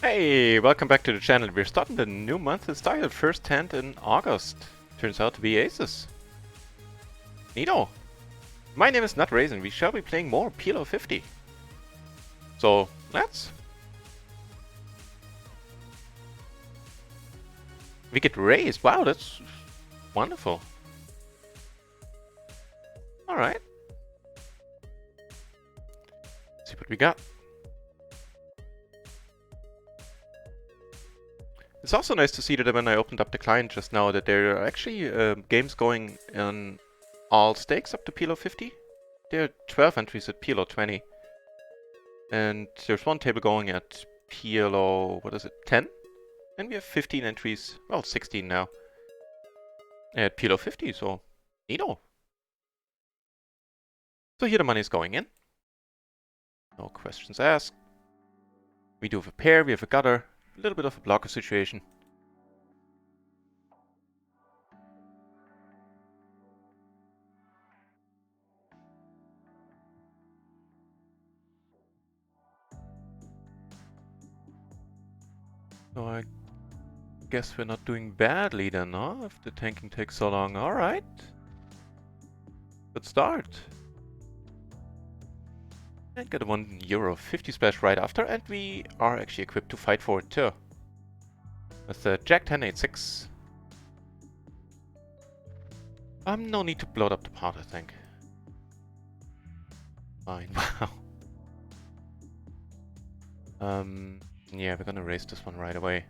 Hey, welcome back to the channel. We're starting the new month. It started first hand in August. Turns out to be aces. Neato. My name is NutRaisin. We shall be playing more PLO 50. So, let's. We get raised. Wow, that's wonderful. Alright. See what we got. It's also nice to see that when I opened up the client just now that there are actually games going in all stakes up to PLO 50. There are 12 entries at PLO 20. And there's one table going at PLO, what is it, 10? And we have 15 entries, well 16 now, at PLO 50, so neato. So here the money is going in. No questions asked. We do have a pair, we have a gutter, a little bit of a blocker situation. So I guess we're not doing badly then, huh? If the tanking takes so long. Alright. Good start. And got a €1.50 splash right after, and we are actually equipped to fight for it too. With the Jack 10, 8, 6. No need to bloat up the pot, I think. Fine, wow. Yeah, we're gonna raise this one right away.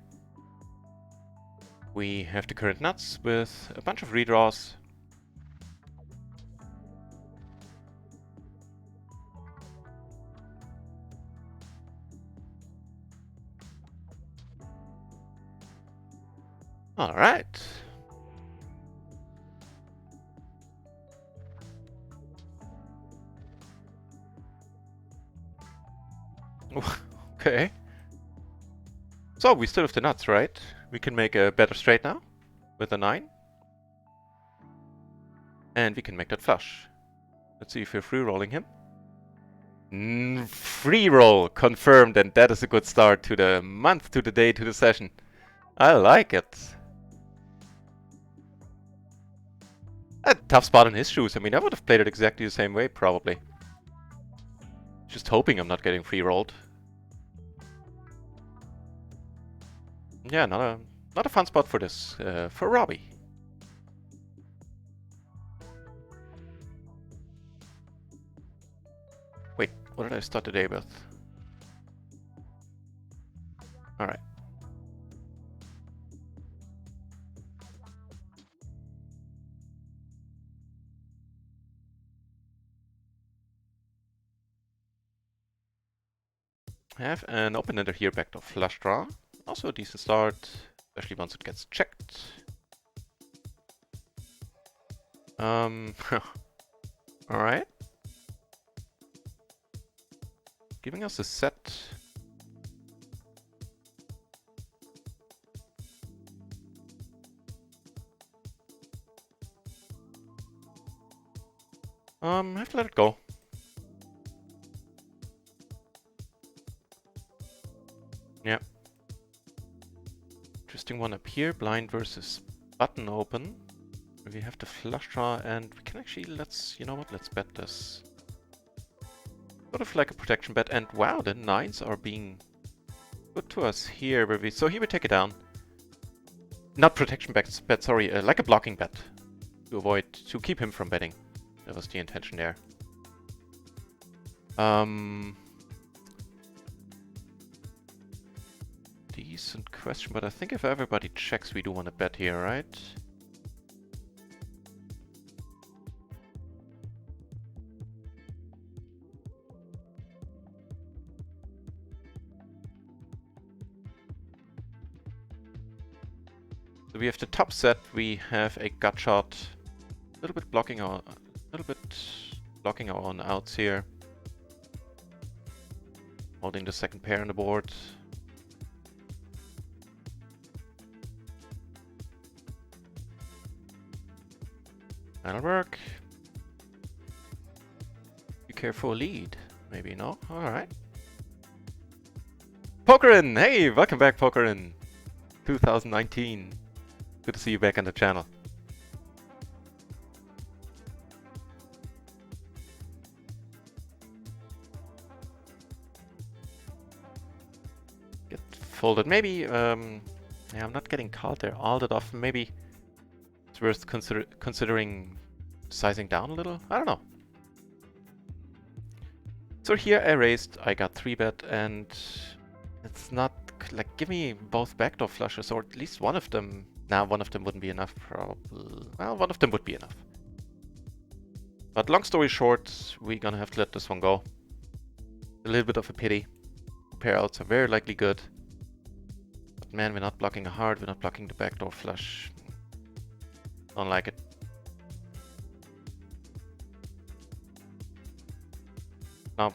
We have the current nuts with a bunch of redraws. Alright. Okay. So we still have the nuts, right? We can make a better straight now with a 9. And we can make that flush. Let's see if we're free rolling him. Free roll confirmed, and that is a good start to the month, to the day, to the session. I like it. A tough spot in his shoes. I mean, I would have played it exactly the same way, probably. Just hoping I'm not getting free rolled. Yeah, not a fun spot for this, for Robbie. Wait, what did I start the day with? Alright. Have an open-ender here back to flush draw. Also a decent start, especially once it gets checked. Alright. Giving us a set. I have to let it go. Yeah. Interesting one up here, blind versus button open. We have the flush draw and we can actually, you know what, let's bet this. Sort of like a protection bet, and wow, the 9s are being good to us here. So here we take it down. Not protection bet, sorry, like a blocking bet. To keep him from betting. That was the intention there. Decent question, but I think if everybody checks, we do want to bet here, right? So we have the top set, we have a gut shot, a little bit blocking our own outs here. Holding the second pair on the board. That'll work. You care for a lead? Maybe no? Alright. Pokerin! Hey, welcome back, Pokerin! 2019. Good to see you back on the channel. Get folded. Maybe, yeah, I'm not getting caught there all that often. Maybe it's worth considering sizing down a little. I don't know. So here I raised, I got 3-bet, and it's not like, give me both backdoor flushes, or at least one of them. Nah, one of them wouldn't be enough, probably. Well, one of them would be enough. But long story short, we're gonna have to let this one go. A little bit of a pity. Pair outs are very likely good. But man, we're not blocking a heart, we're not blocking the backdoor flush. Don't like it. Now,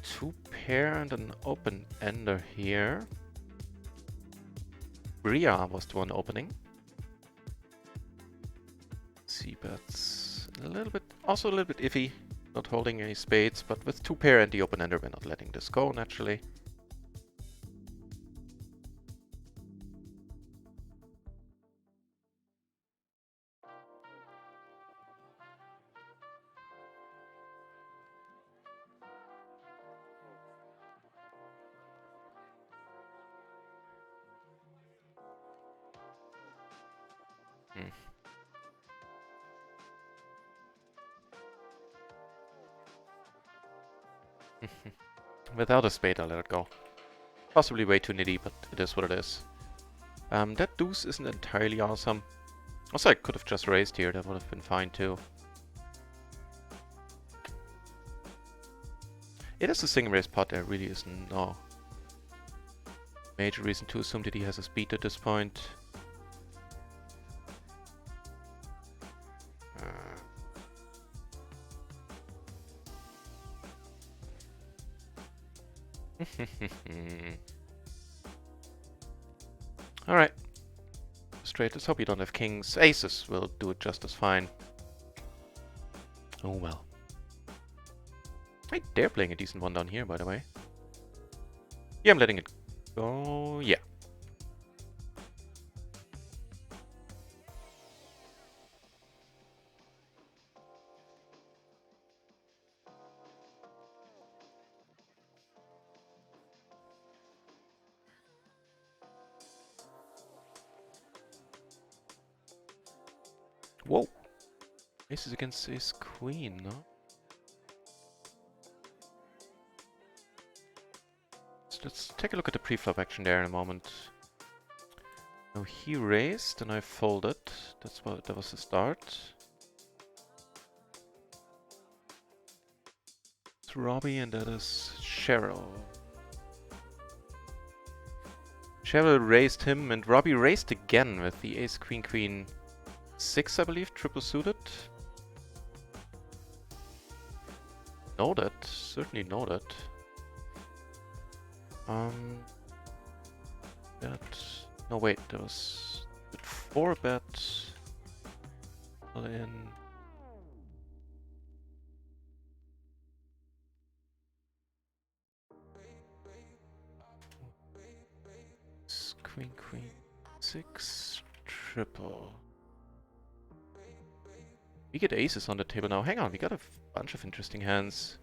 2 pair and an open ender here. Bria was the one opening. C-bets a little bit, also a little bit iffy. Not holding any spades, but with 2 pair and the open ender, we're not letting this go naturally. Without a spade, I'll let it go. Possibly way too nitty, but it is what it is. That deuce isn't entirely awesome. Also, I could have just raised here. That would have been fine too. It is a single raise pot. There really is no major reason to assume that he has a speed at this point. Alright. Straight, let's hope you don't have kings. Aces will do it just as fine. Oh well. Hey, they're playing a decent one down here, by the way. Yeah, I'm letting it go. Yeah. Whoa. Aces against ace queen, no? So let's take a look at the pre-flop action there in a moment. Now he raised and I folded. That was the start. It's Robbie and that is Cheryl. Cheryl raised him and Robbie raised again with the ace queen queen 6, I believe, triple suited. Noted, certainly noted. No wait, there was 4-bet all in. Queen, queen, 6, triple. We get aces on the table now. Hang on, we got a bunch of interesting hands.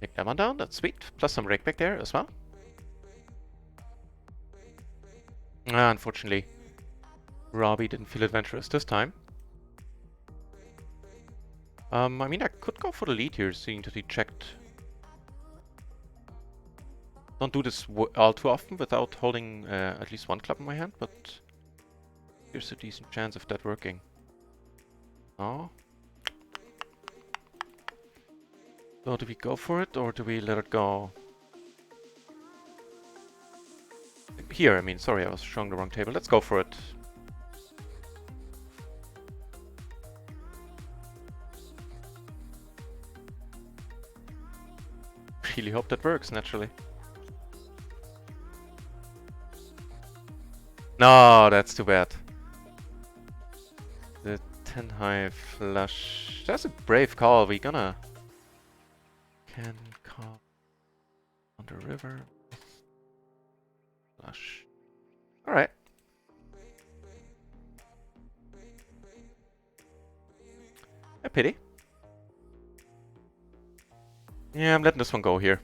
Take that one down, that's sweet. Plus some rake back there as well. Unfortunately, Robbie didn't feel adventurous this time. I mean, I could go for the lead here, seeing that he checked. Don't do this all too often without holding at least one club in my hand, but here's a decent chance of that working. Oh. So do we go for it or do we let it go? Here, I mean, sorry, I was showing the wrong table. Let's go for it. Really hope that works, naturally. No, that's too bad. The 10 high flush. That's a brave call. We gonna can call on the river flush. All right. A pity. Yeah, I'm letting this one go here.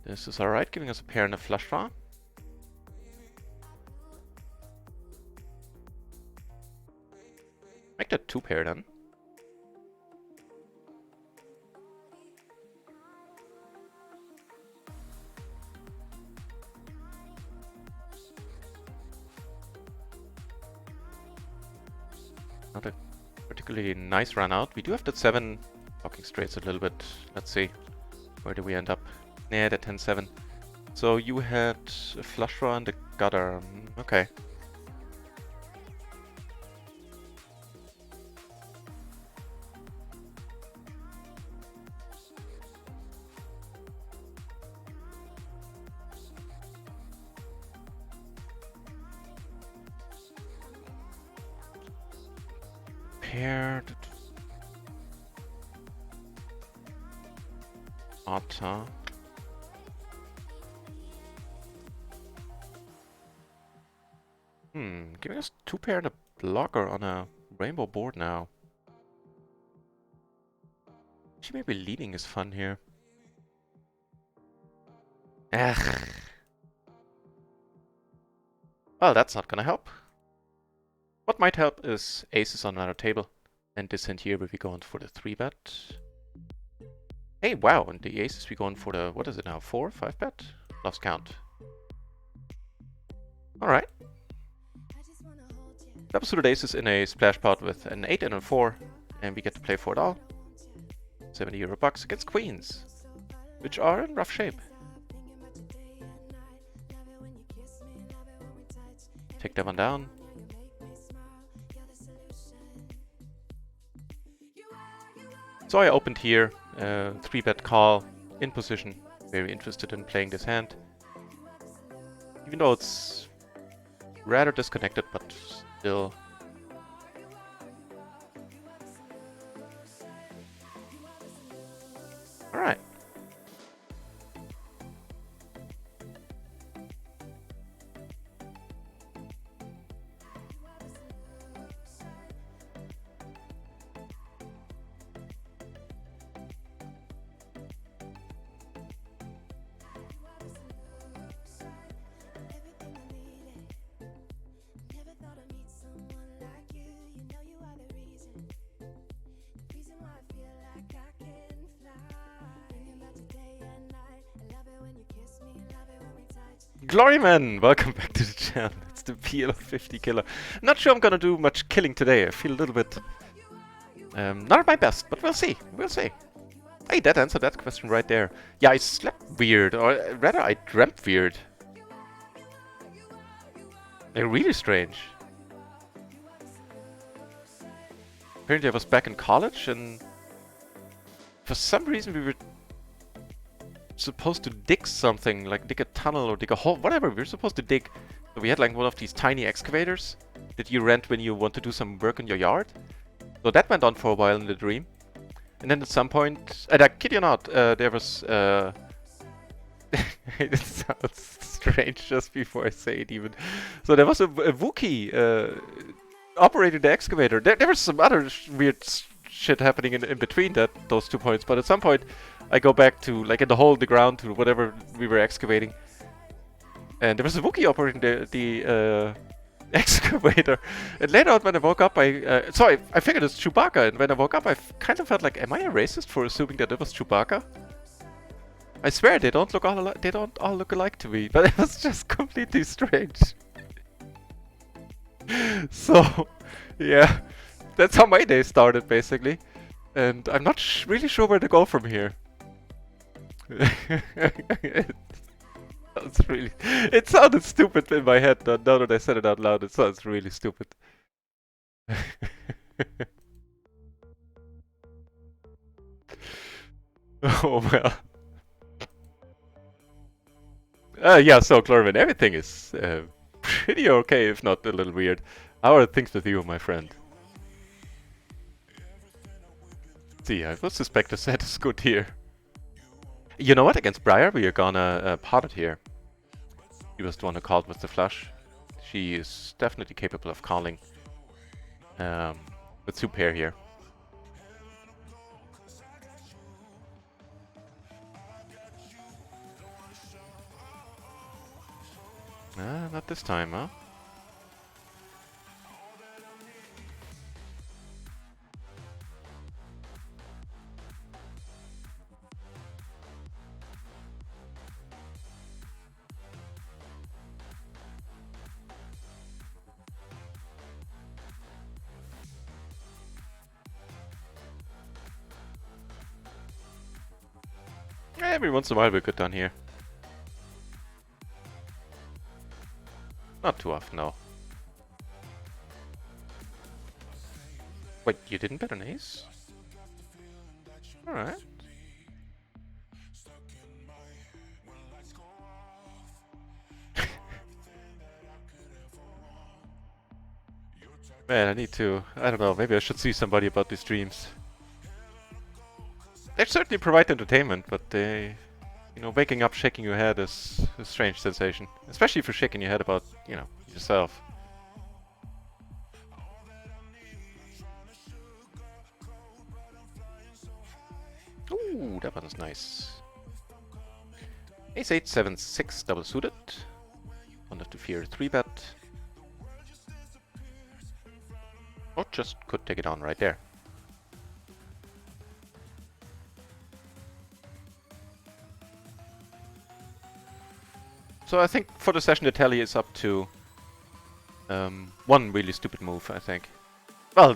This is alright, giving us a pair and a flush draw. Make that 2 pair then. Not a particularly nice run out. We do have that 7 blocking straights a little bit. Let's see. Where do we end up? Yeah, that 10-7. So you had a flush draw and a gutter. Okay. Paired. Otta. Giving us 2 pair and a blocker on a rainbow board now. Actually, maybe leading is fun here. Ugh. Well, that's not gonna help. What might help is aces on another table. And this hand here, where we going for the 3-bet. Hey, wow, and the aces we going for the, what is it now, 4, 5-bet? Lost count. Alright. Double suited aces in a splash pot with an 8 and a 4. And we get to play for it all. €70 bucks against queens, which are in rough shape. Take that one down. So I opened here, 3-bet call, in position, very interested in playing this hand. Even though it's rather disconnected, but still. Alright. Gloryman! Welcome back to the channel. It's the PLO 50 killer. Not sure I'm gonna do much killing today. I feel a little bit... not at my best, but we'll see. We'll see. Hey, that answered that question right there. Yeah, I slept weird, or rather I dreamt weird. Like, really strange. Apparently I was back in college and... for some reason we were supposed to dig something, like dig a tunnel or dig a hole, whatever we were supposed to dig. So we had like one of these tiny excavators that you rent when you want to do some work in your yard. So that went on for a while in the dream. And then at some point, and I kid you not, there was... it sounds strange just before I say it even. So there was a Wookiee operating the excavator. There was some other weird shit happening in between those 2 points, but at some point I go back to, like, in the hole in the ground to whatever we were excavating. And there was a Wookiee operating the excavator. And later on when I woke up, I figured it's Chewbacca, and when I woke up I kind of felt like, am I a racist for assuming that it was Chewbacca? I swear they don't all look alike to me, but it was just completely strange. So, yeah, that's how my day started basically. And I'm not really sure where to go from here. It sounded stupid in my head, now that I said it out loud. It sounds really stupid. Oh well. Yeah, so Chlorvin, everything is pretty okay, if not a little weird. How are things with you, my friend? See, I would suspect the set is good here. You know what? Against Briar, we are gonna pot it here. He was the one who called with the flush. She is definitely capable of calling with two pair here. Not this time, huh? Every once in a while we're good down here. Not too often, no. Wait, you didn't bet an ace? Alright. Man, I need to... I don't know, maybe I should see somebody about these streams. They certainly provide entertainment, but they... You know, waking up shaking your head is a strange sensation. Especially if you're shaking your head about, you know, yourself. Ooh, that one's nice. Ace 8, 7, 6, double suited. Don't have to fear a 3-bet. Or just could take it on right there. So I think for the session the tally is up to one really stupid move, I think. Well,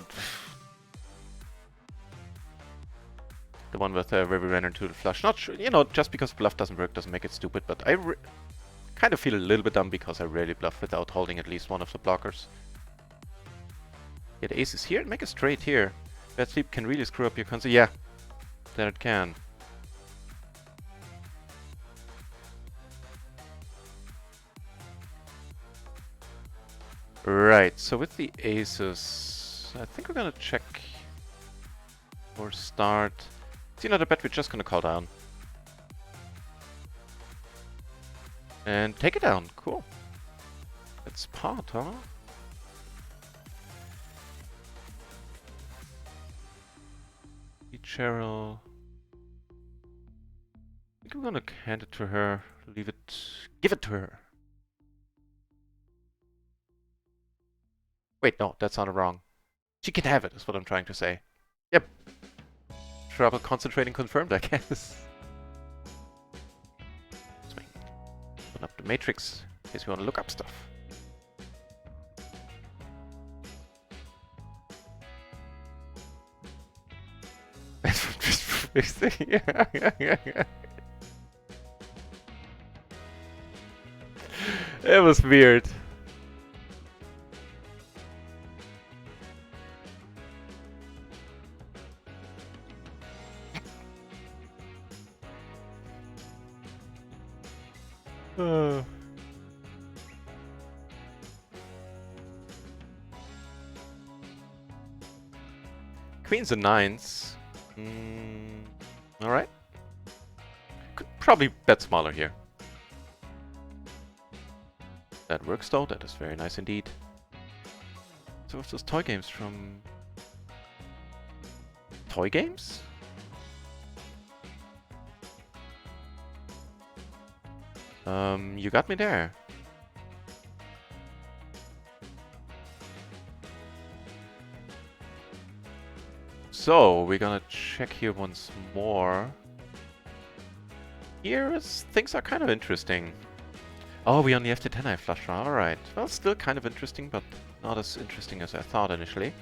the one with where we ran into the flush. Not sure, you know, just because bluff doesn't work doesn't make it stupid, but I kind of feel a little bit dumb because I rarely bluff without holding at least one of the blockers. Get aces here and make a straight here. Bad sleep can really screw up your concert. Yeah, that it can. Right, so with the aces, I think we're gonna check or start. It's another bet we're just gonna call down. And take it down, cool. It's pot, huh? Cheryl. I think we're gonna hand it to her, leave it, give it to her. Wait, no, that sounded wrong. She can have it, is what I'm trying to say. Yep. Trouble concentrating confirmed, I guess. Swing. Open up the matrix, in case you want to look up stuff. It was weird. Queens and nines. Alright. Could probably bet smaller here. That works though, that is very nice indeed. So what's those toy games from... Toy games? You got me there. So, we're gonna check here once more. Here things are kind of interesting. Oh, we only have the 10-eye flush draw, alright. Well, still kind of interesting, but not as interesting as I thought initially.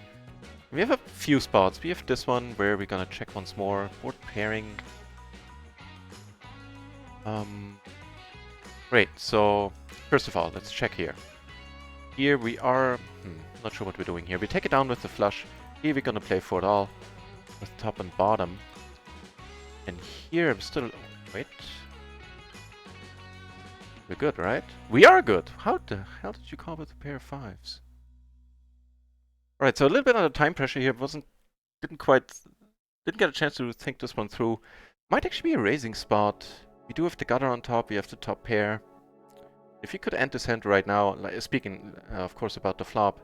We have a few spots. We have this one where we're gonna check once more. Board pairing. Great, so first of all, let's check here. Here we are... not sure what we're doing here. We take it down with the flush. Here we're gonna play for it all with top and bottom. And here I'm still... Wait. We're good, right? We are good! How the hell did you call with a pair of 5s? Alright, so a little bit under time pressure here. Didn't get a chance to think this one through. Might actually be a raising spot. We do have the gutter on top, we have the top pair. If you could end this hand right now, like, speaking of course about the flop,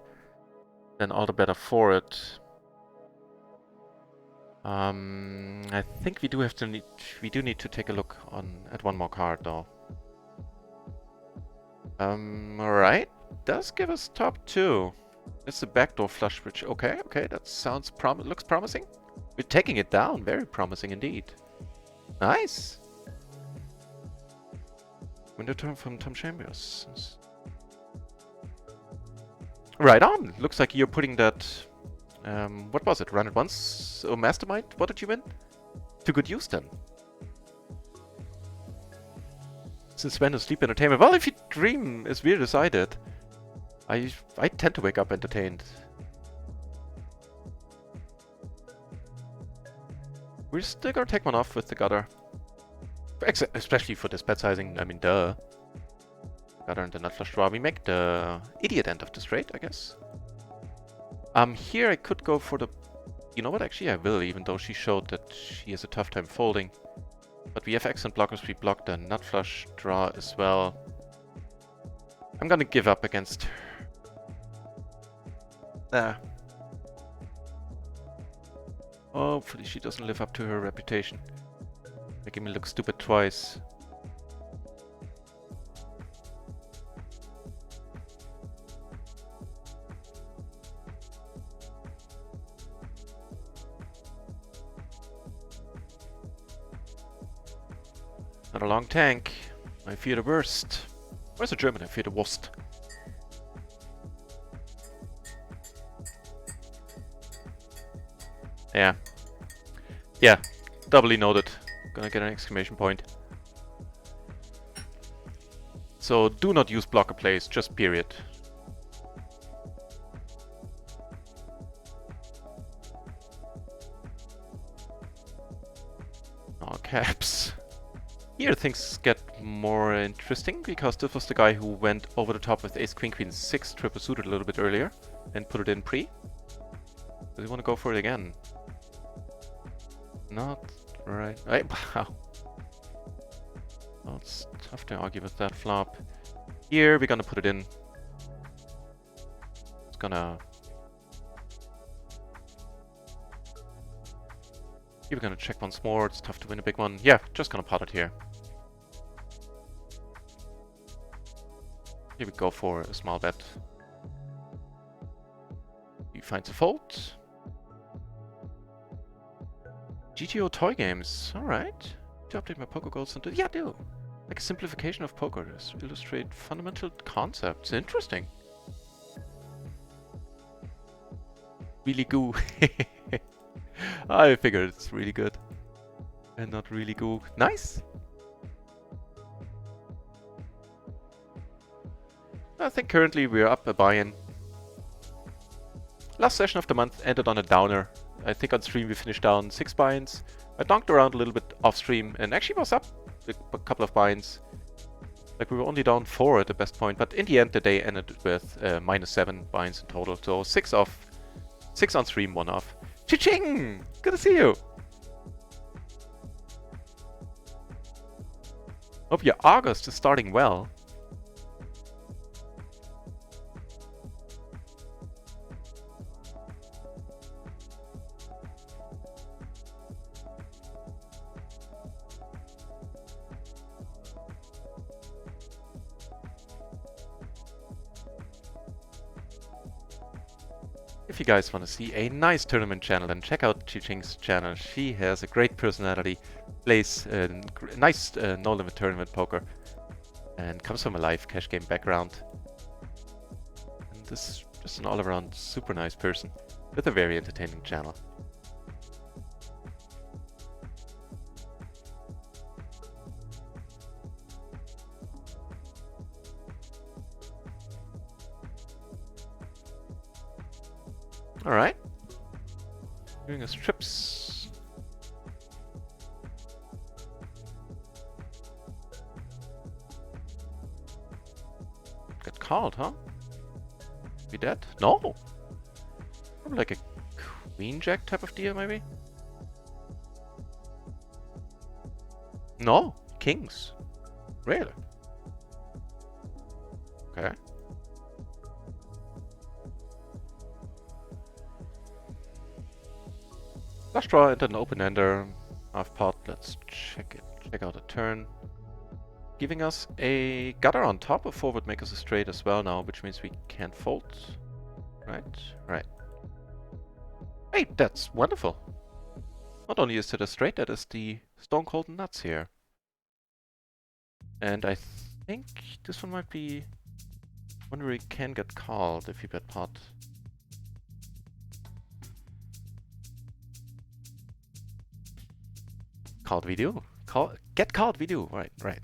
then all the better for it. I think we do need to take a look at one more card though. Alright. Does give us top 2. It's a backdoor flush bridge. Okay, that looks promising. We're taking it down. Very promising indeed. Nice. Window turn from Tom Chambers. Right on. Looks like you're putting that... what was it? Run it once? Oh, Mastermind? What did you win? To good use then. Since when is sleep entertainment? Well, if you dream as weird as I did, I tend to wake up entertained. We're still gonna take one off with the gutter. Especially for this bet sizing, I mean, duh. Gutter and the nut flush draw. We make the idiot end of the straight, I guess. Here I could go for the... You know what, actually I will, even though she showed that she has a tough time folding. But we have excellent blockers, we block the nut flush draw as well. I'm gonna give up against her. Hopefully she doesn't live up to her reputation. Making me look stupid twice. Not a long tank. I fear the worst. Where's the German? I fear the worst. Yeah. Yeah. Doubly noted. Gonna get an exclamation point. So do not use blocker plays, just period. All caps. Here things get more interesting, because this was the guy who went over the top with ace queen queen 6 triple suited a little bit earlier and put it in pre. Does he want to go for it again? Not right. Wow. Well, it's tough to argue with that flop. Here we're gonna put it in. It's gonna... Here we're gonna check once more. It's tough to win a big one. Yeah, just gonna pot it here. Here we go for a small bet. He finds a fold. GTO Toy Games. Alright. To update my poker goals into... Yeah, I do. Like a simplification of poker. Just illustrate fundamental concepts. Interesting. Really goo. I figured it's really good. And not really goo. Nice! I think currently we're up a buy-in. Last session of the month ended on a downer. I think on stream we finished down 6 buy-ins. I donked around a little bit off stream and actually was up a couple of buy-ins. Like we were only down 4 at the best point, but in the end the day ended with -7 buy-ins in total. So 6 off, 6 on stream, 1 off. Cha-ching! Good to see you! Hope your August is starting well. If you guys want to see a nice tournament channel, then check out Chi-Ching's channel. She has a great personality, plays nice no-limit tournament poker, and comes from a live cash game background. And this is just an all-around super nice person with a very entertaining channel. Alright. Doing his trips. called, huh? Be dead? No! Probably like a queen jack type of deal, maybe? No! Kings. Really? Okay. Flush draw into an open-ender. Half pot. Let's check it. Check out a turn. Giving us a gutter on top. A four would make us a straight as well now, which means we can't fold. Right? Right. Hey, that's wonderful. Not only is it a straight, that is the stone cold nuts here. And I think this one might be one where we can get called if you bet pot. Called we do. Get called we do. Right, right.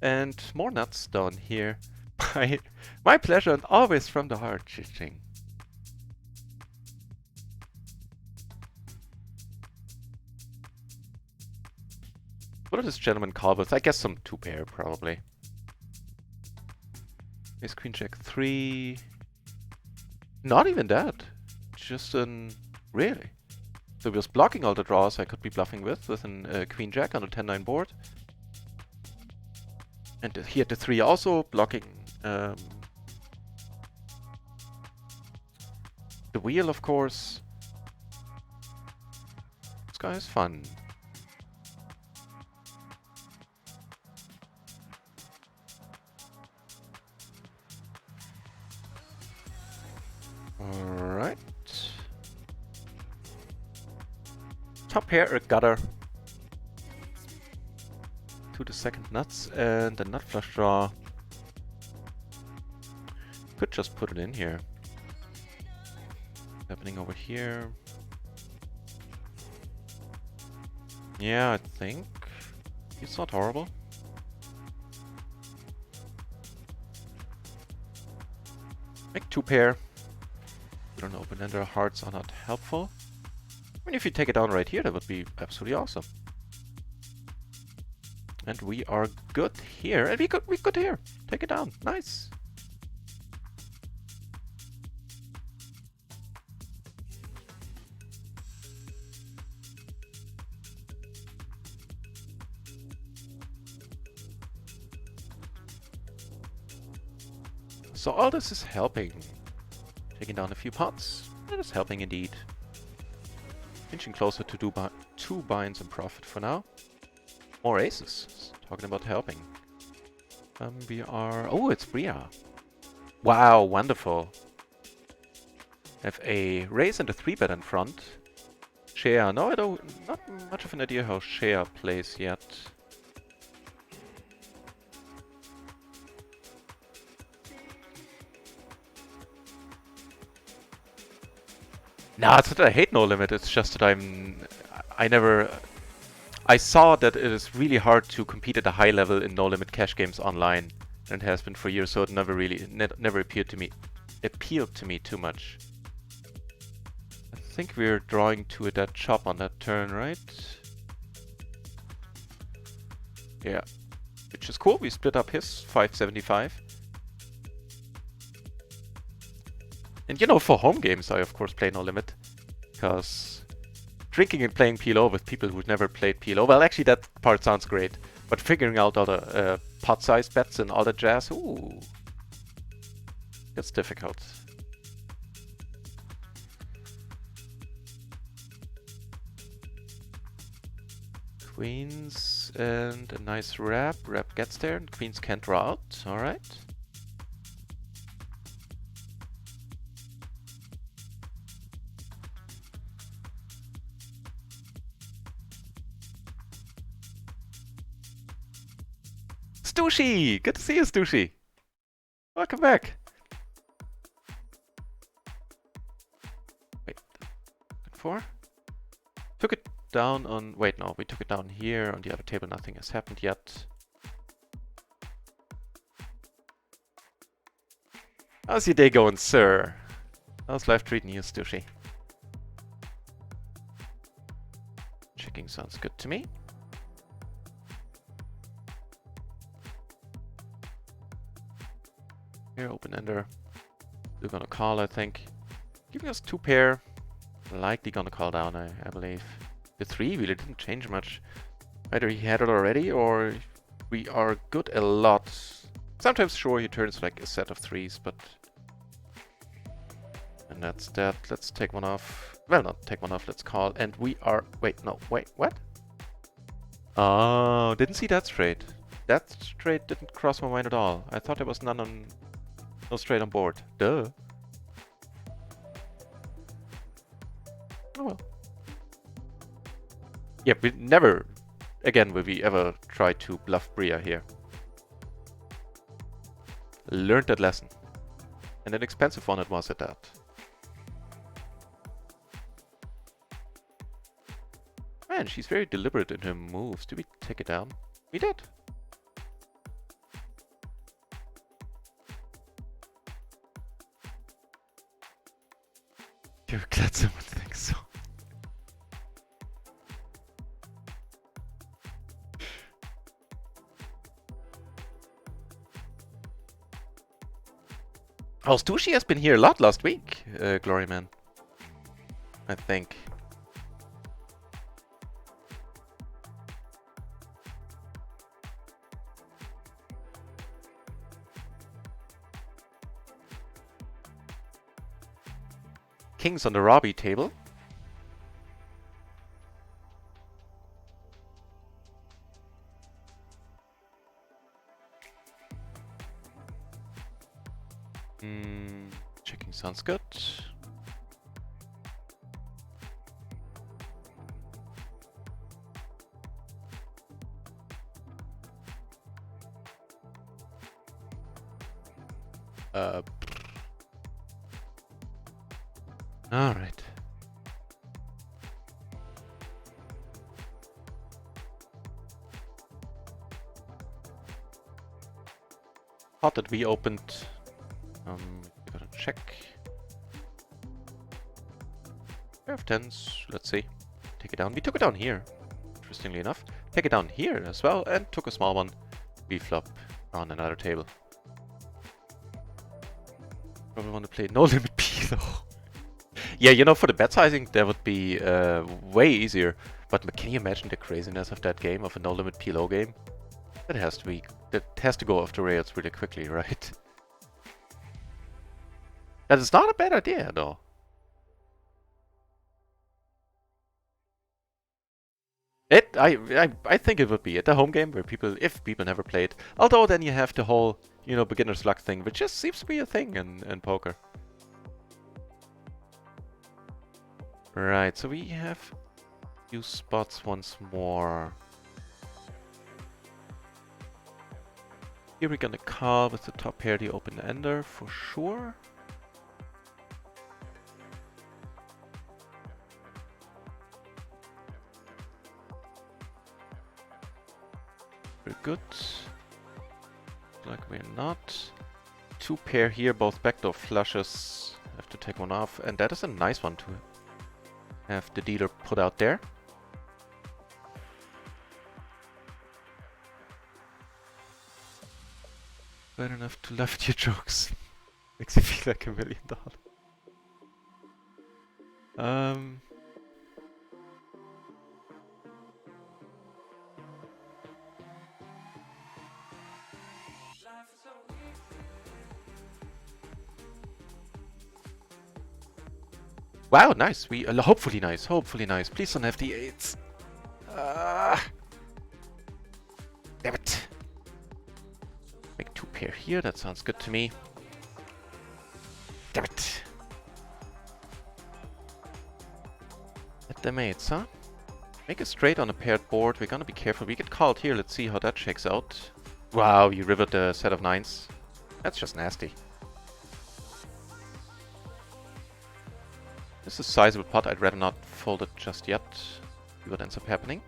And more nuts down here. My pleasure and always from the heart, Ching. What does this gentleman call with? I guess some two pair probably. Ace queen jack 3. Not even that. Just an really. So he was blocking all the draws I could be bluffing with an queen jack on a 10-9 board. And he had the 3 also blocking the wheel, of course. This guy is fun. Alright. Top pair, a gutter. To the second nuts and a nut flush draw. Could just put it in here. Happening over here. Yeah, I think it's not horrible. Make two pair. We don't open ender. Hearts are not helpful. I mean, if you take it down right here, that would be absolutely awesome. And we are good here. And we good here. Take it down. Nice. So all this is helping. Taking down a few pots. That is helping indeed. Inching closer to two binds and profit for now. More aces. Talking about helping. We are... Oh, it's Bria. Wow, wonderful. Have a raise and a 3-bet in front. Share. No, I don't... Not much of an idea how Share plays yet. No, it's not that I hate No Limit, it's just that I saw that it is really hard to compete at a high level in No Limit cash games online, and it has been for years, so it never appealed to me too much. I think we're drawing to a dead chop on that turn, right? Yeah. Which is cool, we split up his 575. And you know, for home games I of course play No Limit, because drinking and playing PLO with people who've never played PLO, well actually that part sounds great, but figuring out all the pot size bets and all that jazz, ooh, it's difficult. Queens and a nice wrap. Wrap gets there and queens can't draw out, alright. Stushy! Good to see you, Stushy! Welcome back! Wait, four? Took it down on... Wait, no, we took it down here. On the other table, nothing has happened yet. How's your day going, sir? How's life treating you, Stushy? Checking sounds good to me. Pair, open-ender. We're gonna call, I think. Giving us 2 pair. Likely gonna call down, I believe. The 3 really didn't change much. Either he had it already, or we are good a lot. Sometimes, sure, he turns like a set of 3s, but... And that's that. Let's take one off. Well, not take one off, let's call. And we are... Wait, no, wait, what? Oh, didn't see that straight. That straight didn't cross my mind at all. I thought there was none on... No straight on board. Duh. Oh well. Yeah, we never... Again, will we ever try to bluff Bria here. Learned that lesson. And an expensive one it was at that. Man, she's very deliberate in her moves. Did we take it down? We did. You're glad someone thinks so. Oh, Stushi has been here a lot last week, Gloryman. I think. Kings on the Robbie table. Checking sounds good. All right. Thought that we opened. We gotta check. Pair of 10s. Let's see. Take it down. We took it down here. Interestingly enough, take it down here as well, and took a small one. B flop on another table. Probably want to play no limit P though. Yeah, you know, for the bet sizing, that would be way easier. But can you imagine the craziness of that game, of a no-limit PLO game? That has to go off the rails really quickly, right? That is not a bad idea, though. I think it would be at the home game where if people never played. Although then you have the whole, you know, beginner's luck thing, which just seems to be a thing in poker. Right, so we have a few spots once more. Here we're gonna call with the top pair the open ender for sure. Very good. Like we're not. 2 pair here, both backdoor flushes. Have to take one off, and that is a nice one to have the dealer put out there. Bad enough to left your jokes. Makes you feel like $1 million. Wow, nice. We hopefully nice. Hopefully nice. Please don't have the 8s. Damn it. Make 2 pair here. That sounds good to me. Damn it. At the mates, huh? Make a straight on a paired board. We're gonna be careful. We get called here. Let's see how that shakes out. Wow, you rivered the set of 9s. That's just nasty. This is a sizable pot. I'd rather not fold it just yet. See what ends up happening.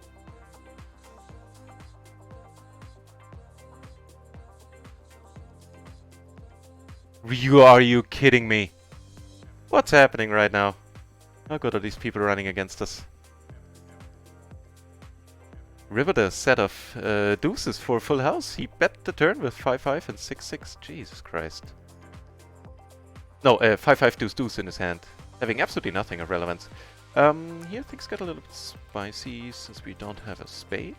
Are you kidding me? What's happening right now? How good are these people running against us? Rivered a set of deuces for full house. He bet the turn with 5-5 and 6-6. Jesus Christ. No, 5-5 deuce in his hand, having absolutely nothing of relevance. Here things get a little bit spicy since we don't have a spade.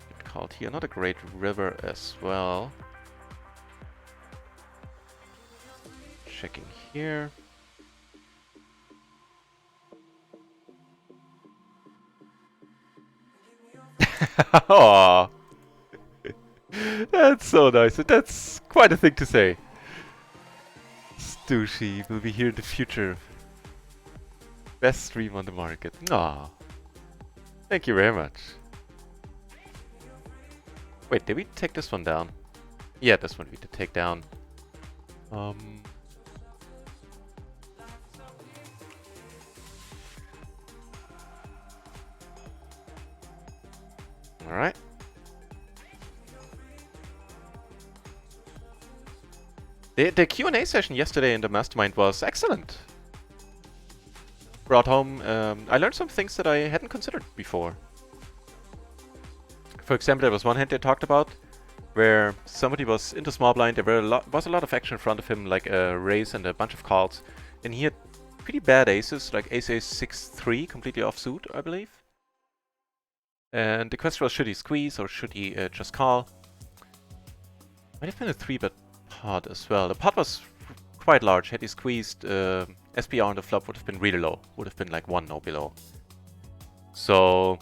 Get called here, not a great river as well. Checking here. Aww. That's so nice. That's quite a thing to say. Stushi will be here in the future. Best stream on the market. Aww. Thank you very much. Wait, did we take this one down? Yeah, this one we did take down. Alright. The Q&A session yesterday in the Mastermind was excellent. Brought home, I learned some things that I hadn't considered before. For example, there was one hand they talked about where somebody was into small blind, there was a lot of action in front of him, like a raise and a bunch of calls. And he had pretty bad aces, like ace 6-3, completely offsuit, I believe. And the question was, should he squeeze or should he just call? Might have been a 3-bet pot as well. The pot was quite large. Had he squeezed, SPR on the flop would have been really low. Would have been like 1 no below. So,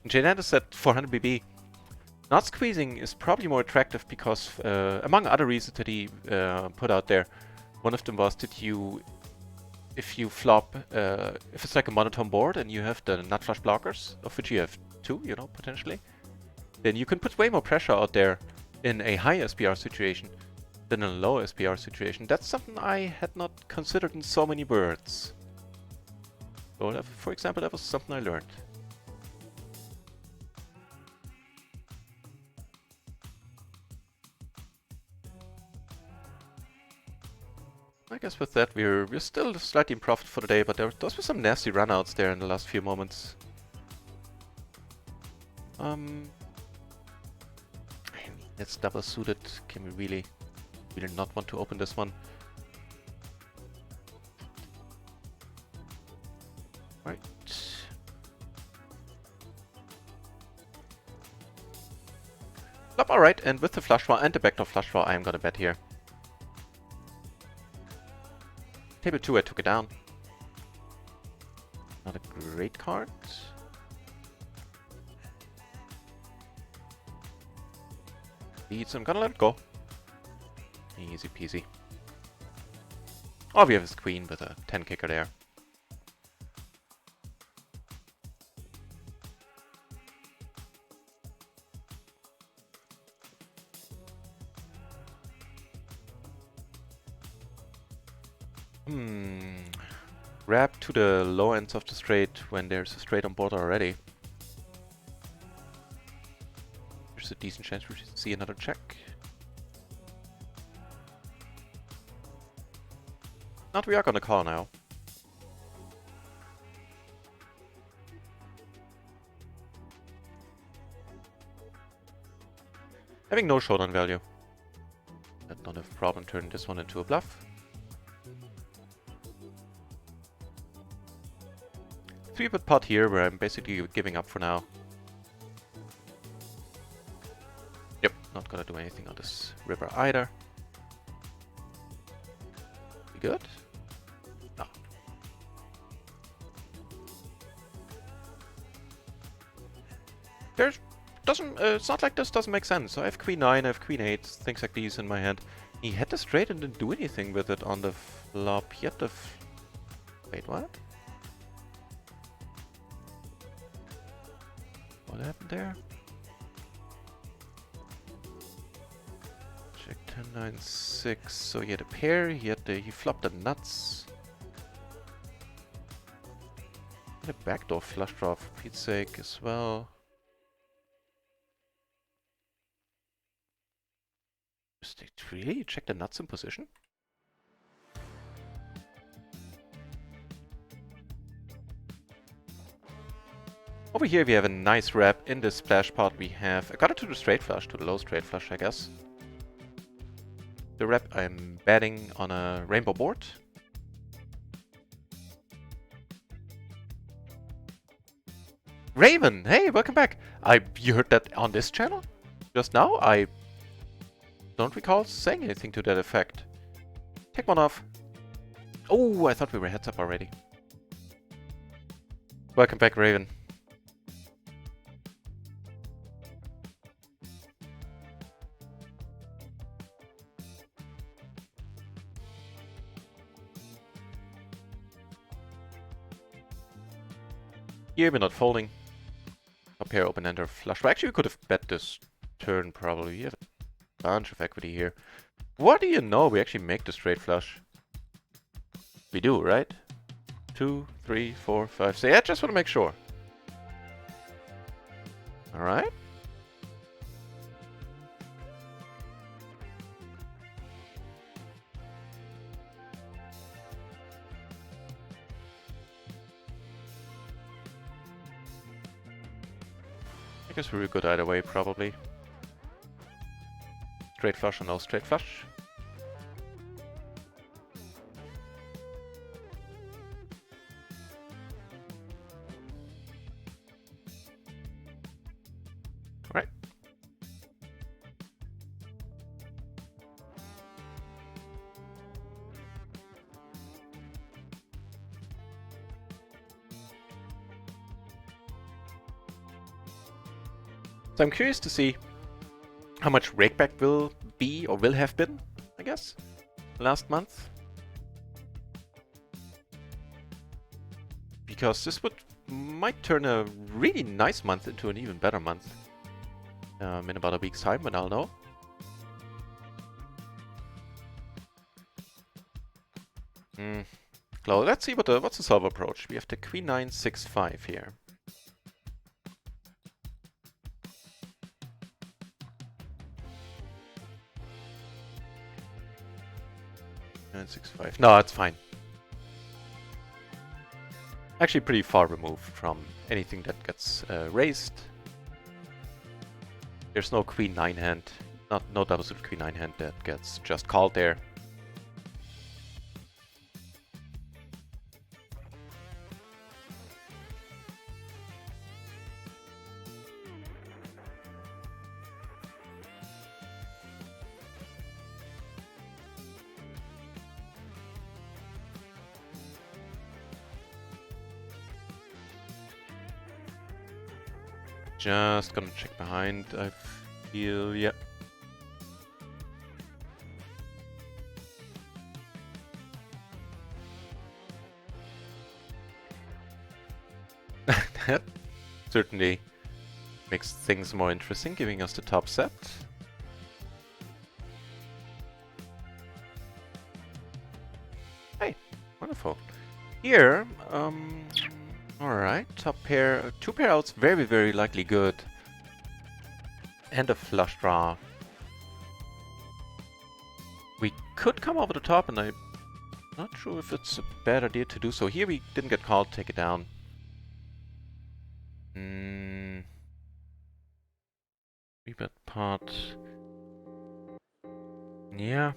Jane said 400 BB. Not squeezing is probably more attractive because, among other reasons that he put out there, one of them was that if you flop, if it's like a monotone board and you have the nut flush blockers, of which you have 2, you know, potentially, then you can put way more pressure out there in a high SPR situation than in a low SPR situation. That's something I had not considered in so many birds. So, for example, that was something I learned. I guess with that we're still slightly in profit for the day, but those were some nasty runouts there in the last few moments. It's double suited. Can we really not want to open this one? Right. Flop, alright, and with the flush draw and the backdoor flush draw, I am gonna bet here. Table 2, I took it down. Not a great card. Leads, I'm gonna let it go. Easy peasy. Oh, we have his queen with a 10 kicker there. Grab to the low ends of the straight when there's a straight on board already. There's a decent chance we should see another check. Not, we are gonna call now. Having no showdown value. That's not a problem turning this one into a bluff. 3-bet pot here where I'm basically giving up for now. Yep, not gonna do anything on this river either. We good? No. It's not like this doesn't make sense. So I have queen 9, I have queen 8, things like these in my hand. He had the straight and didn't do anything with it on the flop. He had the wait, what? What happened there? Check 10, 9, 6. So he had a pair, he flopped the nuts. And a backdoor flush draw for Pete's sake as well. Really? Check the nuts in position? Over here we have a nice wrap in this splash pot. We have... I got it to the straight flush, to the low straight flush, I guess. the rep I'm betting on a rainbow board. Raven, hey, welcome back. You heard that on this channel? Just now? I don't recall saying anything to that effect. Take one off. Oh, I thought we were heads up already. Welcome back, Raven. Here we're not folding. Up here, open ender, flush. Well, actually, we could have bet this turn probably. We have a bunch of equity here. What do you know? We actually make the straight flush. We do, right? 2, 3, 4, 5, 6. Yeah, just want to make sure. Alright. I guess we're good either way, probably. Straight flush or no straight flush. Alright. So I'm curious to see how much rakeback will be, or will have been, I guess, last month. Because this might turn a really nice month into an even better month. In about a week's time, when I'll know. Well, let's see what's the solve approach. We have the Queen 9, 6, 5 here. 965. No, it's fine. Actually pretty far removed from anything that gets raised. There's no Queen 9 hand, no double suited Queen 9 hand that gets just called there. Just gonna check behind, I feel, yeah. That certainly makes things more interesting, giving us the top set. Hey, wonderful. Here, alright, top pair, 2 pair outs, very, very likely good. And a flush draw. We could come over the top, and I'm not sure if it's a bad idea to do so. Here we didn't get called, take it down. We bet pot. Yeah.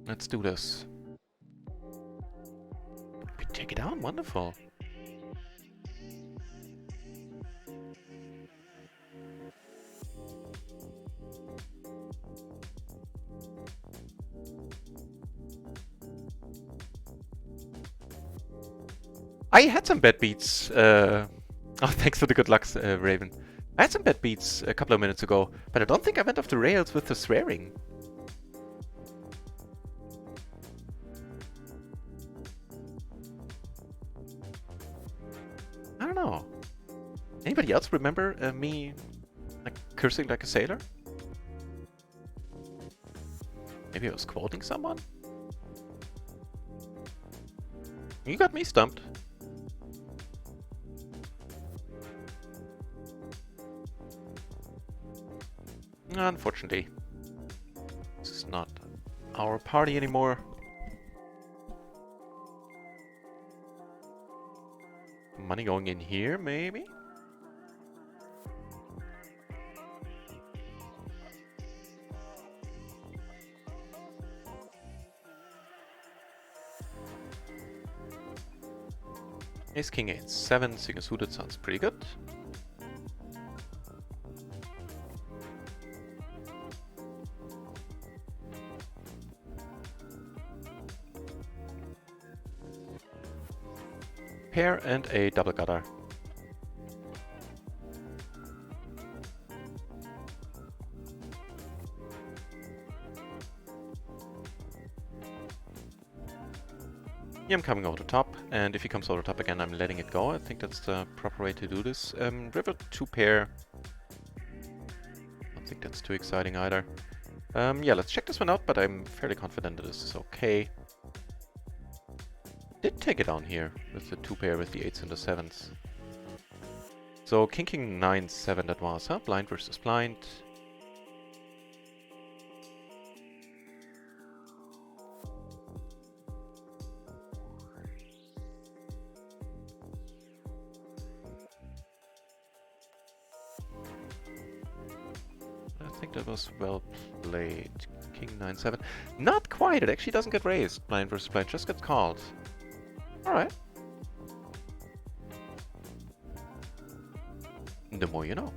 Let's do this. We take it down, wonderful. I had some bad beats. Oh, thanks for the good luck, Raven. I had some bad beats a couple of minutes ago, but I don't think I went off the rails with the swearing. I don't know. Anybody else remember me like cursing like a sailor? Maybe I was quoting someone? You got me stumped. Unfortunately, this is not our party anymore. Money going in here, maybe? Ace, king, 8, 7. Single suited sounds pretty good. Pair and a double gutter. I'm coming over the top, and if he comes over the top again, I'm letting it go. I think that's the proper way to do this. River 2 pair. I don't think that's too exciting either. Yeah, let's check this one out, but I'm fairly confident that this is okay. Did take it down here with the 2 pair with the 8s and the 7s. So king 9 7 that was, huh? Blind versus blind. I think that was well played. King 9 7. Not quite. It actually doesn't get raised. Blind versus blind just gets called. All right. The more you know.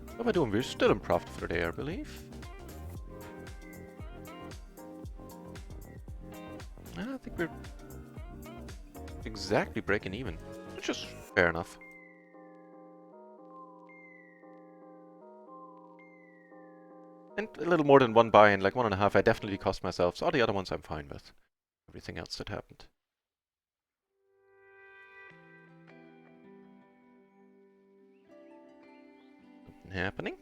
What am I doing? We're still in profit for the day, I believe. I think we're exactly breaking even, which is fair enough. And a little more than one buy-in, like 1.5, I definitely cost myself. So all the other ones I'm fine with. Everything else that happened. Something happening.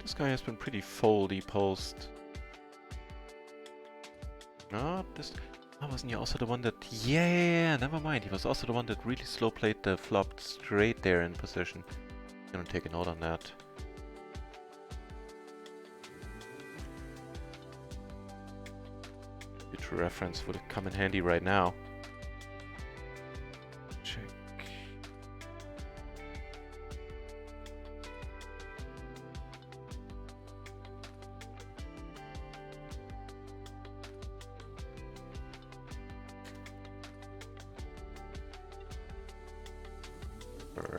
This guy has been pretty foldy post. No, this... Oh, wasn't he also the one that... Yeah, never mind. He was also the one that really slow played the flop straight there in position. Gonna take a note on that. Future reference would come in handy right now. Check.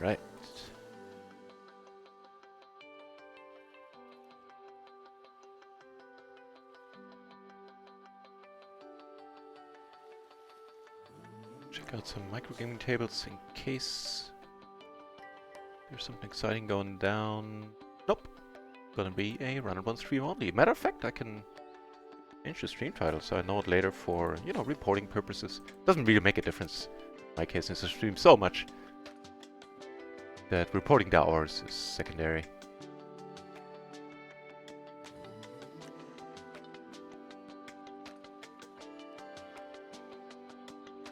Right. Check out some microgaming tables in case there's something exciting going down. Nope. Gonna be a RunItOnce stream only. Matter of fact, I can change the stream title so I know it later for, you know, reporting purposes. Doesn't really make a difference in my case since I stream so much that reporting the hours is secondary.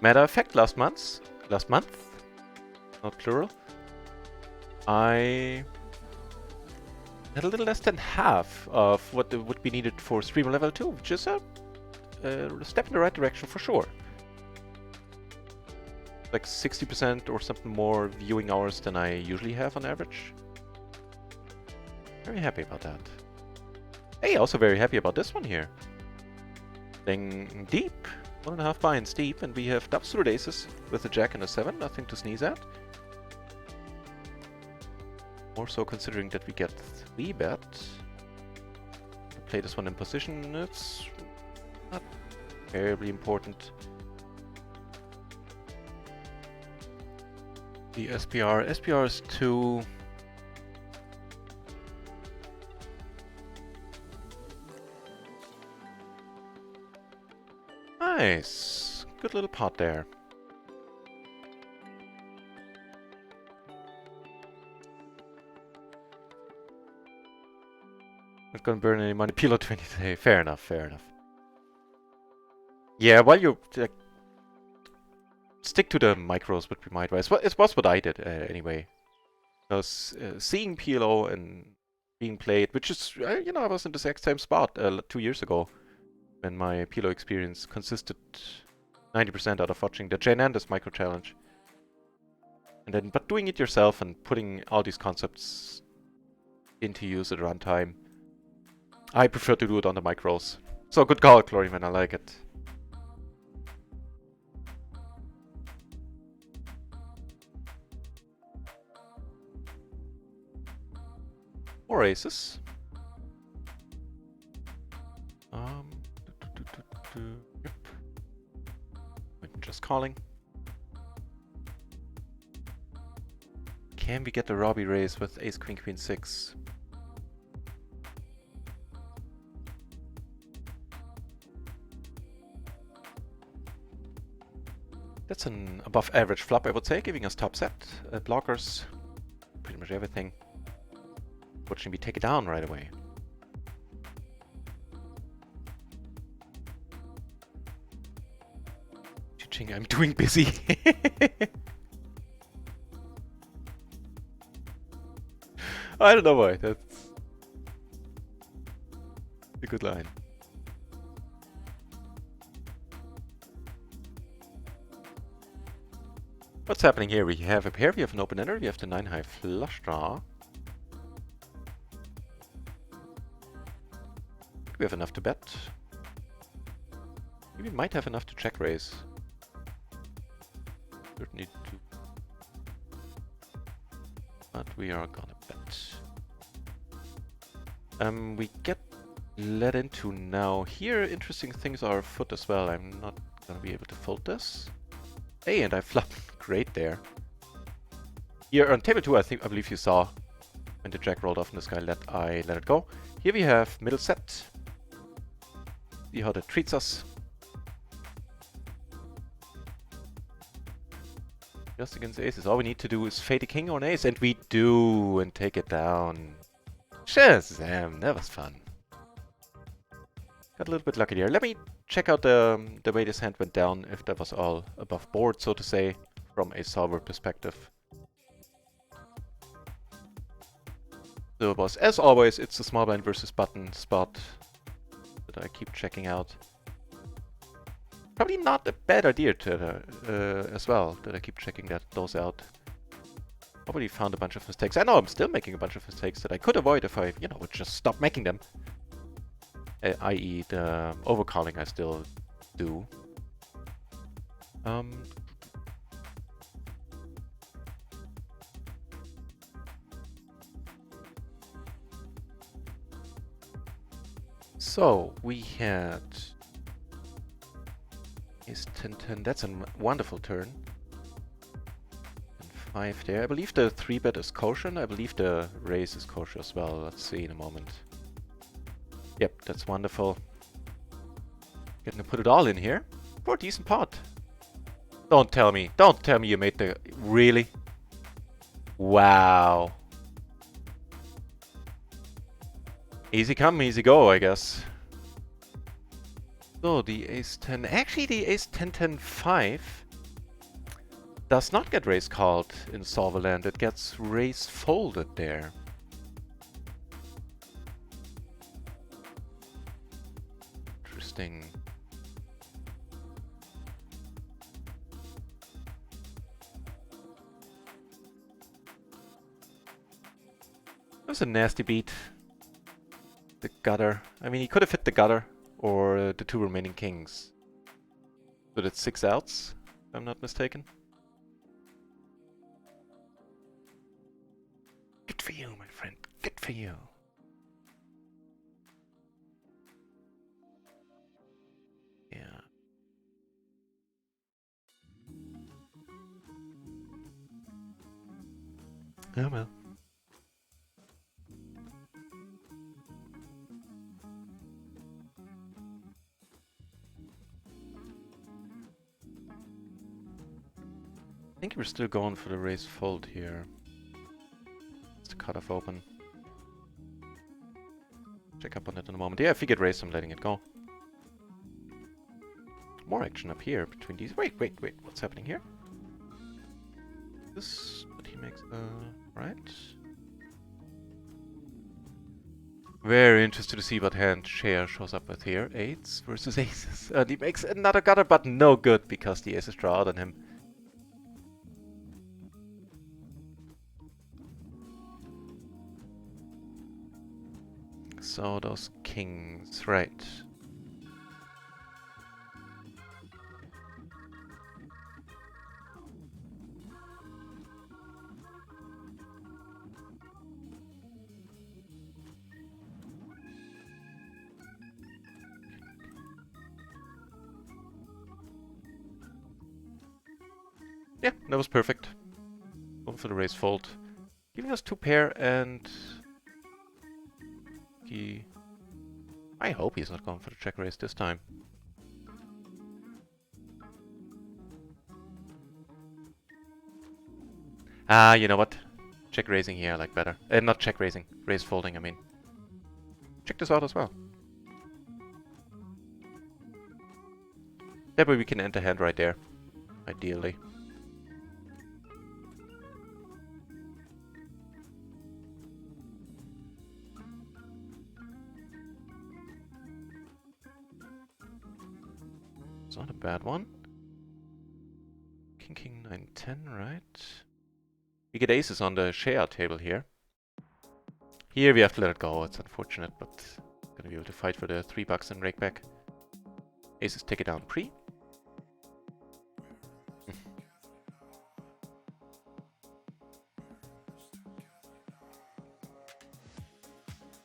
Matter of fact, last month, not plural, I had a little less than half of what would be needed for streamer level 2, which is a step in the right direction for sure. Like 60% or something more viewing hours than I usually have on average. Very happy about that. Hey, also very happy about this one here. Playing deep, 1.5 buy-ins deep, and we have double suited aces with a jack and a 7, nothing to sneeze at. More so considering that we get 3-bet. Play this one in position, it's not terribly important. The SPR is 2. Nice. Good little pot there. Not gonna burn any money. PLO 20 today. Fair enough, fair enough. Yeah, while you stick to the micros would be my advice. Well, it was what I did anyway. Because seeing PLO and being played, which is, you know, I was in this exact same spot 2 years ago when my PLO experience consisted 90% out of watching the Gen Andes micro challenge. And then, but doing it yourself and putting all these concepts into use at runtime, I prefer to do it on the micros. So good call, Chloriman, I like it. More aces. Yep. I'm just calling. Can we get the Robbie raise with ace, queen, queen, 6? That's an above average flop, I would say, giving us top set. Blockers, pretty much everything. Watching me take it down right away. Ching, I'm doing busy. I don't know why, that's a good line. What's happening here? We have a pair, we have an open ender, we have the 9 high flush draw. We have enough to bet. We might have enough to check raise. Certainly to. But we are gonna bet. We get led into now. Here, interesting things are afoot as well. I'm not gonna be able to fold this. Hey, and I flopped. Great there. Here on table 2, I believe you saw when the jack rolled off in the sky. I let it go. Here we have middle set. See how that treats us. Just against aces. All we need to do is fade a king or an ace, and we do, and take it down. Shazam! That was fun. Got a little bit lucky there. Let me check out the way this hand went down, if that was all above board, so to say, from a solver perspective. So it was, as always, it's the small blind versus button spot that I keep checking out. Probably not a bad idea to as well, that I keep checking those out. Probably found a bunch of mistakes. I know I'm still making a bunch of mistakes that I could avoid if I, you know, would just stop making them. I.e. the overcalling I still do. So, we had ace 10-10, that's a wonderful turn. And 5 there. I believe the 3-bet is kosher, and I believe the raise is kosher as well. Let's see in a moment. Yep, that's wonderful. Getting to put it all in here for a decent pot. Don't tell me you made the... Really? Wow. Easy come, easy go, I guess. So, the ace-10... Actually, the ace-10-10-5 does not get raise called in solver land. It gets raise folded there. Interesting. That was a nasty beat. The gutter. I mean, he could have hit the gutter or the 2 remaining kings. So that's 6 outs, if I'm not mistaken. Good for you, my friend. Good for you. Yeah. Oh well. I think we're still going for the raise fold here. It's the cutoff open. check up on it in a moment. Yeah, if we get raised, I'm letting it go. More action up here between these. Wait. What's happening here? This, but he makes right. Very interested to see what hand Share shows up with here. Eights versus aces. And he makes another gutter, but no good because the aces draw out on him. So those kings, right. Yeah, that was perfect. Going for the raise fold. Giving us 2 pair and... I hope he's not going for the check raise this time. Ah, you know what? Check raising here I like better. Not check raising. Raise folding, I mean. Check this out as well. That way we can enter hand right there. Ideally. It's not a bad one. King, 9, 10, right? We get aces on the share table here. Here we have to let it go. It's unfortunate, but gonna be able to fight for the $3 and rake back. Aces take it down pre.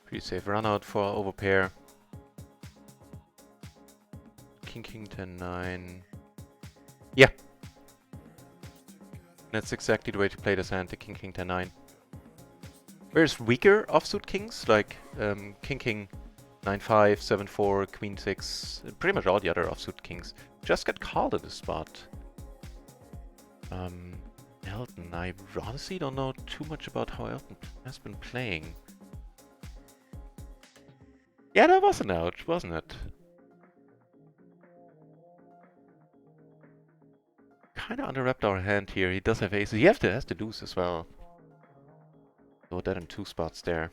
Pretty safe run out for overpair. King, 10, 9. Yeah. That's exactly the way to play this hand, the King, 10, 9. Whereas weaker offsuit kings, like King, 9, 5, 7, 4, Queen 6, pretty much all the other offsuit kings, just get called in this spot. Elton, I honestly don't know too much about how Elton has been playing. Yeah, that was an ouch, wasn't it? Kind of underwrapped our hand here. He does have aces. He has the deuce as well. So that in 2 spots there.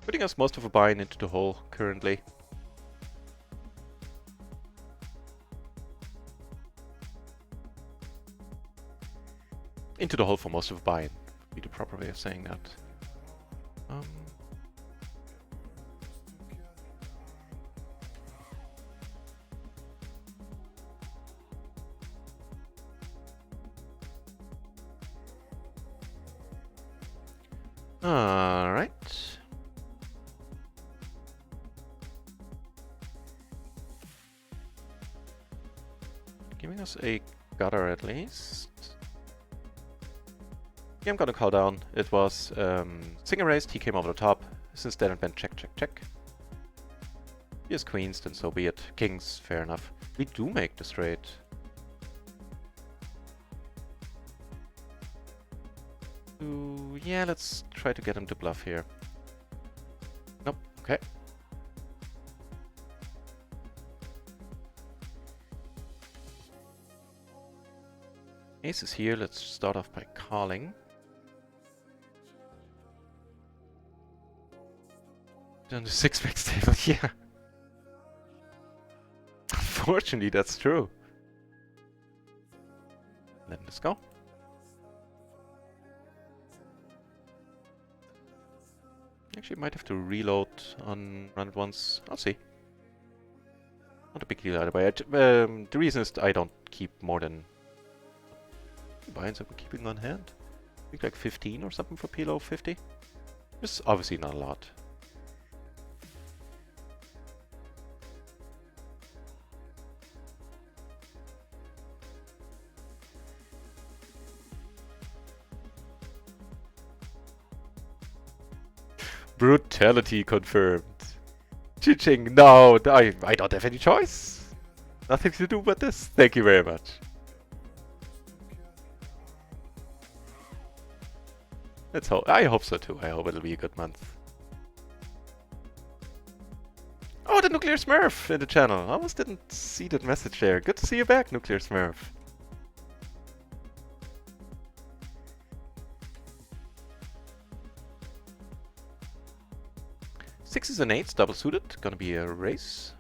Putting us most of a buy-in into the hole currently. Into the hole for most of a buy-in would be the proper way of saying that. Alright. Giving us a gutter at least. Yeah, I'm gonna call down. It was Singer raised, he came over the top. Since then it went check, check, check. He has queens, then so be it. Kings, fair enough. We do make the straight. Ooh, yeah, let's try to get him to bluff here. Nope, okay. Ace is here, let's start off by calling. On the 6-back table, yeah. Unfortunately, that's true. Let this go. Actually, might have to reload on run it once. I'll see. Not a big deal either way. The reason is I don't keep more than buy-ins that we're keeping on hand. I think like 15 or something for PLO 50. It's obviously not a lot. Brutality confirmed. Ching, no, I don't have any choice. Nothing to do but this. Thank you very much. Let's hope. I hope so too. I hope it'll be a good month. Oh, the Nuclear Smurf in the channel. I almost didn't see that message there. Good to see you back, Nuclear Smurf. Sixes and eights, double suited. Gonna be a race.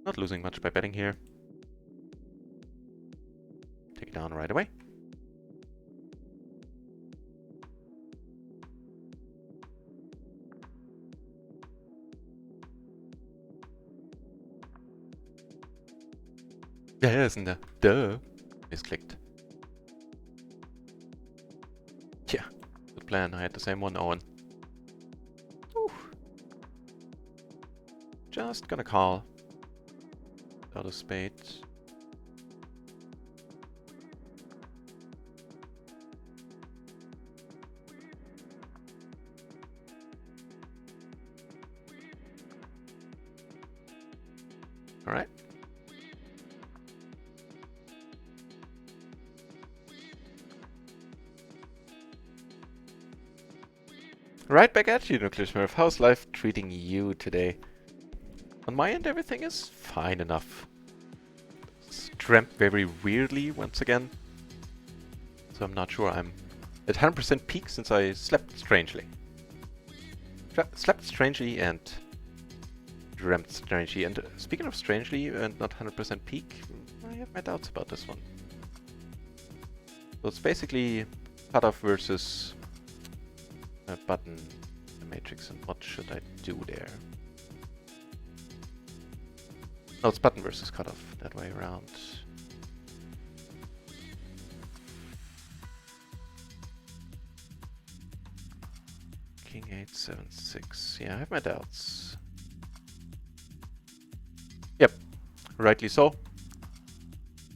Not losing much by betting here. Take it down right away. Yeah, isn't there? Duh. Misclicked. Yeah, good plan. I had the same one, Owen. Ooh. Just gonna call. Out of spades. All right. Right back at you, Nuclear Smurf. How's life treating you today? On my end, everything is fine enough. Dreamt very weirdly once again. So I'm not sure I'm at 100% peak since I slept strangely. Slept strangely and dreamt strangely. And speaking of strangely and not 100% peak, I have my doubts about this one. So it's basically cutoff versus a button, the matrix, and what should I do there? No, it's button versus cutoff, that way around. King 8, 7, 6. Yeah, I have my doubts. Yep, rightly so.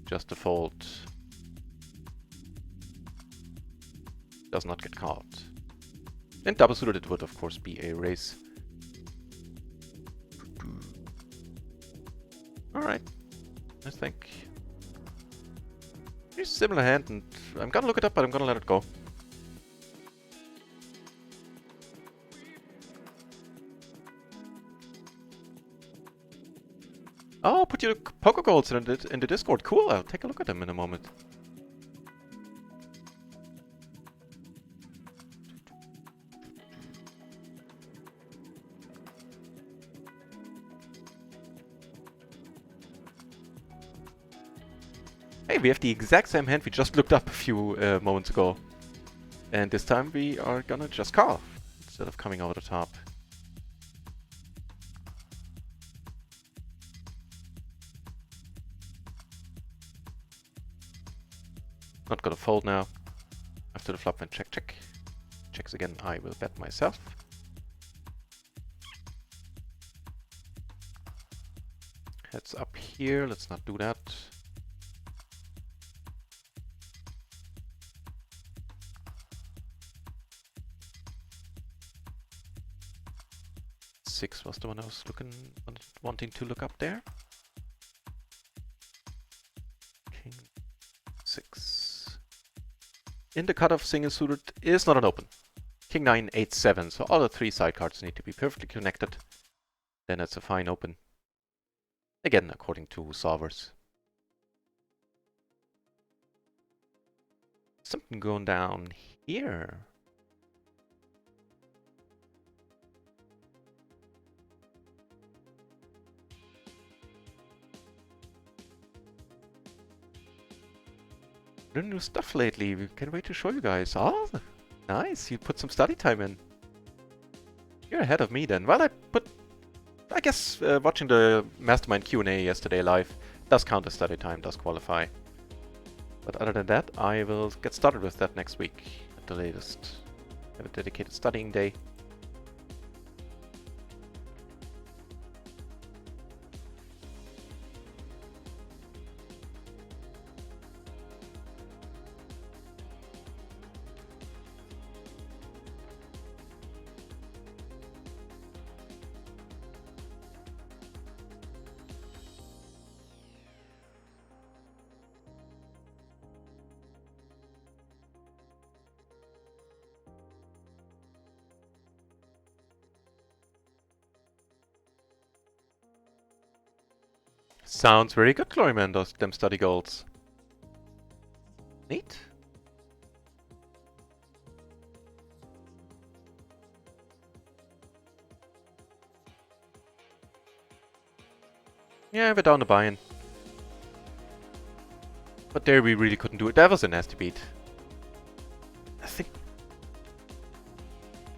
Just default. Does not get caught. And double suited it would of course be a race. Alright, I think. It's a similar hand, and I'm gonna look it up, but I'm gonna let it go. Oh, put your poker goals in the Discord. Cool, I'll take a look at them in a moment. Hey, we have the exact same hand we just looked up a few moments ago. And this time we are gonna just call, instead of coming over the top. Not gonna fold now. After the flop went check, check. Checks again, I will bet myself. Heads up here, let's not do that. Six was the one I was wanting to look up there. King 6. In the cutoff, single suited is not an open. King 9, 8, 7. So all the three side cards need to be perfectly connected. Then it's a fine open. Again, according to solvers. Something going down here. New stuff lately. We can't wait to show you guys. Oh, nice. You put some study time in. You're ahead of me then. Well, I guess watching the Mastermind Q&A yesterday live does count as study time, does qualify. But other than that, I will get started with that next week at the latest. Have a dedicated studying day. Sounds very good, Gloryman, those them study goals. Neat. Yeah, we're down the buy-in. But there we really couldn't do it. That was a nasty beat. I think...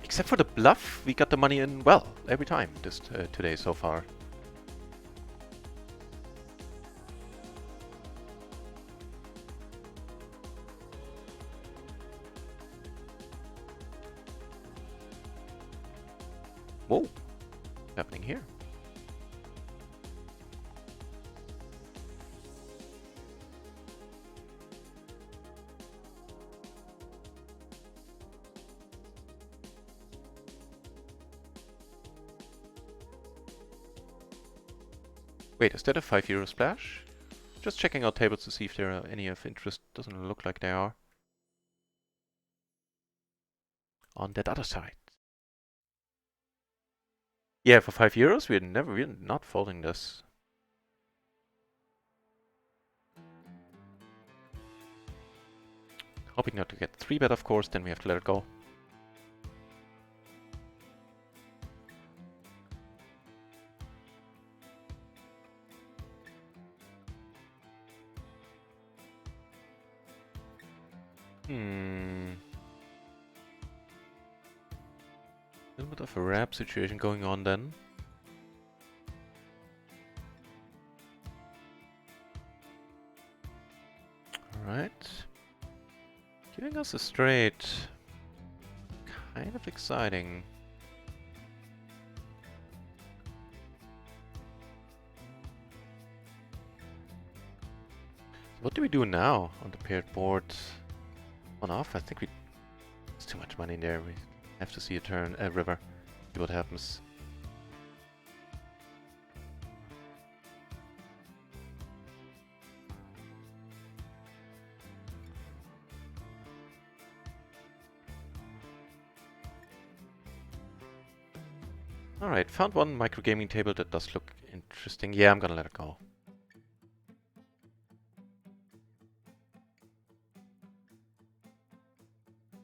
Except for the bluff, we got the money in well every time this today so far. Whoa, what's happening here? Wait, is that a €5 splash? Just checking out tables to see if there are any of interest. Doesn't look like they are. On that other side. Yeah, for €5, we're not folding this. Hoping not to get 3-bet, of course, then we have to let it go. A little bit of a wrap situation going on then. Alright. Giving us a straight. Kind of exciting. What do we do now on the paired board? On off? I think there's too much money in there. We have to see a turn, a river. See what happens. Alright, found one microgaming table that does look interesting. Yeah, I'm gonna let it go.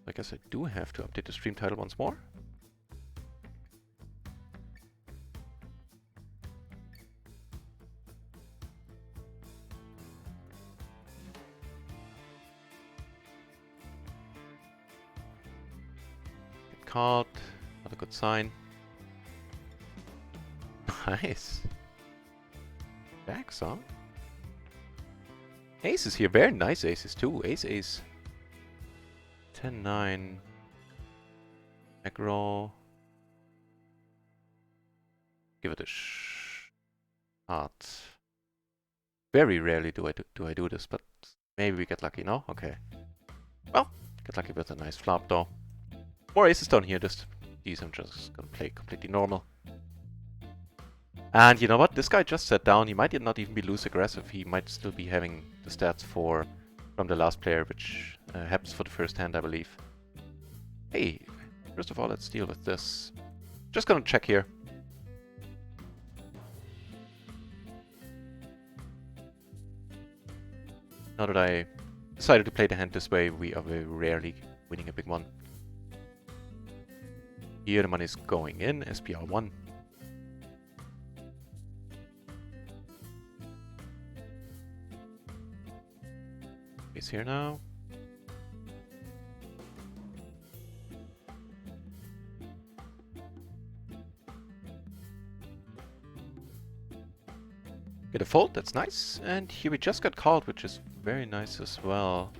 I guess I do have to update the stream title once more. Get called. Not a good sign. Nice. Backs, huh? Aces here. Very nice aces too. Ace. 10-9. Aggro. Give it a shot. Very rarely do I do this, but maybe we get lucky, no? Okay. Well, get lucky with a nice flop though. More aces down here, just these I'm just gonna play completely normal. And you know what? This guy just sat down. He might not even be loose aggressive. He might still be having the stats from the last player, which happens for the first hand, I believe. Hey, first of all, let's deal with this. Just gonna check here. Now that I decided to play the hand this way, we are very rarely winning a big one. Here the money is going in, SPR1. He's here now. Get a fold, that's nice. And here we just got called, which is very nice as well.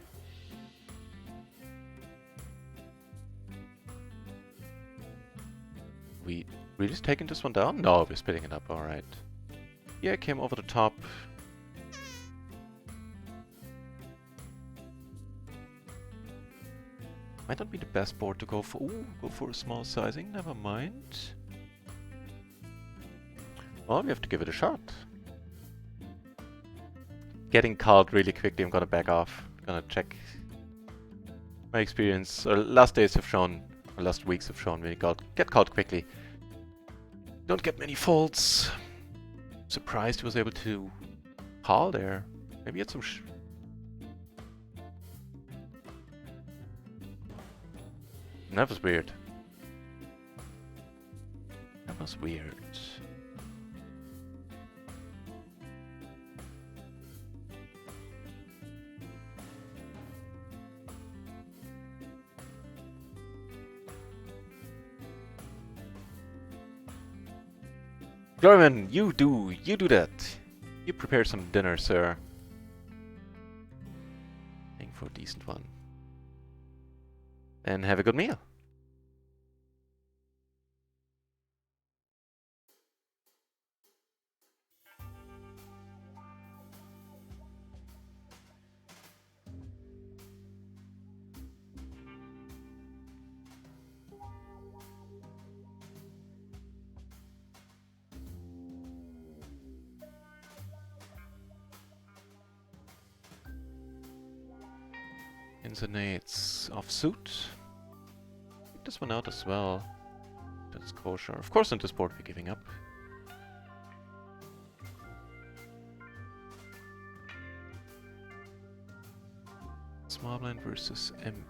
We really taking this one down? No, we're splitting it up, alright. Yeah, I came over the top. Might not be the best board to go for. Ooh, go for a small sizing, never mind. Well, we have to give it a shot. Getting called really quickly, I'm gonna back off. I'm gonna check. My experience, last days have shown, or last weeks have shown, we get called quickly. Don't get many folds. Surprised he was able to call there. Maybe it's some That was weird. That was weird. Gloryman, you do that. You prepare some dinner, sir. Aim for a decent one. And have a good meal. Insonates off suit. Take this one out as well. That's kosher. Of course, in this board we're giving up. Small blind versus M.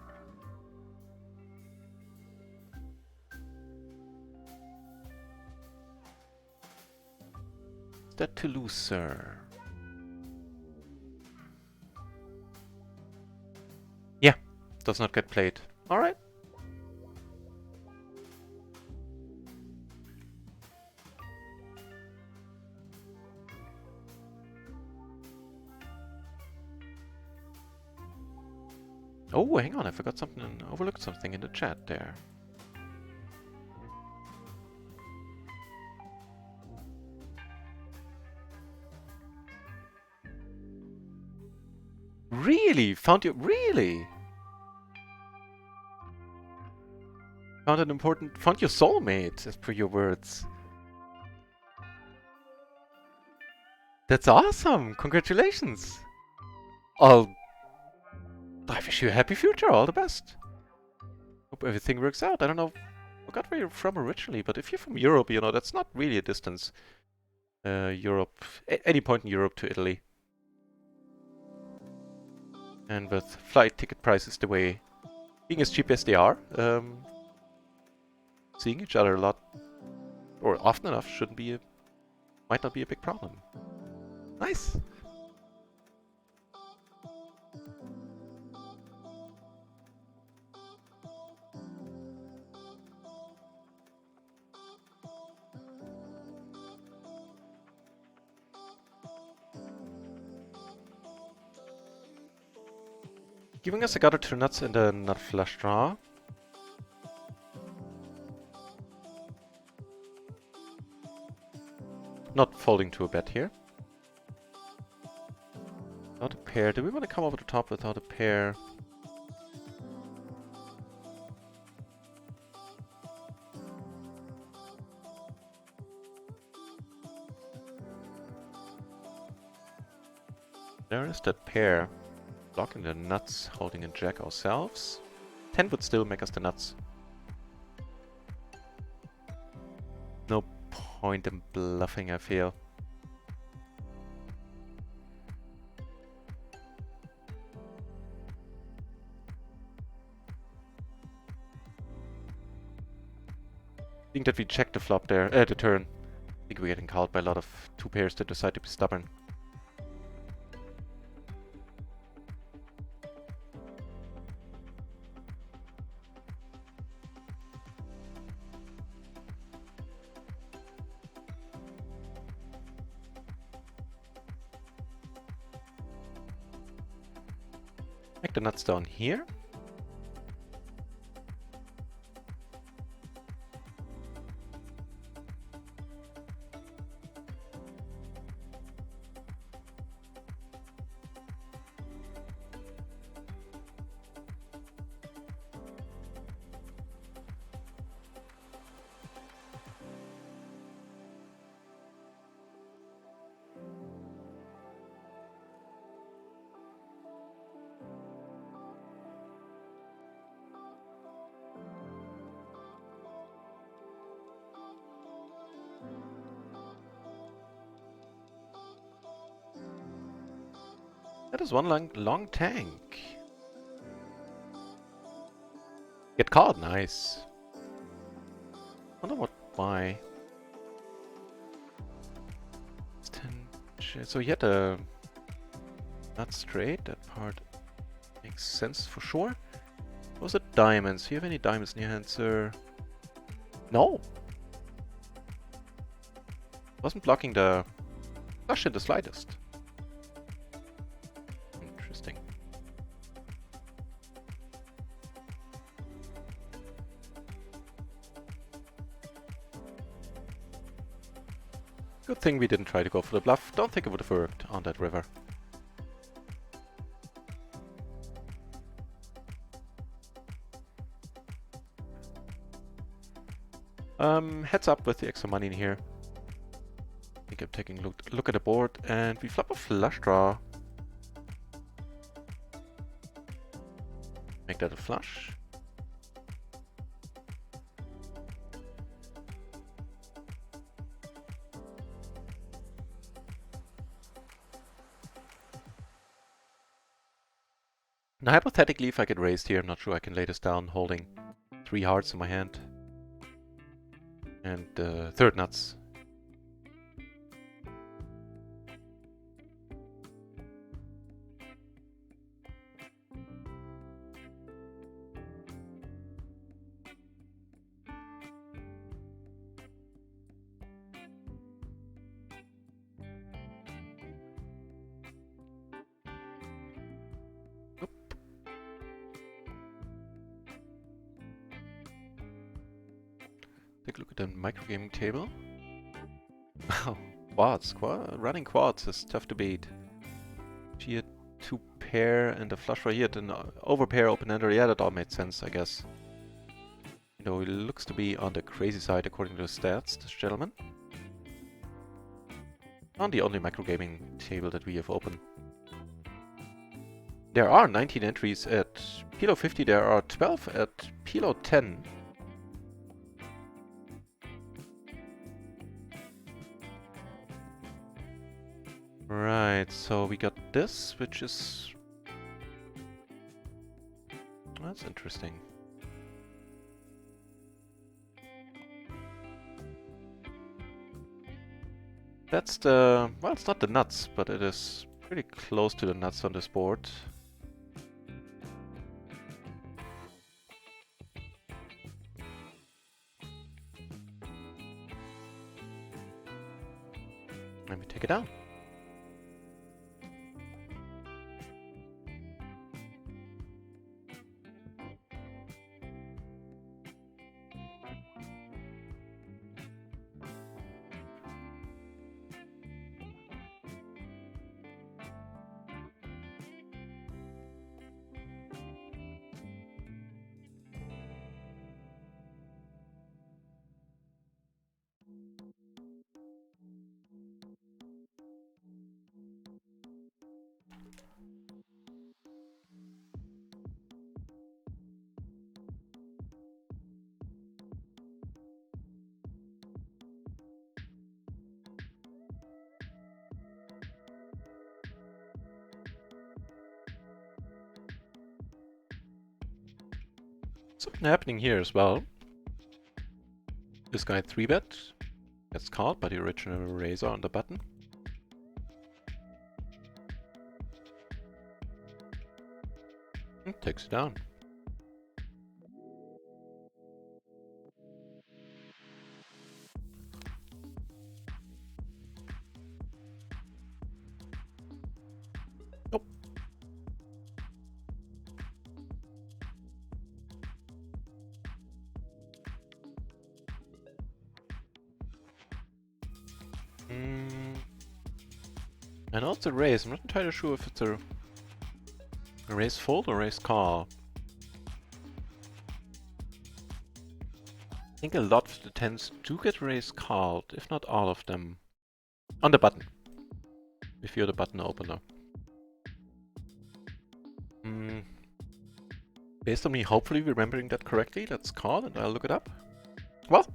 Is that too loose, sir? Yeah, does not get played. Alright. Oh, hang on, I forgot something, overlooked something in the chat there. Really? Found your found your soulmate, as per your words. That's awesome! Congratulations! I wish you a happy future, all the best. Hope everything works out. I don't know, I forgot where you're from originally, but if you're from Europe, you know, that's not really a distance. Europe, any point in Europe to Italy. And with flight ticket prices the way, being as cheap as they are, seeing each other a lot, or often enough, might not be a big problem. Nice! Giving us a gutter to nuts and a nut flush draw. Not folding to a bet here. Without a pair. Do we want to come over the top without a pair? There is that pair. Blocking the nuts, holding a jack ourselves. 10 would still make us the nuts. No point in bluffing, I feel. I think that we checked the flop there, the turn. I think we're getting called by a lot of two pairs that decide to be stubborn. Make the nuts down here. That is one long tank. Get caught, nice. Wonder why. It's 10. So he had a not straight. That part makes sense for sure. Those are diamonds. Do you have any diamonds in your hand, sir? No. Wasn't blocking the flush in the slightest. Interesting. Good thing we didn't try to go for the bluff. Don't think it would have worked on that river. Heads up with the extra money in here. I think I'm taking a look at the board, and we flop a flush draw. Make that a flush. Now hypothetically, if I get raised here, I'm not sure I can lay this down holding 3 hearts in my hand. And third nuts. Take a look at the microgaming table. Wow, quads. Running quads is tough to beat. She had 2 pair and a flush draw. He had an overpair open-ender. Yeah, that all made sense, I guess. You know, he looks to be on the crazy side according to the stats, this gentleman. On the only microgaming table that we have open. There are 19 entries at PLO 50. There are 12 at PLO 10. Right, so we got this, which is... That's interesting. That's the... Well, it's not the nuts, but it is pretty close to the nuts on this board. Let me take it down. Something happening here as well. This guy 3-bet gets called by the original razor on the button. And takes it down. Nope. I know it's a raise. I'm not entirely sure if it's a raise fold or raise call. I think a lot of the 10s do get raise called, if not all of them. On the button. If you're the button opener. Based on me hopefully remembering that correctly, let's call and I'll look it up. Well,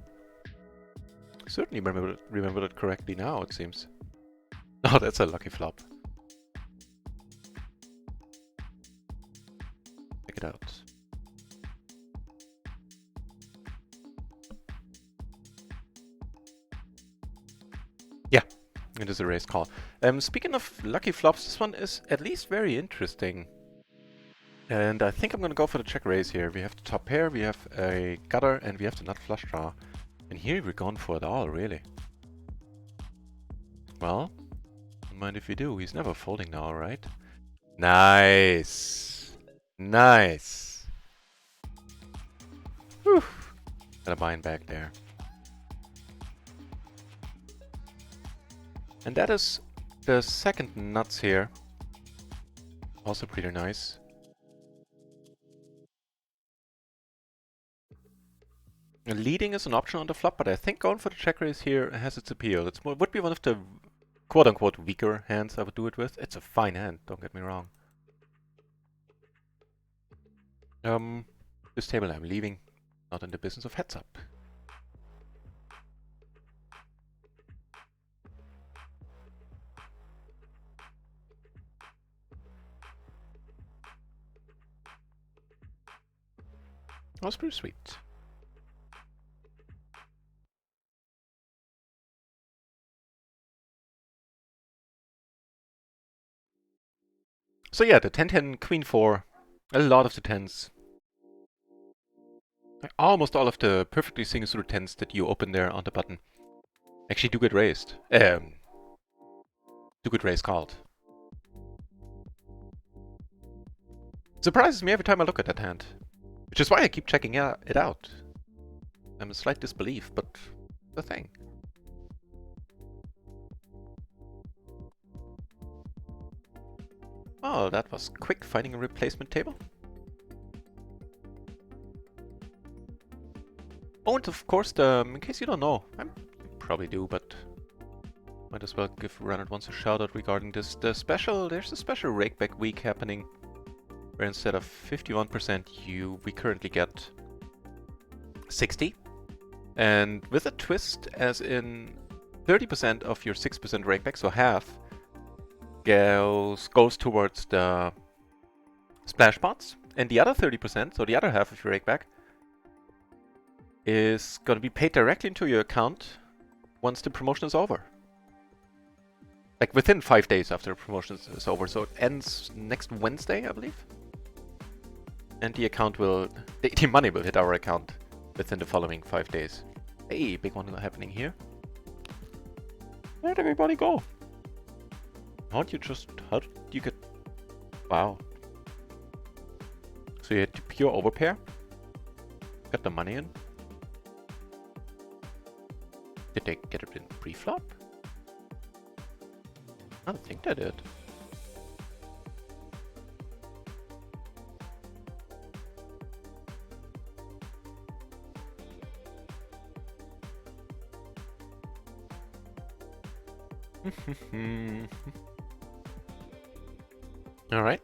certainly remember that correctly now, it seems. Oh, that's a lucky flop. it out. Yeah, it is a raised call. Speaking of lucky flops, this one is at least very interesting. And I think I'm going to go for the check raise here. We have the top pair, we have a gutter, and we have the nut flush draw. And here we're going for it all, really. Well, don't mind if we do. He's never folding now, right? Nice! Nice! Whew! Got a bind back there. And that is the second nuts here. Also pretty nice. Leading is an option on the flop, but I think going for the check raise here has its appeal. It would be one of the quote-unquote weaker hands I would do it with. It's a fine hand, don't get me wrong. This table I'm leaving. Not in the business of heads up. That was pretty sweet. So yeah, the 10-10 Queen 4. A lot of the 10s. Almost all of the perfectly single suited 10s that you open there on the button actually do get raised. Do get raised called. Surprises me every time I look at that hand. Which is why I keep checking it out. I'm a slight disbelief, but the thing. Oh, that was quick finding a replacement table. Oh, and of course, in case you don't know, I probably do, but might as well give RunItOnce a shout out regarding this. There's a special rakeback week happening, where instead of 51%, we currently get 60. And with a twist, as in 30% of your 6% rakeback, so half, goes towards the splash pots, and the other 30%, so the other half of your rakeback, is going to be paid directly into your account once the promotion is over. Like within 5 days after the promotion is over, so it ends next Wednesday, I believe. And the account will, the money will hit our account within the following 5 days. Hey, big one happening here. Where'd everybody go? How did you get, wow. So you had to pure overpair, got the money in. Did they get it in pre-flop? I don't think they did. All right.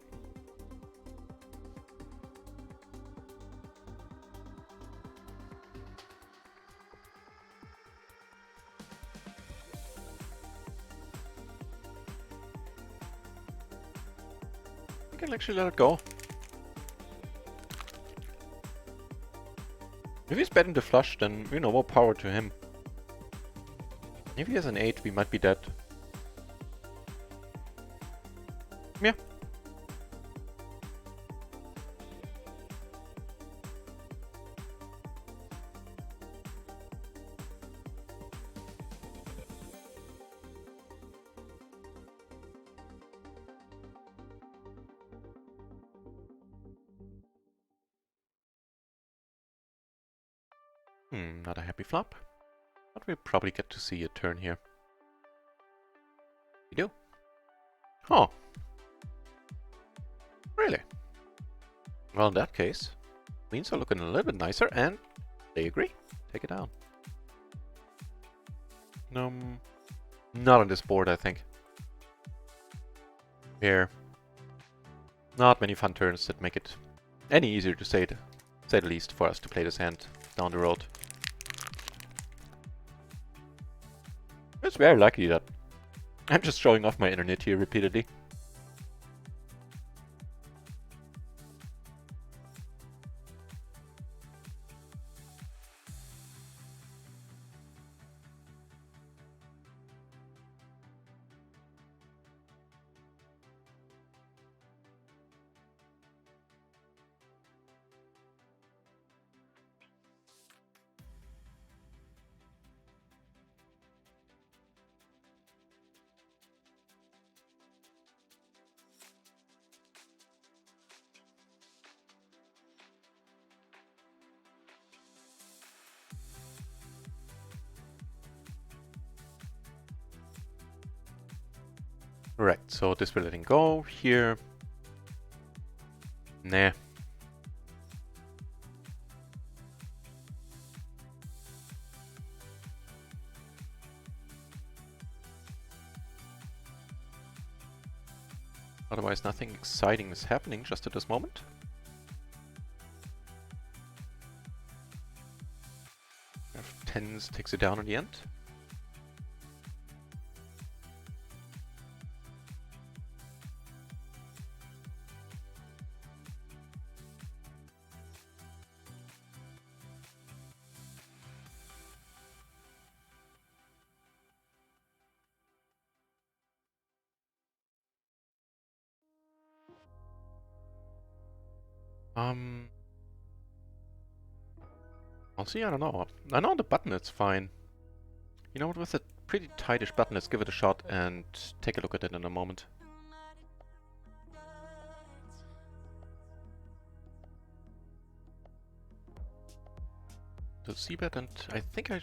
You can actually let it go. If he's betting the flush, then, you know, more power to him. If he has an 8, we might be dead. Yeah. Not a happy flop. But we'll probably get to see a turn here. We do. Oh. Really? Well, in that case, queens are looking a little bit nicer, and they agree. Take it down. Not on this board, I think. Here, not many fun turns that make it any easier to say the least for us to play this hand down the road. It's very likely that I'm just showing off my internet here repeatedly. Right, so this we're letting go here. Nah. Otherwise, nothing exciting is happening just at this moment. Tens takes it down in the end. I'll see, I don't know. I know the button, it's fine. You know what, with a pretty tightish button, let's give it a shot and take a look at it in a moment. The C-bet, and I think I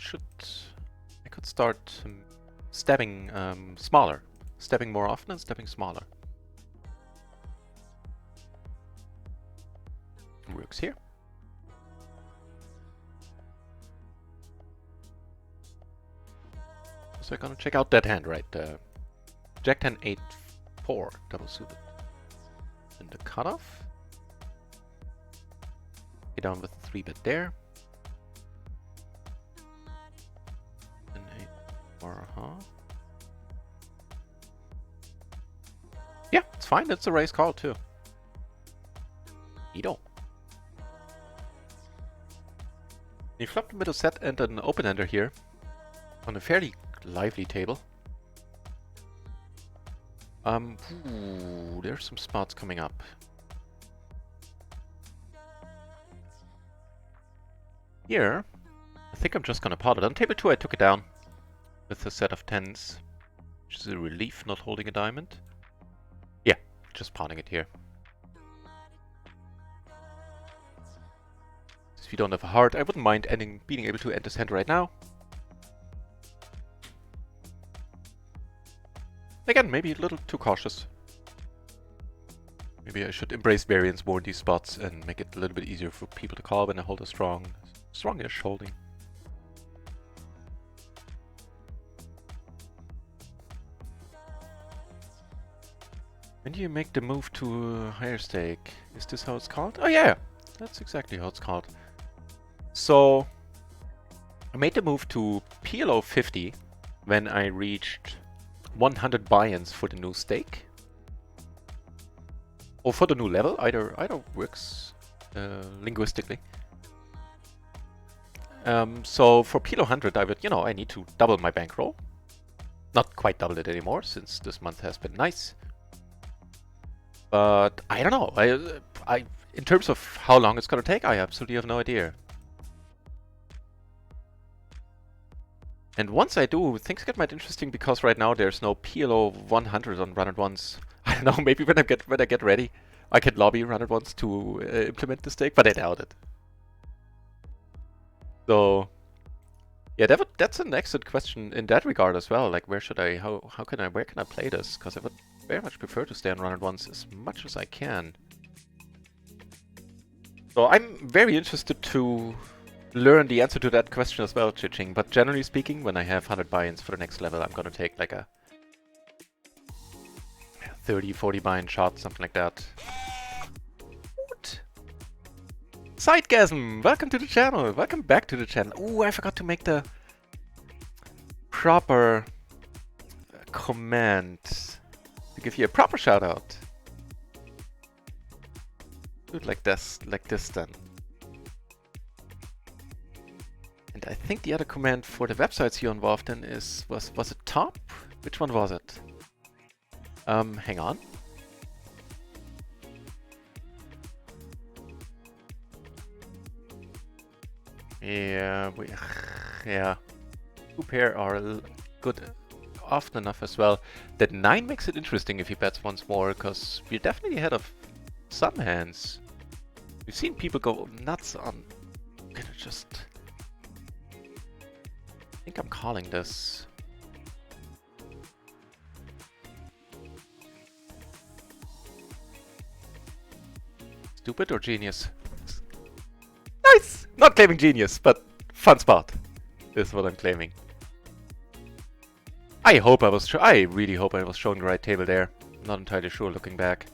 could start stepping smaller. Stepping more often and stepping smaller. Works here. So I'm gonna check out that hand, right? Jack 10 8-4 double suited. And the cutoff. Get down with the 3-bet there. And 8-4, Yeah, it's fine. It's a raise call too. Neato. You flop the middle set and an open-ender here on a fairly lively table. Ooh, there's some spots coming up. Here, I think I'm just gonna pot it. On table 2 I took it down with a set of 10s, which is a relief not holding a diamond. Yeah, just potting it here. If you don't have a heart, I wouldn't mind being able to end this hand right now. Again, maybe a little too cautious. Maybe I should embrace variance more in these spots and make it a little bit easier for people to call when I hold a strongish holding. When do you make the move to a higher stake? Is this how it's called? Oh yeah, that's exactly how it's called. So I made the move to PLO 50 when I reached 100 buy-ins for the new stake. Or for the new level, either works linguistically. So for PLO 100 I would, I need to double my bankroll. Not quite double it anymore since this month has been nice. But I don't know, in terms of how long it's gonna take, I absolutely have no idea. And once I do, things get quite interesting because right now there's no PLO 100 on RunItOnce. I don't know, maybe when I get ready, I can lobby RunItOnce to implement the stake, but I doubt it. So yeah, that's an excellent question in that regard as well. Like, where can I play this? Because I would very much prefer to stay on RunItOnce as much as I can. So I'm very interested to learn the answer to that question as well, Chiching. But generally speaking, when I have 100 buy-ins for the next level, I'm gonna take like a 30-40 buy-in shot, something like that. What? Sidegasm! Welcome to the channel! Welcome back to the channel. Ooh, I forgot to make the proper command to give you a proper shout-out. Do it like this then. And I think the other command for the websites you're involved in was it top? Which one was it? Hang on. Yeah, yeah. 2 pair are good often enough as well. That 9 makes it interesting if he bets once more, because we're definitely ahead of some hands. We've seen people go nuts on... I'm gonna just... I think I'm calling this. Stupid or genius? Nice! Not claiming genius, but fun spot is what I'm claiming. I really hope I was showing the right table there. Not entirely sure looking back.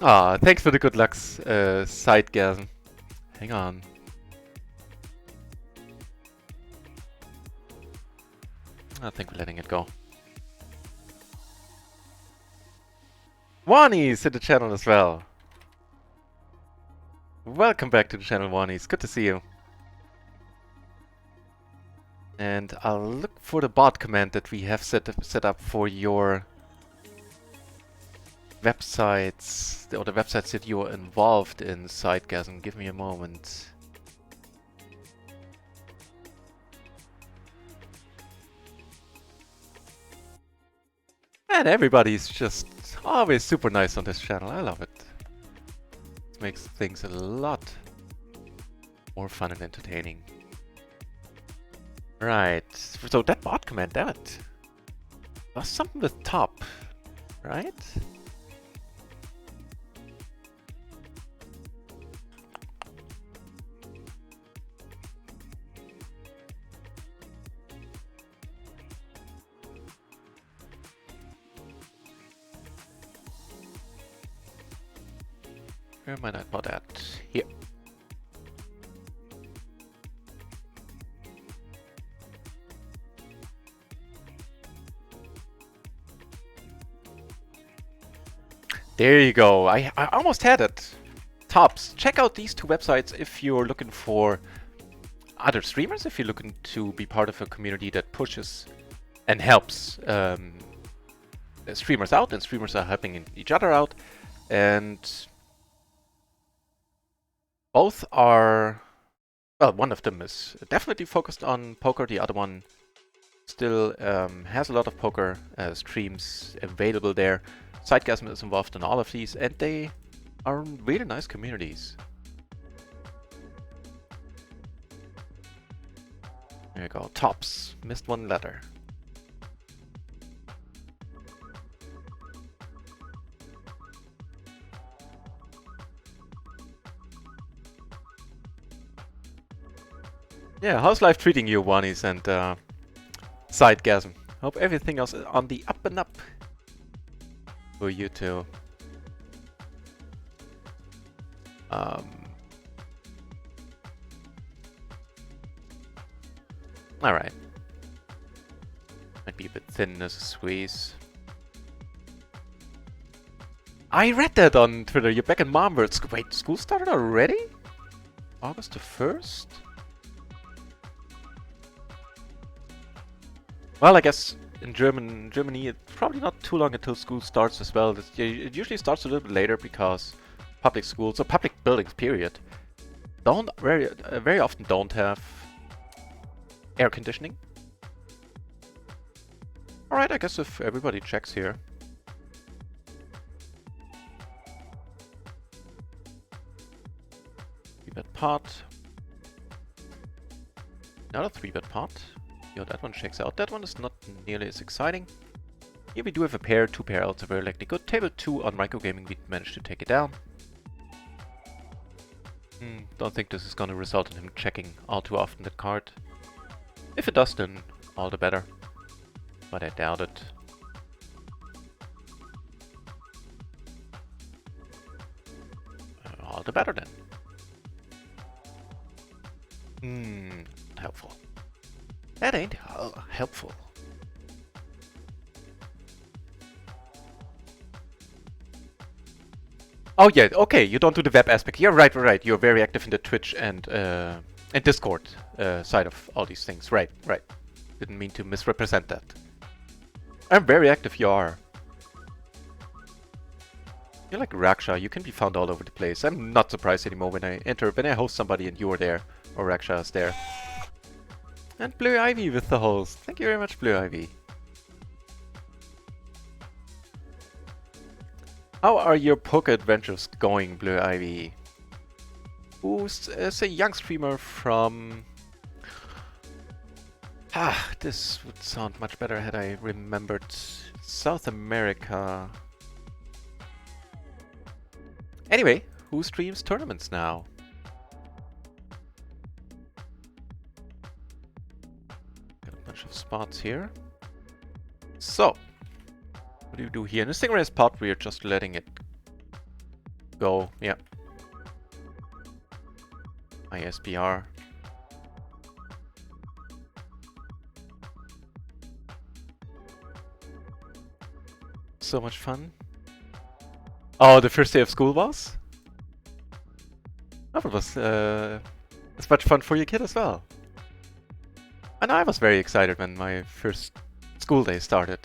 Ah, thanks for the good luck, Sidegasm. Hang on. I think we're letting it go. Wani's to the channel as well. Welcome back to the channel, Wani's. Good to see you. And I'll look for the bot command that we have set up for your websites, or the websites that you are involved in, Sidegasm. Give me a moment. And everybody's just always super nice on this channel. I love it. It makes things a lot more fun and entertaining. Right, so that bot command, damn it. Was something with top, right? Where might I put that? Here. There you go. I almost had it. Tops. Check out these two websites if you're looking for other streamers, if you're looking to be part of a community that pushes and helps streamers out, and streamers are helping each other out. And both are, well, one of them is definitely focused on poker, the other one still has a lot of poker streams available there. Sidegasm is involved in all of these, and they are really nice communities. There you go, tops. Missed one letter. Yeah, how's life treating you, Wanis and Sidegasm? Hope everything else is on the up and up for you too. Alright. Might be a bit thin as a squeeze. I read that on Twitter. You're back in Marmworth. Wait, school started already? August the 1st? Well, I guess in Germany, it's probably not too long until school starts as well. It usually starts a little bit later because public schools, or public buildings, period, don't very often don't have air conditioning. Alright, I guess if everybody checks here. 3-bet pot. Another 3-bet pot. Yo, that one checks out. That one is not nearly as exciting. Here we do have a pair, 2 pair outs are very likely good. Table 2 on microgaming, we managed to take it down. Don't think this is gonna result in him checking all too often that card. If it does, then all the better. But I doubt it. All the better then. Helpful. That ain't helpful. Oh yeah, okay, you don't do the web aspect. You're right, right. You're very active in the Twitch and Discord side of all these things. Right. Didn't mean to misrepresent that. I'm very active, you are. You're like Raksha, you can be found all over the place. I'm not surprised anymore when I host somebody and you are there, or Raksha is there. And Blue Ivy with the host. Thank you very much, Blue Ivy. How are your poker adventures going, Blue Ivy? Who's a young streamer from... this would sound much better had I remembered. South America. Anyway, who streams tournaments now? Got a bunch of spots here. So, what do you do here? In the Stingray's pot, we are just letting it go. Yeah. ISBR. So much fun. Oh, the first day of school was? Oh, it was as much fun for your kid as well. And I was very excited when my first school day started.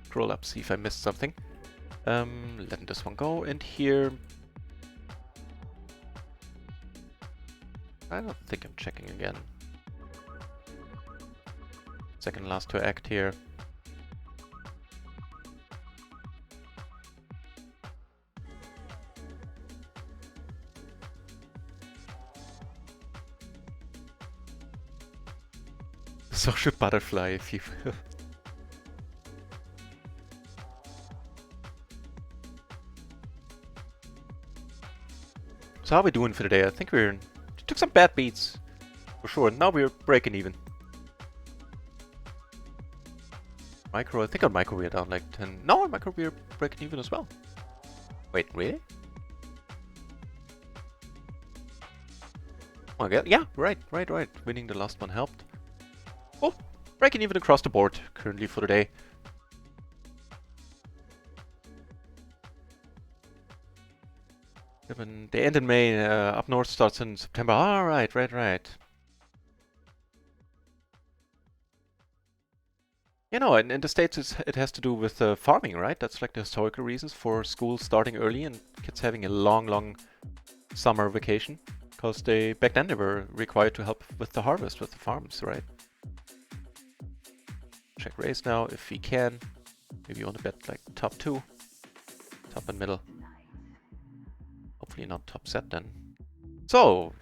Scroll up, see if I missed something. Letting this one go, and here... I don't think I'm checking again. Second last to act here. Social butterfly, if you will. So how are we doing for today? I think we took some bad beats, for sure. Now we're breaking even. Micro, I think on micro we're down like 10. No, on micro we're breaking even as well. Wait, really? Oh, yeah, right. Winning the last one helped. Oh, breaking even across the board currently for the day. They end in May, up north starts in September. Ah, right. You know, in the States it has to do with farming, right? That's like the historical reasons for schools starting early and kids having a long summer vacation. Because back then they were required to help with the harvest, with the farms, right? Check raise now if we can. Maybe you want to bet like top 2. Top and middle. Hopefully not top set then. So,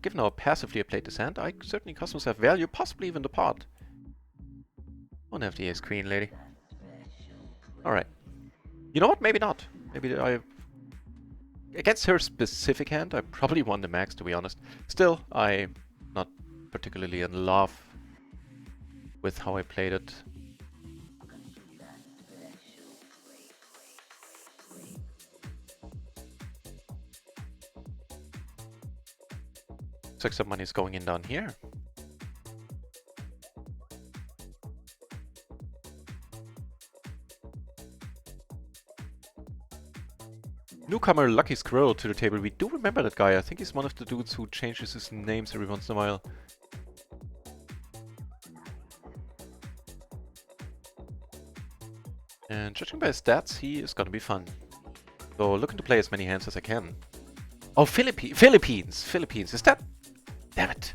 given how passively I played this hand, I certainly customers have value, possibly even the pot. Won't have the ace queen, lady. Alright. You know what? Maybe not. Maybe against her specific hand, I probably won the max, to be honest. Still, I'm not particularly in love with how I played it. Looks like some money is going in down here. Newcomer Lucky Squirrel to the table. We do remember that guy. I think he's one of the dudes who changes his names every once in a while. And judging by his stats, he is gonna be fun. So looking to play as many hands as I can. Oh, Philippines! Is that... Damn it!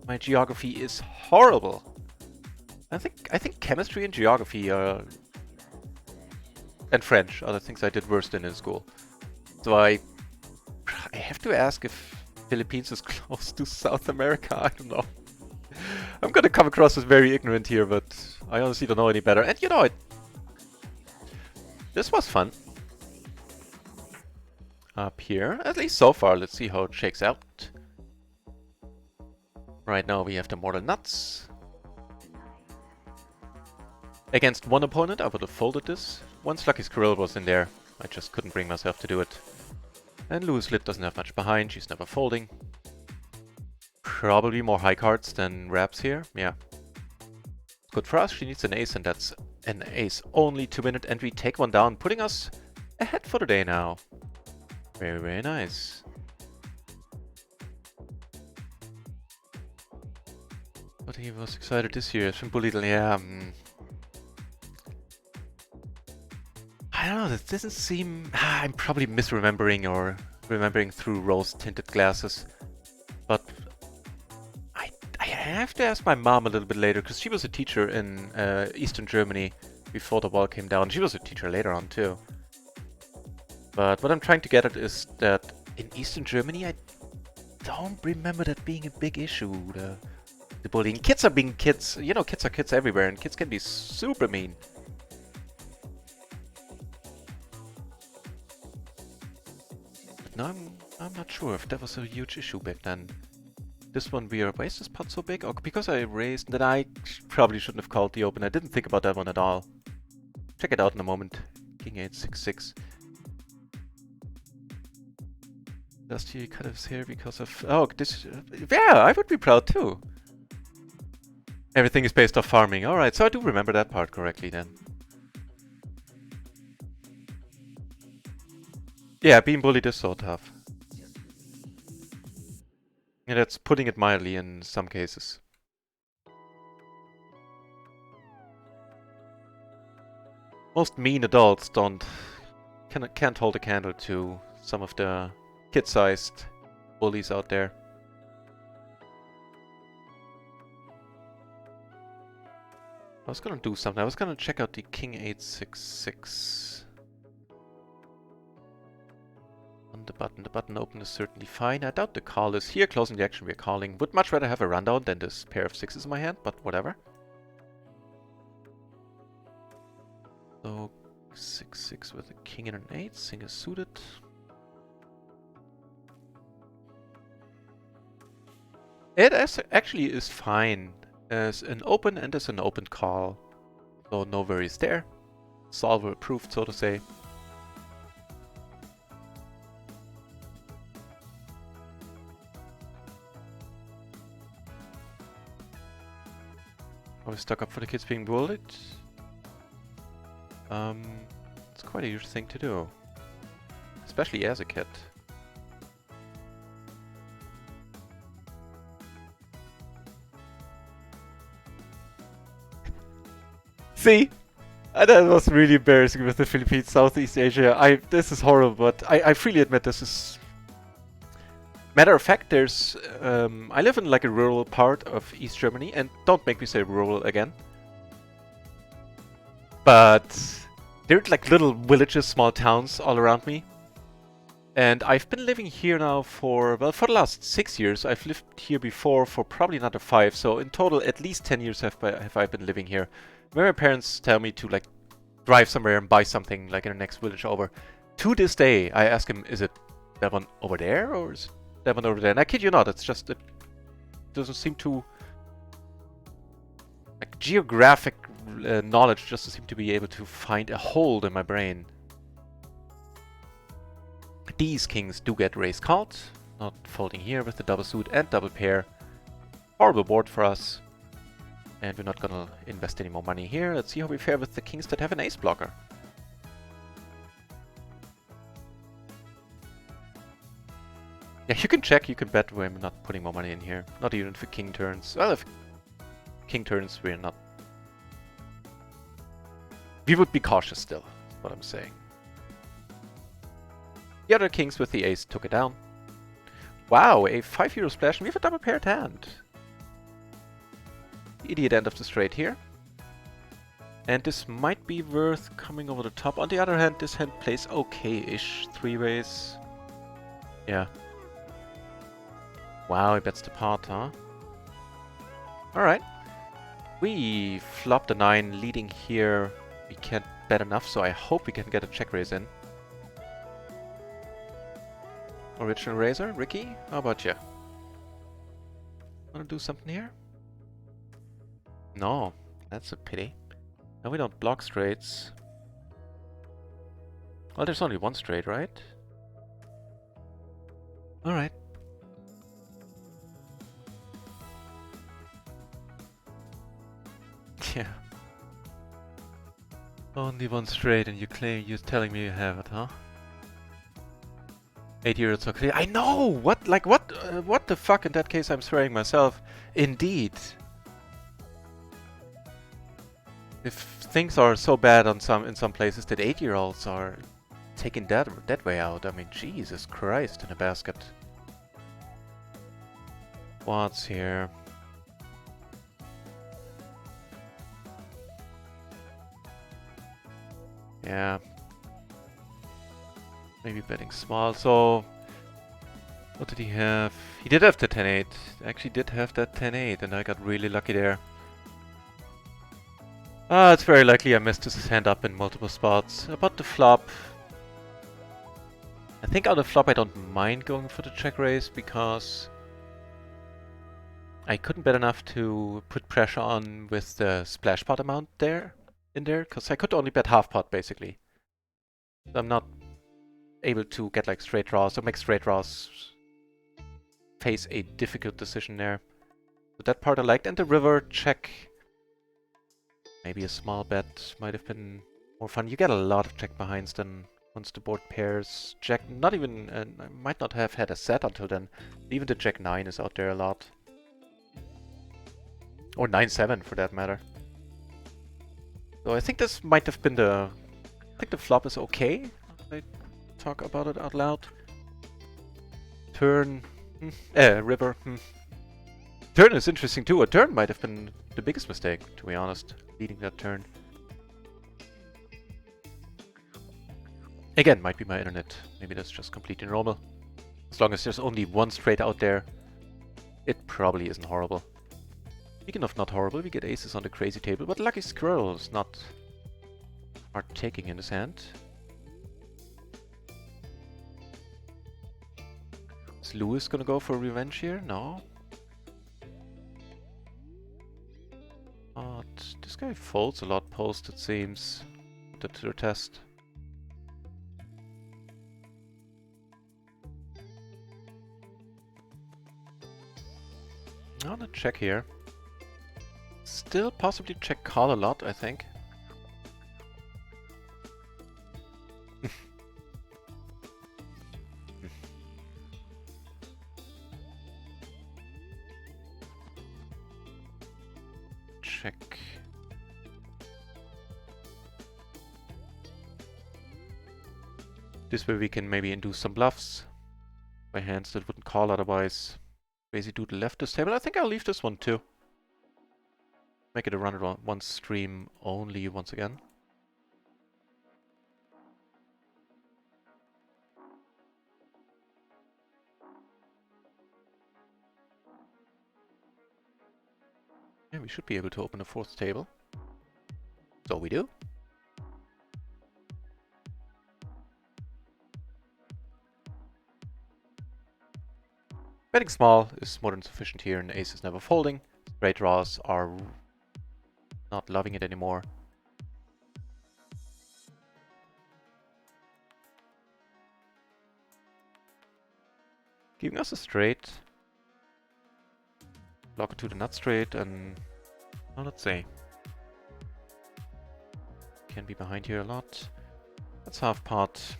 My geography is horrible. I think chemistry and geography are... and French are the things I did worst in school. So I have to ask if Philippines is close to South America. I don't know. I'm gonna come across as very ignorant here, but I honestly don't know any better. And you know, this was fun. Up here, at least so far. Let's see how it shakes out. Right now we have the Mortal Nuts. Against one opponent, I would have folded this. Once Lucky Squirrel was in there, I just couldn't bring myself to do it. And Lewis Lit doesn't have much behind, she's never folding. Probably more high cards than wraps here, yeah. Good for us, she needs an ace, and that's an ace only to win it, and we take one down, putting us ahead for the day now. Very nice. But he was excited this year, Shimbolidl, yeah. I don't know, this doesn't seem... I'm probably misremembering or remembering through rose-tinted glasses. But I have to ask my mom a little bit later, because she was a teacher in Eastern Germany before the wall came down. She was a teacher later on too. But what I'm trying to get at is that in Eastern Germany, I don't remember that being a big issue. The bullying. Kids are being kids. You know, kids are kids everywhere, and kids can be super mean. But now I'm not sure if that was a huge issue back then. This one we are. Why is this pot so big? Oh, because I raised. Then I probably shouldn't have called the open. I didn't think about that one at all. Check it out in a moment. King 8 6 6. Does he cut his hair because of... Oh, this... yeah, I would be proud too. Everything is based off farming. Alright, so I do remember that part correctly then. Yeah, being bullied is so tough. And that's putting it mildly in some cases. Most mean adults can't hold a candle to some of the kid-sized bullies out there. I was gonna do something. I was gonna check out the King 8 6 6. On the button. The button open is certainly fine. I doubt the call is here. Closing the action we're calling. Would much rather have a rundown than this pair of 6s in my hand, but whatever. So 6 with a king and an 8. King is suited. It actually is fine as an open and as an open call. So no worries there. Solver approved, so to say. Are we stuck up for the kids being bullied? It's quite a huge thing to do. Especially as a kid. See? That was really embarrassing with the Philippines, Southeast Asia. This is horrible, but I freely admit this is... Matter of fact, there's... I live in like a rural part of East Germany, and don't make me say rural again. But there's like little villages, small towns all around me. And I've been living here now for, well, for the last 6 years. I've lived here before for probably another 5, so in total at least 10 years have I been living here. When my parents tell me to like drive somewhere and buy something like in the next village over, to this day I ask him, is it that one over there or is that one over there? And I kid you not, it's just, it doesn't seem to, like geographic knowledge doesn't seem to be able to find a hold in my brain. These kings do get raised called, not folding here with the double suit and double pair. Horrible board for us. And we're not gonna invest any more money here. Let's see how we fare with the kings that have an ace blocker. Yeah, you can check, you can bet we're not putting more money in here. Not even for king turns. Well, if king turns, we're not... We would be cautious still, is what I'm saying. The other kings with the ace took it down. Wow, a €5 splash and we have a double paired hand. The idiot end of the straight here. And this might be worth coming over the top. On the other hand, this hand plays okay-ish. 3-ways. Yeah. Wow, he bets the pot, huh? Alright. We flopped a 9, leading here. We can't bet enough, so I hope we can get a check raise in. Original raiser, Ricky, how about you? Wanna do something here? No, that's a pity. And we don't block straights. Well, there's only one straight, right? Alright. Yeah. Only one straight and you're telling me you have it, huh? €8 okay. I know! What the fuck? In that case I'm swearing myself. Indeed. If things are so bad in some places that 8-year-olds are taking that way out, I mean, Jesus Christ, in a basket. What's here? Yeah. Maybe betting small, so What did he have? He did have the 10-8. Actually did have that 10-8, and I got really lucky there. It's very likely I messed his hand up in multiple spots. About the flop, I think out of flop I don't mind going for the check raise because I couldn't bet enough to put pressure on with the splash pot amount in there, because I could only bet half pot basically. So I'm not able to get like straight draws or make straight draws face a difficult decision there. So that part I liked, and the river check. Maybe a small bet might have been more fun. You get a lot of check behinds then once the board pairs. Jack, not even, I might not have had a set until then. Even the Jack 9 is out there a lot. Or 9-7 for that matter. So I think this might have been the... I think the flop is okay. I talk about it out loud. Turn... river... Turn is interesting too. A turn might have been the biggest mistake, to be honest. Leading that turn. Again, might be my internet. Maybe that's just completely normal. As long as there's only one straight out there, it probably isn't horrible. Speaking of not horrible, we get aces on the crazy table, but Lucky Squirrel is not partaking in his hand. Is Lewis gonna go for revenge here? No. But this guy folds a lot post, it seems. The Twitter test. On a check here. Still possibly check call a lot, I think. Check. This way we can maybe induce some bluffs by hands that wouldn't call otherwise. Crazy Dude left this table. I think I'll leave this one too. Make it a RunItOnce stream only once again. Yeah, we should be able to open a fourth table. So we do. Betting small is more than sufficient here, and ace is never folding. Straight draws are not loving it anymore. Giving us a straight. Block it to the nut straight, and well, let's say can be behind here a lot. That's half pot.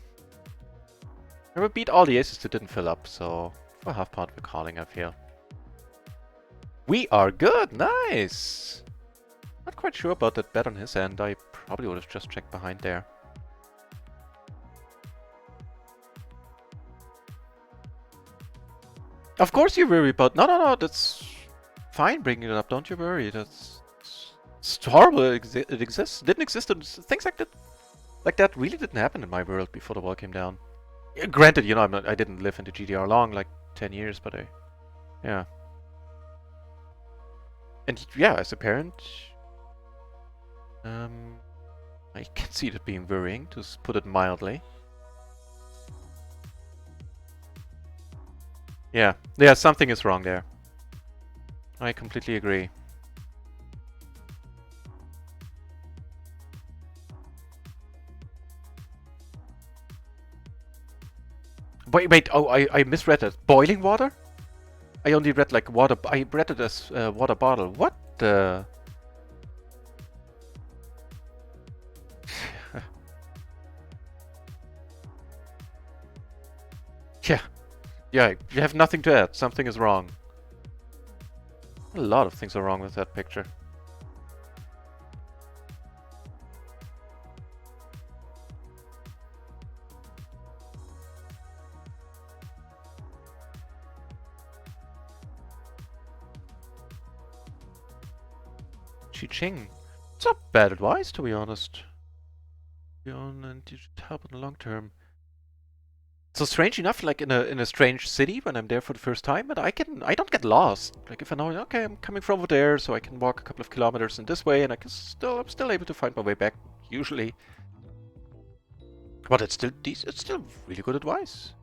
I will beat all the aces that didn't fill up, so for half pot we're calling, I feel. We are good! Nice! Not quite sure about that bet on his end. I probably would have just checked behind there. Of course you worry about... No, that's fine bringing it up. Don't you worry. It's horrible. It exists. Didn't exist. And things like that really didn't happen in my world before the wall came down. Granted, you know, I didn't live in the GDR long, like 10 years, but yeah. And yeah, as a parent, I can see it being worrying, to put it mildly. Yeah, something is wrong there. I completely agree. Wait, oh, I misread it. Boiling water? I only read like water. I read it as water bottle. What the? Yeah, you have nothing to add. Something is wrong. A lot of things are wrong with that picture. Chi-Ching. It's not bad advice, to be honest. And you should help in the long term. So strange enough, like in a strange city when I'm there for the first time, but I don't get lost. Like if I know, okay, I'm coming from over there, so I can walk a couple of kilometers in this way, and I'm still able to find my way back usually. But it's still really good advice.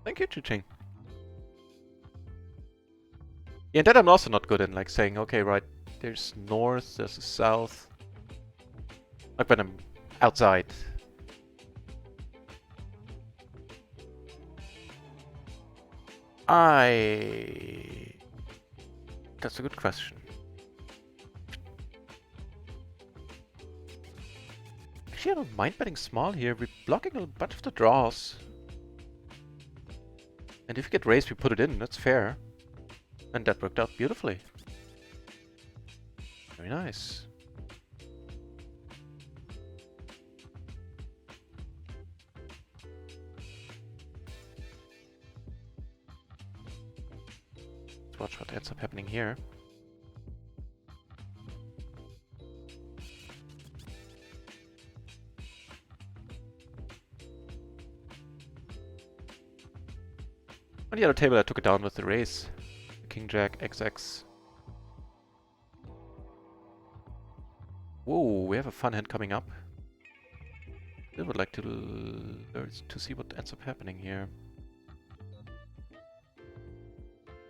Thank you, Chiching. Yeah, and that I'm also not good in, like saying, okay, right, there's north, there's the south. Like when I'm outside. That's a good question. Actually, I don't mind betting small here. We're blocking a bunch of the draws. And if we get raised, we put it in. That's fair. And that worked out beautifully. Very nice. Let's watch what ends up happening here. On the other table, I took it down with the raise. King Jack XX. Whoa, we have a fun hand coming up. I would like to see what ends up happening here.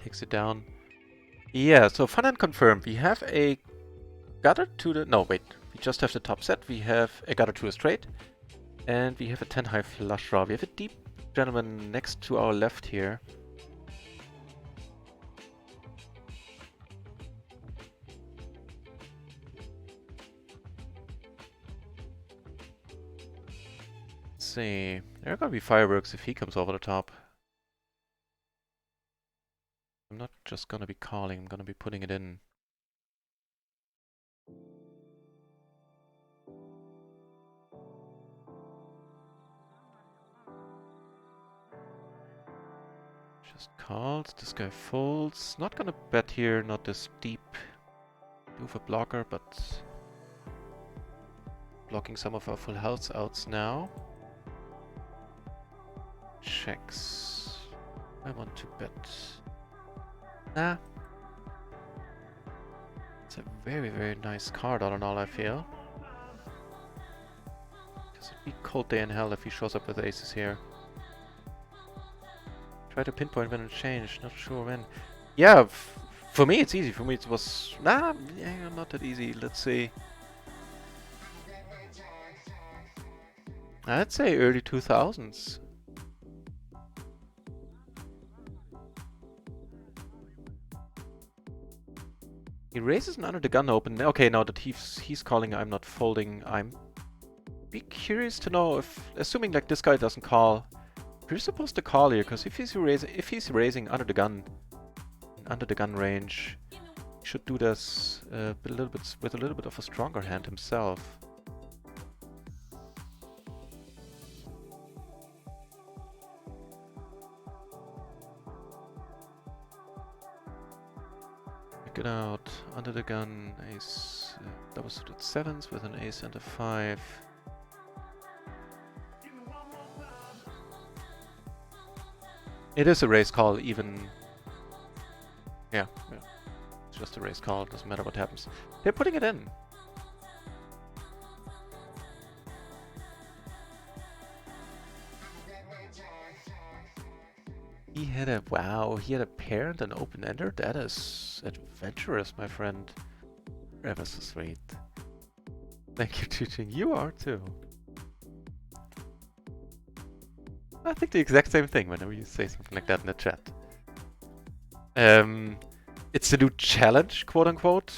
Takes it down. Yeah, so fun hand confirmed. We have a gutter to the... No, wait. We just have the top set. We have a gutter to a straight. And we have a 10 high flush draw. We have a deep gentleman next to our left here. Let's see. There are gonna be fireworks if he comes over the top. I'm not just gonna be calling, I'm gonna be putting it in. Just called, this guy folds. Not gonna bet here, not this deep. Do have a blocker, but blocking some of our full house outs now. Checks. I want to bet. Nah. It's a very, very nice card all in all, I feel. Because it'd be cold day in hell if he shows up with aces here. Try to pinpoint when it changed, not sure when. Yeah, for me it's easy. For me it was... Nah, yeah, not that easy. Let's see. I'd say early 2000s. He raises an under the gun open. Okay, now that he's calling, I'm not folding. I'm be curious to know if, assuming like this guy doesn't call, we're supposed to call here, because if he's raising under the gun range, he should do this with a little bit of a stronger hand himself. Check it out. Under the gun, ace, double suited sevens with an ace and a 5. It is a raise call, even. Yeah, it's just a raise call. Doesn't matter what happens. They're putting it in. He had a he had a pair and an open ender. That is adventurous, my friend. Ever so sweet. Thank you, Teaching. You are too. I think the exact same thing whenever you say something like that in the chat. It's a new challenge, quote unquote.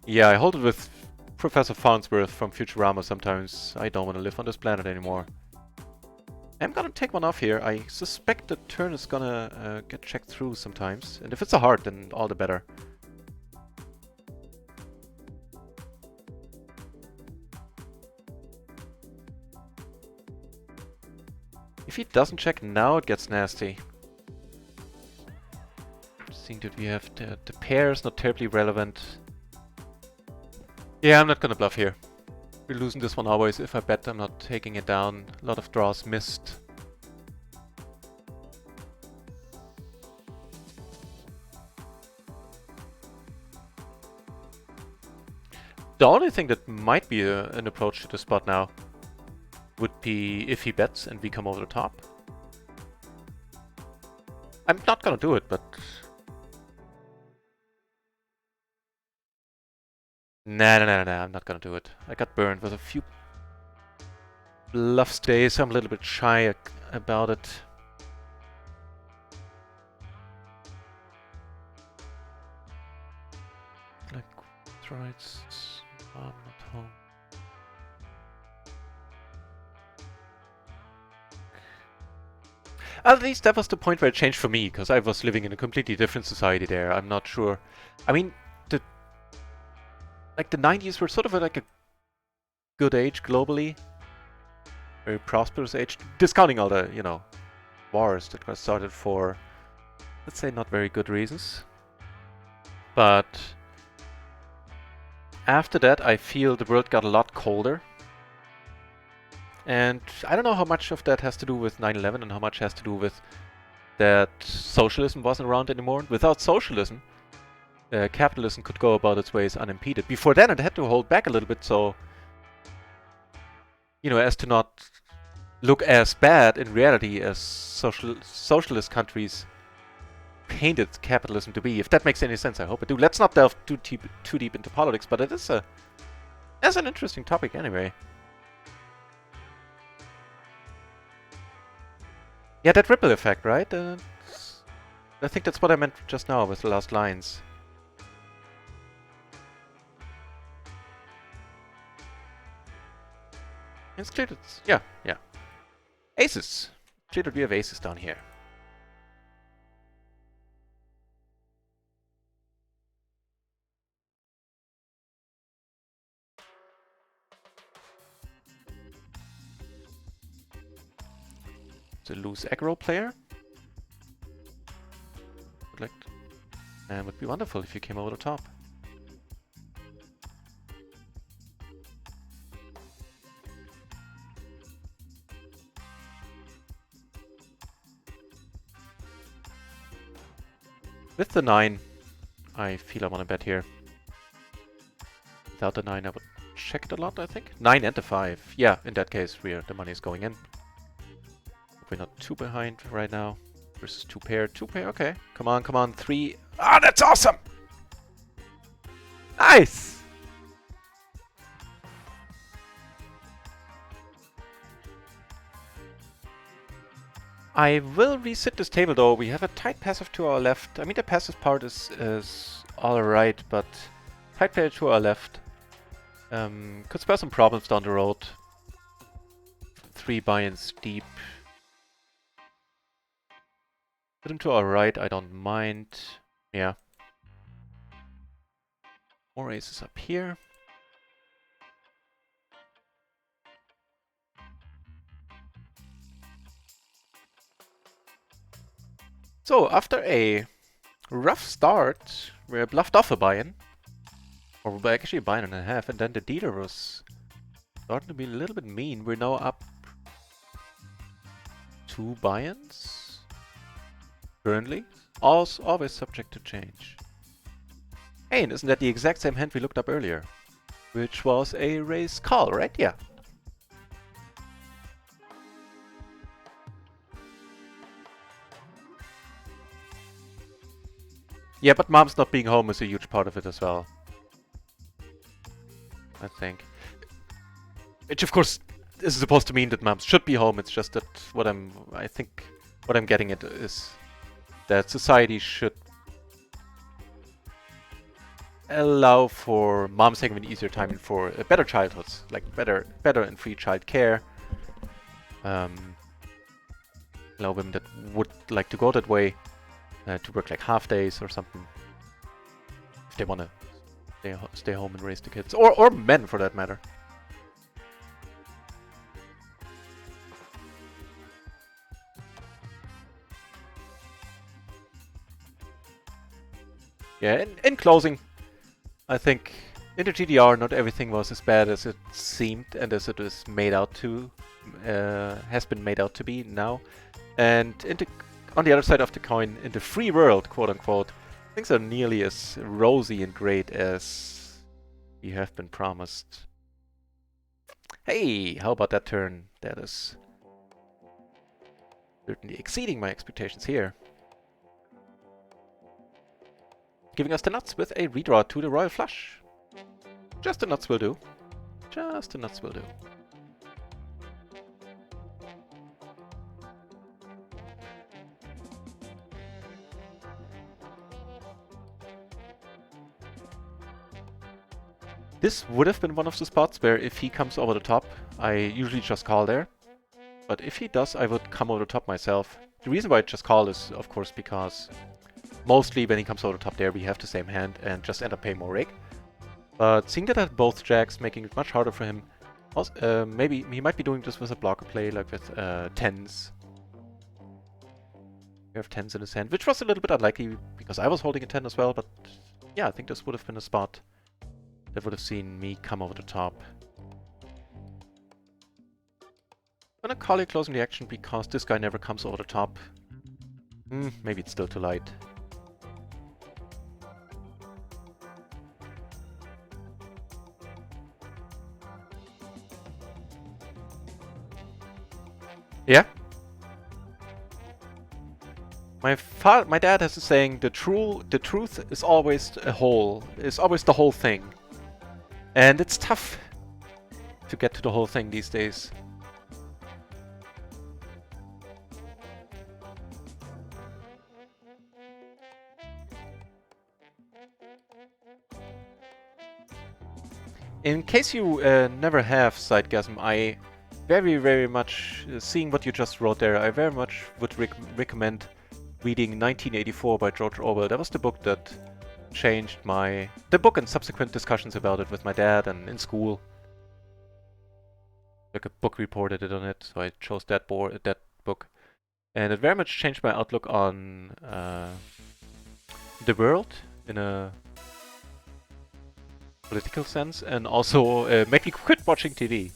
Yeah, I hold it with Professor Farnsworth from Futurama sometimes. I don't want to live on this planet anymore. I'm gonna take one off here. I suspect the turn is gonna get checked through sometimes. And if it's a heart, then all the better. If he doesn't check now, it gets nasty. Seeing that we have the pair is not terribly relevant. Yeah, I'm not gonna bluff here. We're losing this one always. If I bet I'm not taking it down. A lot of draws missed. The only thing that might be an approach to the spot now would be if he bets and we come over the top. I'm not gonna do it, but... Nah, I'm not gonna do it. I got burned with a few bluffs today, so I'm a little bit shy about it. Like, right, I'm not home. At least that was the point where it changed for me, because I was living in a completely different society there. I'm not sure. I mean, the 90s were sort of like a good age globally. Very prosperous age. Discounting all the, you know, wars that were started for, let's say, not very good reasons. But after that, I feel the world got a lot colder. And I don't know how much of that has to do with 9/11 and how much has to do with that socialism wasn't around anymore. Without socialism, capitalism could go about its ways unimpeded. Before then, it had to hold back a little bit, so, you know, as to not look as bad in reality as socialist countries painted capitalism to be. If that makes any sense, I hope it do. Let's not delve too deep into politics, but it is that's an interesting topic anyway. Yeah, that ripple effect, right? I think that's what I meant just now with the last lines. It's clear that, yeah. Aces. Clear that we have aces down here. It's a loose aggro player. Would be wonderful if you came over the top. With the 9, I feel I want to bet here. Without the 9, I would check it a lot, I think. 9 and the 5. Yeah, in that case, the money is going in. We're not too behind right now. Versus 2 pair. 2 pair, okay. Come on. 3. Ah, that's awesome! Nice! I will resit this table though. We have a tight passive to our left. I mean, the passive part is alright, but tight player to our left could spell some problems down the road. 3 buy-ins deep. Put him to our right, I don't mind. Yeah. More aces up here. So, after a rough start, we're bluffed off a buy-in. Or actually a buy-in and a half, and then the dealer was starting to be a little bit mean. We're now up 2 buy-ins currently. Always subject to change. Hey, and isn't that the exact same hand we looked up earlier? Which was a raise call, right? Yeah. Yeah, but mom's not being home is a huge part of it as well. I think. Which of course is supposed to mean that moms should be home. It's just that I think what I'm getting at is that society should allow for moms having an easier time and for better childhoods, like better and free child care. Allow women that would like to go that way to work like half days or something if they want to stay home and raise the kids, or men for that matter. Yeah, in closing, I think In the GDR, not everything was as bad as it seemed and as it is made out to, has been made out to be now. And on the other side of the coin, in the free world, quote unquote, things are nearly as rosy and great as we have been promised. Hey, how about that turn? That is certainly exceeding my expectations here. Giving us the nuts with a redraw to the royal flush. Just the nuts will do. Just the nuts will do. This would have been one of the spots where if he comes over the top, I usually just call there. But if he does, I would come over the top myself. The reason why I just call is, of course, because mostly when he comes over the top there, we have the same hand and just end up paying more rake. But seeing that I have both jacks, making it much harder for him. Also, maybe he might be doing this with a blocker play, like with tens. We have tens in his hand, which was a little bit unlikely because I was holding a 10 as well, but yeah, I think this would have been a spot that would have seen me come over the top. I'm gonna call it closing the action because this guy never comes over the top. Maybe it's still too light. Yeah? My dad has a saying, the truth is always the whole thing. And it's tough to get to the whole thing these days. In case you never have Sidegasm, I very, very much, seeing what you just wrote there, I very much would recommend reading 1984 by George Orwell. That was the book that changed the book and subsequent discussions about it with my dad and in school. Like a book reported it on it, so I chose that book. And it very much changed my outlook on the world in a political sense, and also made me quit watching TV.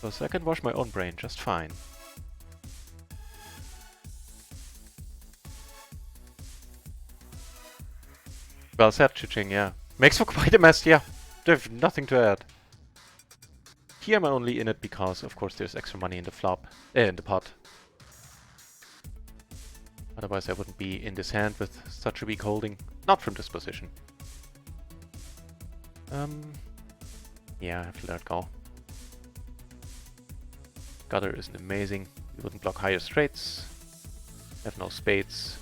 So I can wash my own brain just fine. Well said, Chiching, yeah. Makes for quite a mess, yeah. There's nothing to add. Here I'm only in it because, of course, there's extra money in the in the pot. Otherwise I wouldn't be in this hand with such a weak holding. Not from this position. Yeah, I have to let it go. Gutter isn't amazing. We wouldn't block higher straights. Have no spades.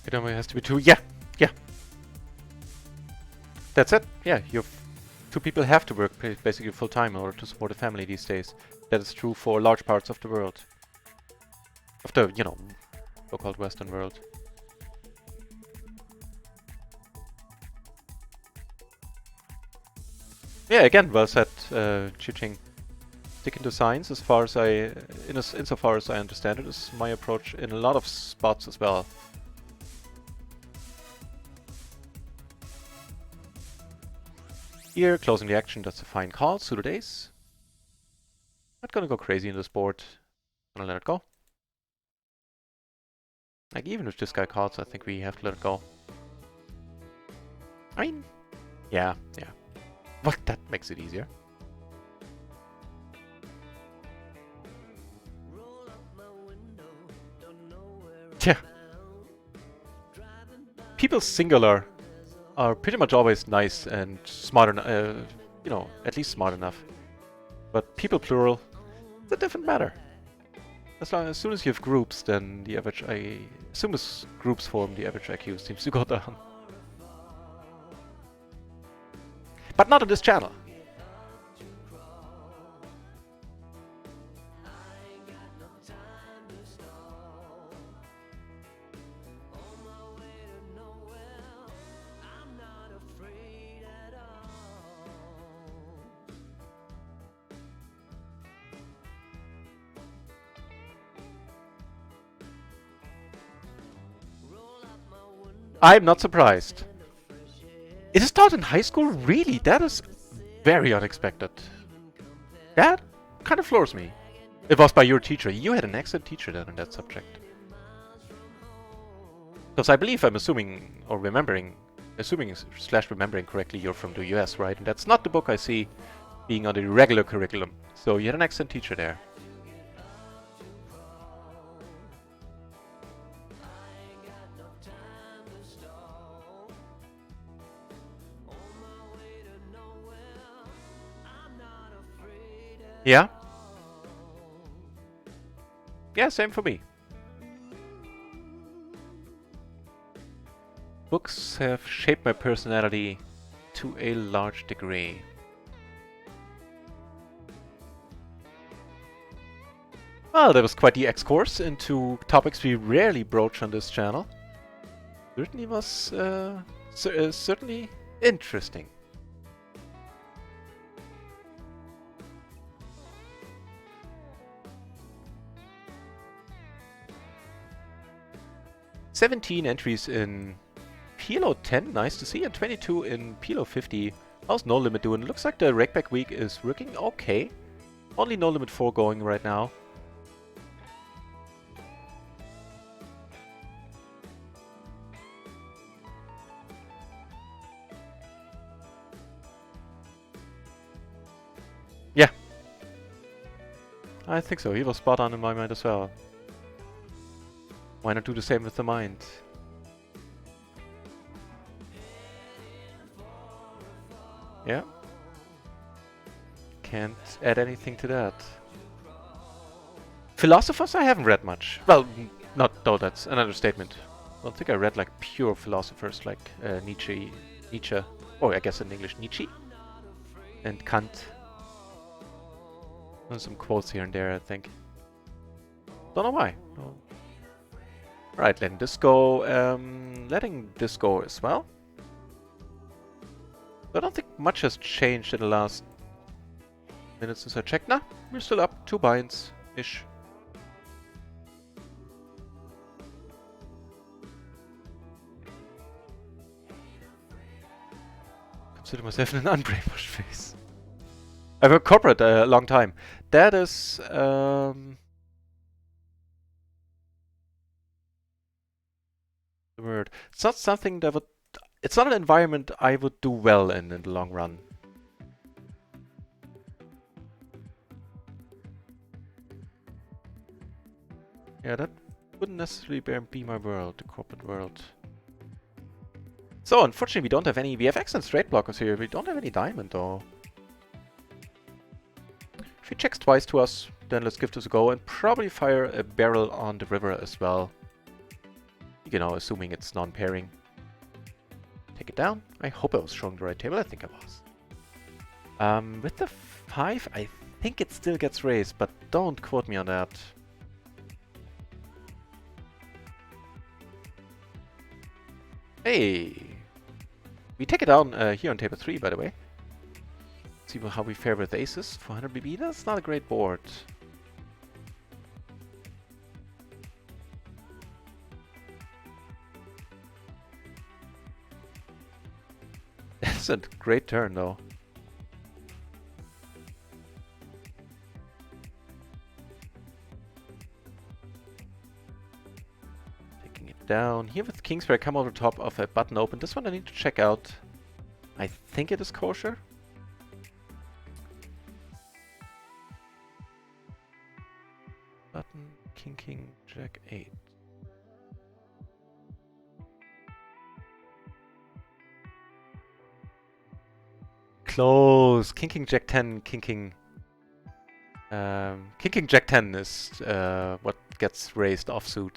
It only has to be 2. Yeah, yeah. That's it. Yeah, two people have to work basically full time in order to support a family these days. That is true for large parts of the world. Of the, so-called Western world. Yeah, again, well said, Chiching. Sticking to science, as far as insofar as I understand it, is my approach in a lot of spots as well. Here, closing the action, that's a fine call, suited ace. Not gonna go crazy in this board. Gonna let it go. Like, even if this guy calls, I think we have to let it go. I mean, yeah. Well, that makes it easier. Yeah. People singular are pretty much always nice and smart enough, at least smart enough. But people plural, it's a different matter. As soon as you have groups, then the average as soon as groups form, the average IQ seems to go down. But not on this channel. I'm not surprised. It is taught in high school? Really? That is very unexpected. That kind of floors me. It was by your teacher. You had an excellent teacher then in that subject. Because I believe I'm assuming, or remembering correctly, you're from the US, right? And that's not the book I see being on the regular curriculum. So you had an excellent teacher there. Yeah? Yeah, same for me. Books have shaped my personality to a large degree. Well, that was quite the X-course into topics we rarely broach on this channel. Certainly was certainly interesting. "17 entries in PLO 10, nice to see, and 22 in PLO 50. How's No Limit doing? Looks like the Rakeback week is working okay. Only No Limit 4 going right now. Yeah. I think so. He was spot on in my mind as well. Why not do the same with the mind? Yeah. Can't add anything to that. Philosophers I haven't read much. Well, though that's an understatement. I don't think I read like pure philosophers like Nietzsche. Oh, I guess in English Nietzsche. And Kant. And some quotes here and there, I think. Don't know why. No. Right, letting this go. Letting this go as well. I don't think much has changed in the last minutes since I checked. Nah, we're still up 2 binds-ish. Consider myself in an unbrainwashed phase. I've worked corporate a long time. That is the word. It's not something that would. It's not an environment I would do well in the long run. Yeah, that wouldn't necessarily be my world, the corporate world. So, unfortunately, we don't have any. We have excellent straight blockers here. We don't have any diamond, though. If he checks twice to us, then let's give this a go and probably fire a barrel on the river as well. You know, assuming it's non-pairing. Take it down. I hope I was showing the right table. I think I was. With the 5, I think it still gets raised, but don't quote me on that. Hey! We take it down here on table 3, by the way. See how we fare with aces. 400 BB, that's not a great board. That's a great turn, though. Taking it down. Here with Kingsbury, I come over top of a button open. This one I need to check out. I think it is kosher. Button, king, jack 8. Close. King, jack 10, king. King Jack 10 is what gets raised offsuit.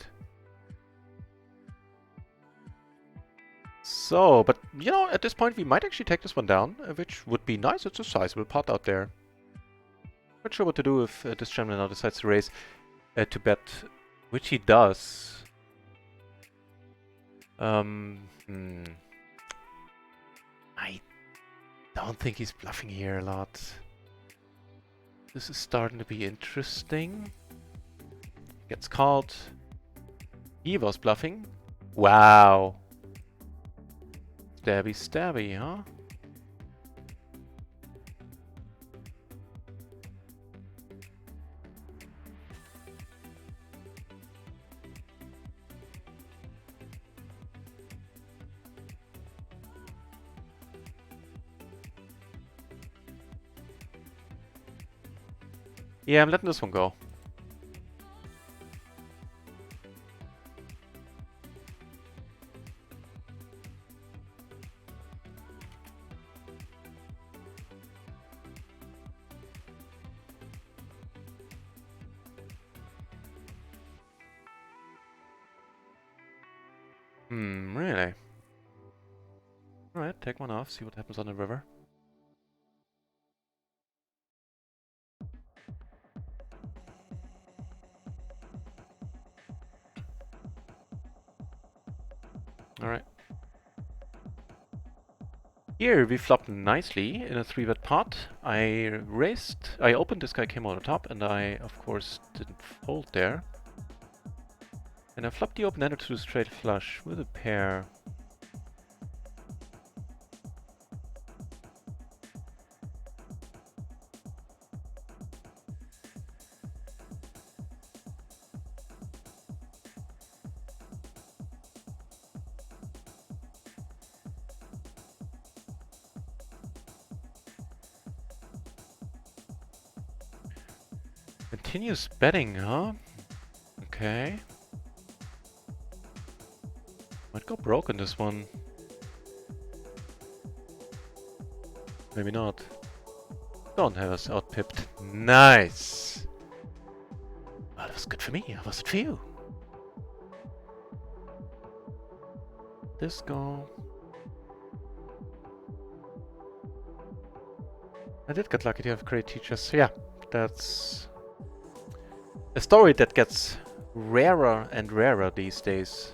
So, but you know, at this point we might actually take this one down, which would be nice. It's a sizable pot out there. Not sure what to do if this gentleman now decides to raise to bet, which he does. I don't think he's bluffing here a lot. This is starting to be interesting. Gets called. He was bluffing. Wow. Stabby, stabby, huh? Yeah, I'm letting this one go. Really? Alright, take one off, see what happens on the river. Alright. Here we flopped nicely in a 3-bet pot. I opened, this guy came on the top, and I, of course, didn't fold there. And I flopped the open-ender to the straight flush with a pair. Continuous betting, huh? Okay. Might go broke in this one. Maybe not. Don't have us outpipped. Nice! Oh, that was good for me. How was it for you? This go. I did get lucky to have great teachers. Yeah, that's a story that gets rarer and rarer these days.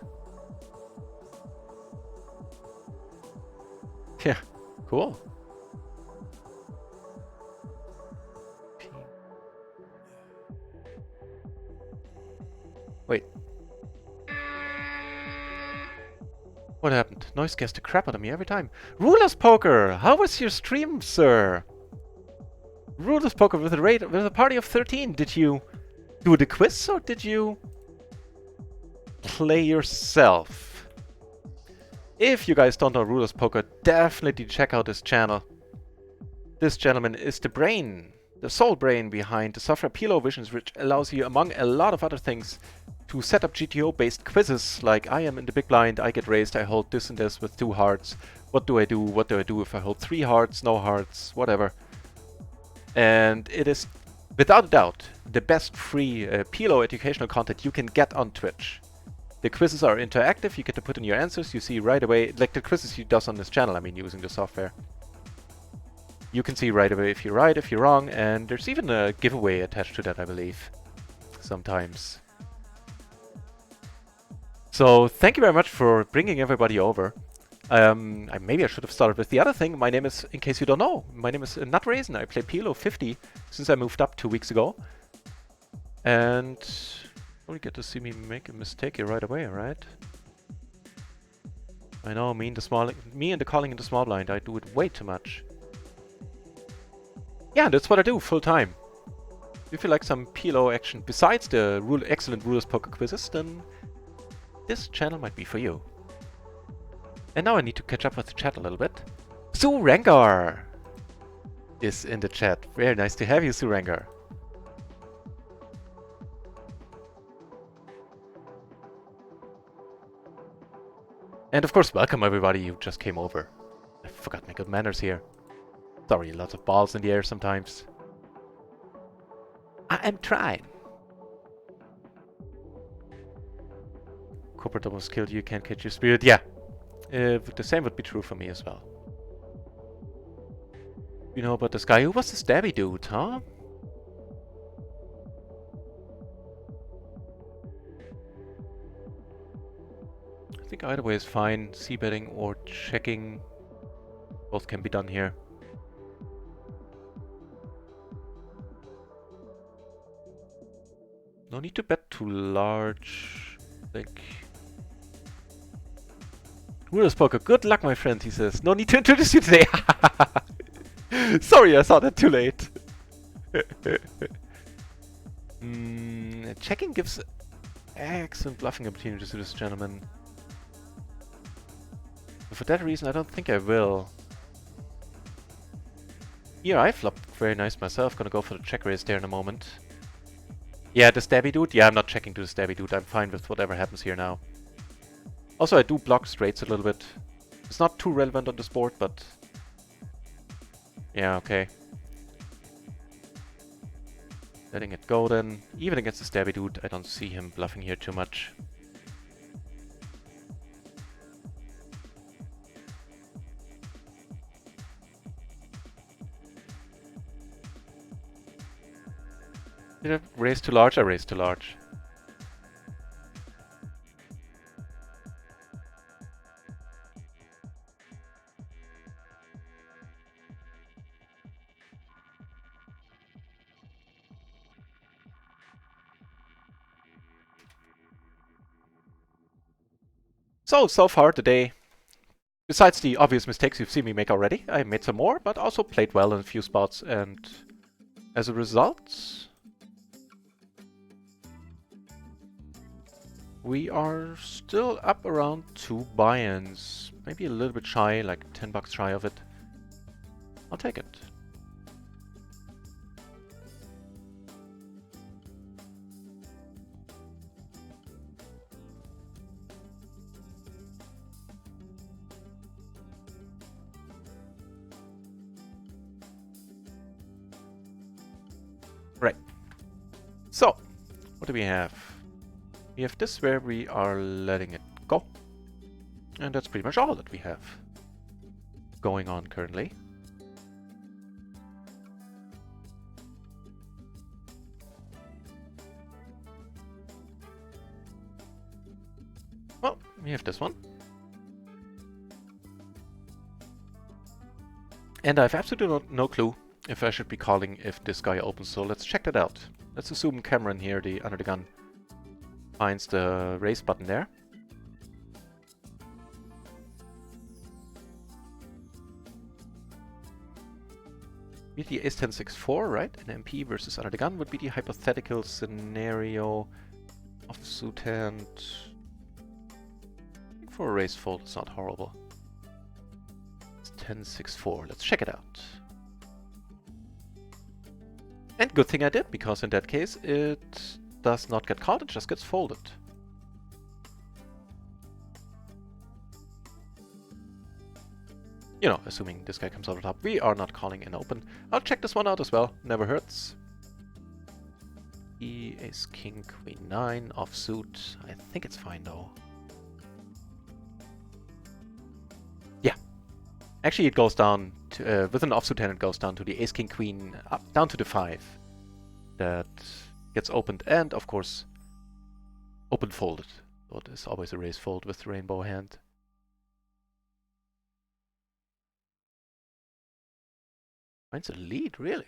Yeah, cool. Wait. What happened? Noise scares the crap out of me every time. Rulers Poker! How was your stream, sir? Rulers Poker with a party of 13. Did you do the quiz or did you play yourself? If you guys don't know Rulers Poker, definitely check out this channel. This gentleman is the brain, the sole brain behind the software PLO Visions, which allows you, among a lot of other things, to set up GTO-based quizzes like I am in the big blind, I get raised, I hold this and this with 2 hearts. What do I do? What do I do if I hold 3 hearts, no hearts, whatever. And it is, without a doubt, the best free PLO educational content you can get on Twitch. The quizzes are interactive, you get to put in your answers, you see right away, like the quizzes he does on this channel, I mean, using the software. You can see right away if you're right, if you're wrong, and there's even a giveaway attached to that, I believe, sometimes. So, thank you very much for bringing everybody over. Maybe I should have started with the other thing. My name is, in case you don't know, my name is NutRaisin. I play PLO 50 since I moved up 2 weeks ago. And you get to see me make a mistake here right away, right? I know, me and the calling in the small blind, I do it way too much. Yeah, that's what I do full time. If you like some PLO action besides the excellent Rulers Poker quizzes, then this channel might be for you. And now I need to catch up with the chat a little bit. Sue Rangar is in the chat. Very nice to have you, Sue Rangar. And of course, welcome everybody who just came over. I forgot my good manners here. Sorry, lots of balls in the air sometimes. I am trying. Corporate almost killed you, can't catch your spirit. Yeah, the same would be true for me as well. You know about this guy? Who was the stabby dude, huh? I think either way is fine. C-betting or checking. Both can be done here. No need to bet too large, I think. Ruler's Poker, good luck, my friend, he says. No need to introduce you today. Sorry, I saw that too late. Checking gives excellent bluffing opportunities to this gentleman. But for that reason, I don't think I will. Here, I flopped very nice myself. Gonna go for the check raise there in a moment. Yeah, the stabby dude? Yeah, I'm not checking to the stabby dude. I'm fine with whatever happens here now. Also, I do block straights a little bit. It's not too relevant on this board, but... yeah, okay. Letting it go then. Even against the stabby dude, I don't see him bluffing here too much. Did I raise too large? I raised too large. So far today, besides the obvious mistakes you've seen me make already, I made some more, but also played well in a few spots, and as a result, we are still up around 2 buy-ins. Maybe a little bit shy, like 10 bucks shy of it. I'll take it. Right. So, what do we have? We have this where we are letting it go. And that's pretty much all that we have going on currently. Well, we have this one. And I have absolutely no clue if I should be calling if this guy opens, so let's check that out. Let's assume Cameron here, the under the gun, finds the raise button there. Beat the ace-10-6-4, right? An MP versus under the gun would be the hypothetical scenario. Offsuit hand. I think for a raise fold, it's not horrible. It's 10-6-4. Let's check it out. And good thing I did, because in that case it does not get called, it just gets folded. You know, assuming this guy comes over top. We are not calling in open. I'll check this one out as well, never hurts. Ace, king, queen, 9, offsuit. I think it's fine though. Yeah. Actually it goes down to, with an offsuit hand it goes down to the ace, king, queen, up, down to the 5. That gets opened and, of course, open folded. So it is always a raise fold with the rainbow hand. Finds a lead, really?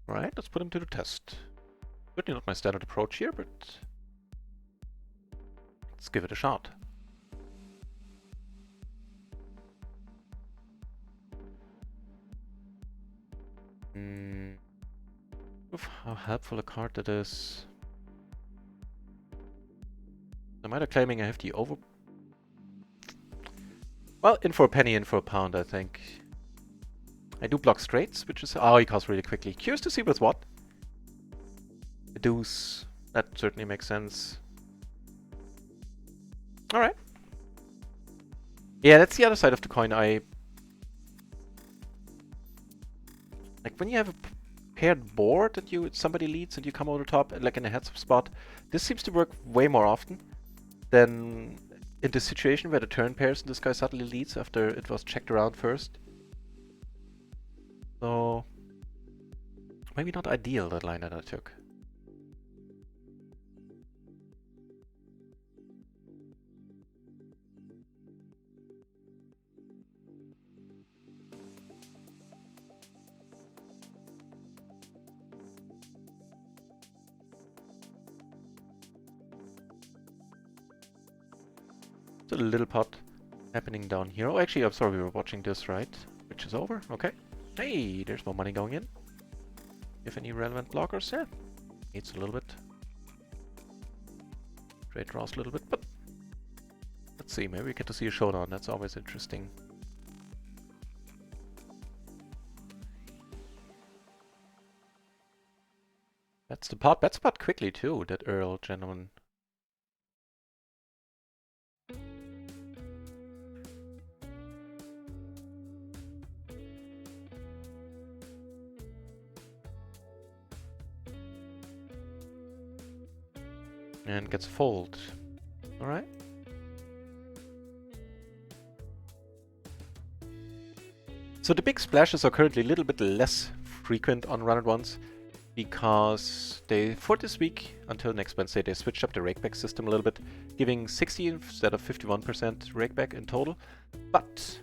Alright, let's put him to the test. Certainly not my standard approach here, but let's give it a shot. Oof, how helpful a card that is. I'm either claiming I have the over... well, in for a penny, in for a pound, I think. I do block straights, which is... oh, he calls really quickly. Curious to see with what. A deuce. That certainly makes sense. Alright. Yeah, that's the other side of the coin. Like when you have a paired board that somebody leads and you come over the top, like in a heads-up spot, this seems to work way more often than in the situation where the turn pairs and this guy suddenly leads after it was checked around first. So maybe not ideal, that line that I took. There's a little pot happening down here. Oh, actually, I'm sorry, we were watching this, right? Which is over. Okay. Hey, there's more money going in. If any relevant blockers? Yeah. Needs a little bit. Trade draws a little bit, but let's see. Maybe we get to see a showdown. That's always interesting. That's the pot. That's the pot quickly, too, that Earl gentleman. And gets a fold. Alright. So the big splashes are currently a little bit less frequent on RunItOnce because they, for this week, until next Wednesday, they switched up the rakeback system a little bit, giving 60 instead of 51% rakeback in total. But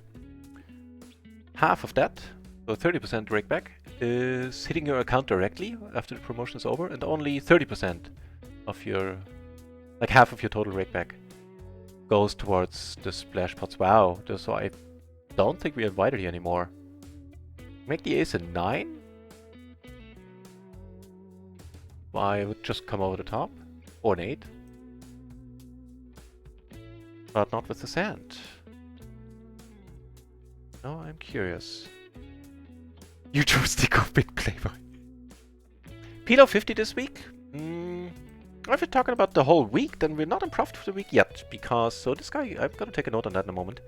half of that, so 30% rakeback, is hitting your account directly after the promotion is over, and only 30% of your, like half of your total rakeback goes towards the splash pots. Wow, so I don't think we invited you anymore. Make the ace a 9? I would just come over the top. Or an 8. But not with the sand. No, I'm curious. You chose Tico Big Playboy. PLO 50 this week? If we're talking about the whole week, then we're not in profit for the week yet. Because, so this guy, I'm gonna take a note on that in a moment.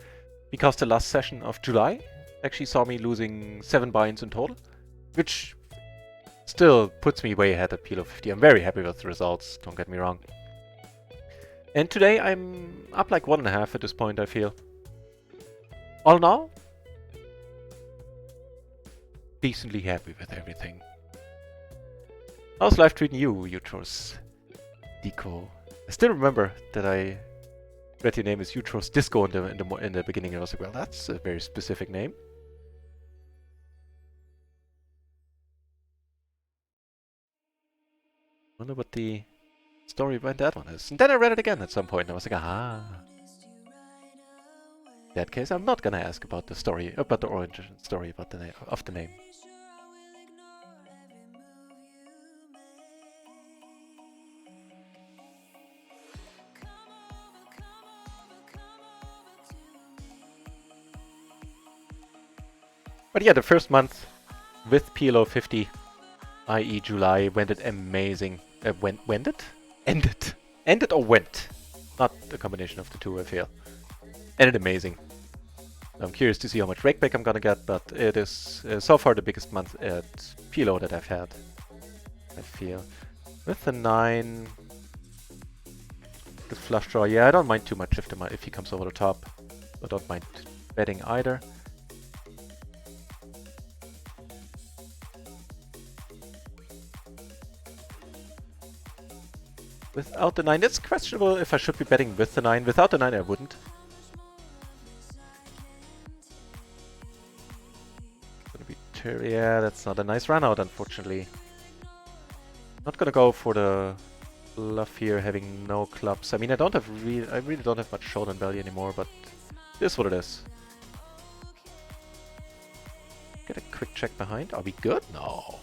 Because the last session of July actually saw me losing 7 buy-ins in total. Which still puts me way ahead at PLO 50. I'm very happy with the results, don't get me wrong. And today I'm up like 1.5 at this point, I feel. All in all, decently happy with everything. How's life treating you, Utros Dico? I still remember that I read your name as Utros Disco in the beginning, and I was like, well, that's a very specific name. Wonder what the story behind that one is. And then I read it again at some point, and I was like, aha. In that case, I'm not gonna ask about the story, about the origin story about the name of the name. But yeah, the first month with PLO 50, i.e. July, went amazing. Went it? Ended. Ended or went? Not a combination of the two, I feel. Ended amazing. I'm curious to see how much rakeback I'm gonna get, but it is so far the biggest month at PLO that I've had, I feel. With the 9, the flush draw, yeah, I don't mind too much if he comes over the top. I don't mind betting either. Without the 9, it's questionable if I should be betting with the 9. Without the 9, I wouldn't. Yeah, that's not a nice run out, unfortunately. Not gonna go for the bluff here, having no clubs. I mean, I really don't have much showdown value anymore, but it is what it is. Get a quick check behind. Are we good? No.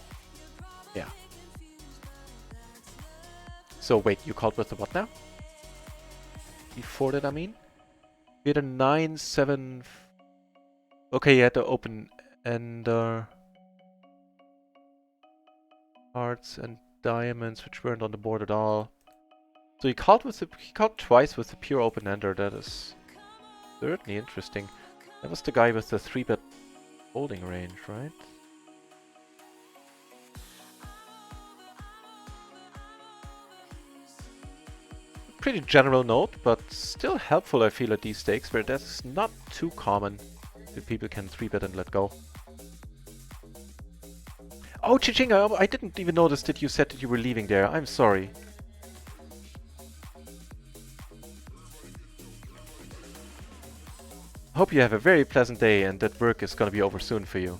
Yeah. So wait, you called with the what now? Before that, I mean? We had a 9-7... Okay, you had to open ender... hearts and diamonds, which weren't on the board at all. So he called twice with the pure open ender. That is Certainly interesting. That was the guy with the 3-bet holding range, right? Pretty general note, but still helpful I feel at these stakes where that's not too common that people can 3-bet and let go. Oh, Chiching, I didn't even notice that you said that you were leaving there. I'm sorry. Hope you have a very pleasant day and that work is gonna be over soon for you.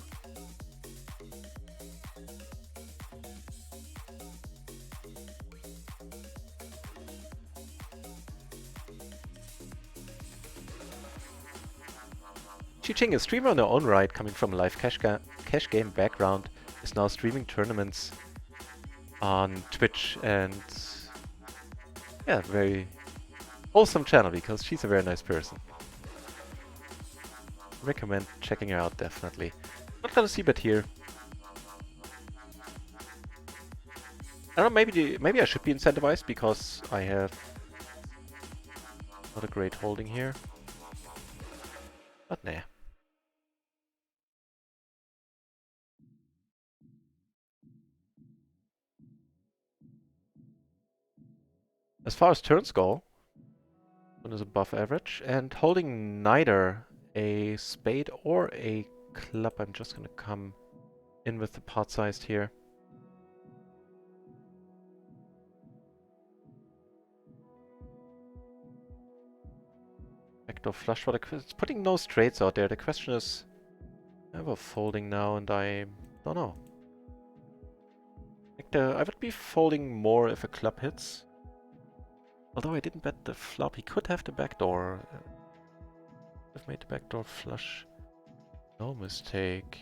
Chiching, a streamer on their own right, coming from a live cash game background, is now streaming tournaments on Twitch, and yeah, very wholesome channel because she's a very nice person. Recommend checking her out, definitely. Not gonna see bet here. I don't know, maybe I should be incentivized because I have not a great holding here. But nah. As far as turns go, one is above average, and holding neither a spade or a club. I'm just gonna come in with the pot sized here. Backdoor flush. It's putting no straights out there. The question is, I have a folding now, and I don't know. I would be folding more if a club hits. Although I didn't bet the flop, he could have the backdoor. I've made the backdoor flush. No mistake.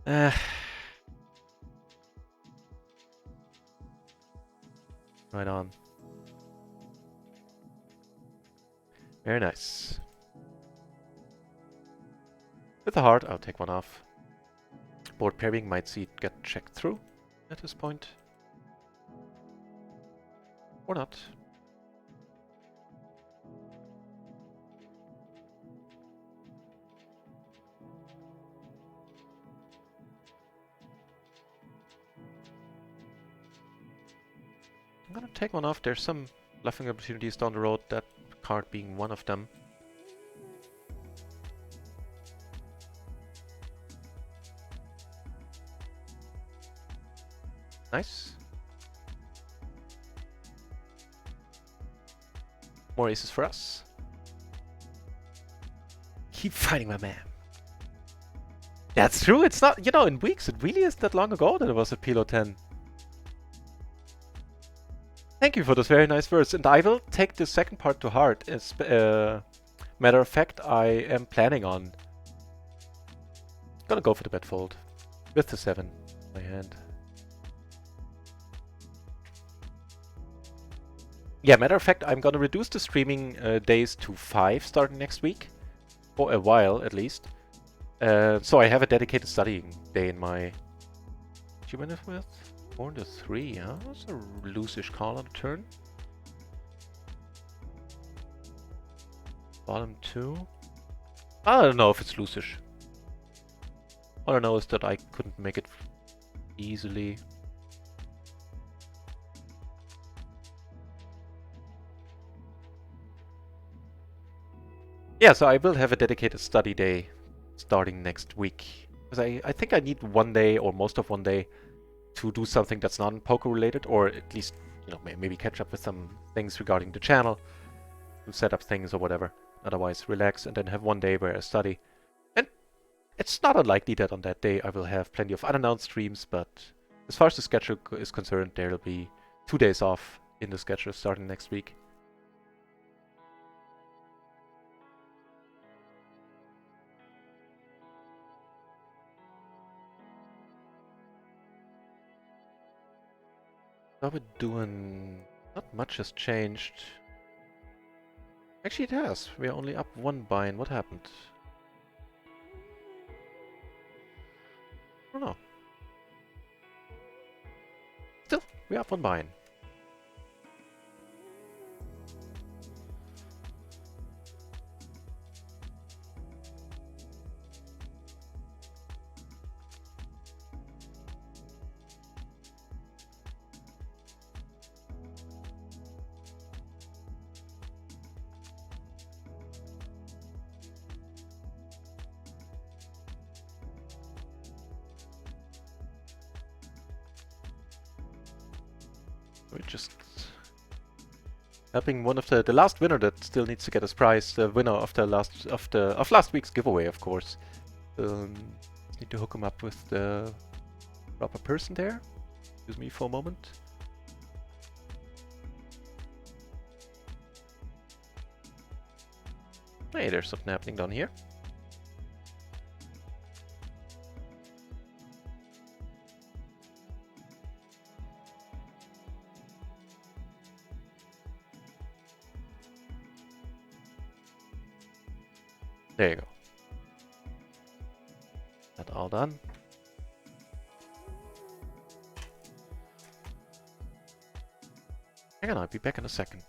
Right on. Very nice. With the heart, I'll take one off. Board pairing might see it get checked through at this point. Or not. I'm gonna take one off. There's some bluffing opportunities down the road, that card being one of them. Nice. More aces for us. Keep fighting, my man. That's true. It's not, you know, in weeks. It really is that long ago that it was a PLO 10. Thank you for those very nice words. And I will take the second part to heart. As matter of fact, I am planning on gonna go for the bet fold with the 7 in my hand. Yeah, matter of fact, I'm gonna reduce the streaming days to 5 starting next week. For a while, at least. So I have a dedicated studying day in my... Did you win it with? 4 to 3, huh? That's a loose-ish call on the turn. Bottom 2. I don't know if it's loose-ish. All I know is that I couldn't make it easily. Yeah, so I will have a dedicated study day starting next week. Because I think I need one day or most of one day to do something that's non-poker related, or at least, you know, maybe catch up with some things regarding the channel, to set up things or whatever. Otherwise, relax and then have one day where I study. And it's not unlikely that on that day I will have plenty of unannounced streams, but as far as the schedule is concerned, there will be 2 days off in the schedule starting next week. What we're doing... Not much has changed. Actually, it has. We're only up 1 bind. What happened? I don't know. Still, we're up on mine. We're just helping one of the last winner that still needs to get his prize, the winner of the last week's giveaway, of course. Need to hook him up with the proper person there. Excuse me for a moment. Hey, there's something happening down here. There you go. That all done. Hang on, I'll be back in a second.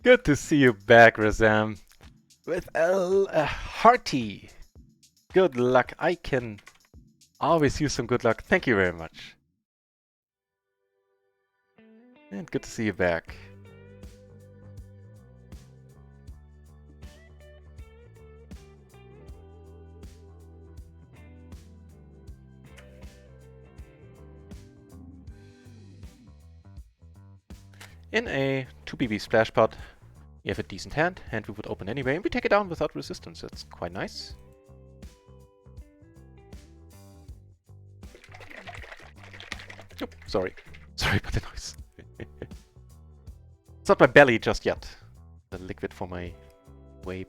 Good to see you back, Razam. With a hearty good luck. I can always use some good luck. Thank you very much. And good to see you back. In a 2BB splash pod, you have a decent hand we would open anyway, and we take it down without resistance. That's quite nice. Oh, sorry. Sorry about the noise. It's not my belly just yet. The liquid for my vape.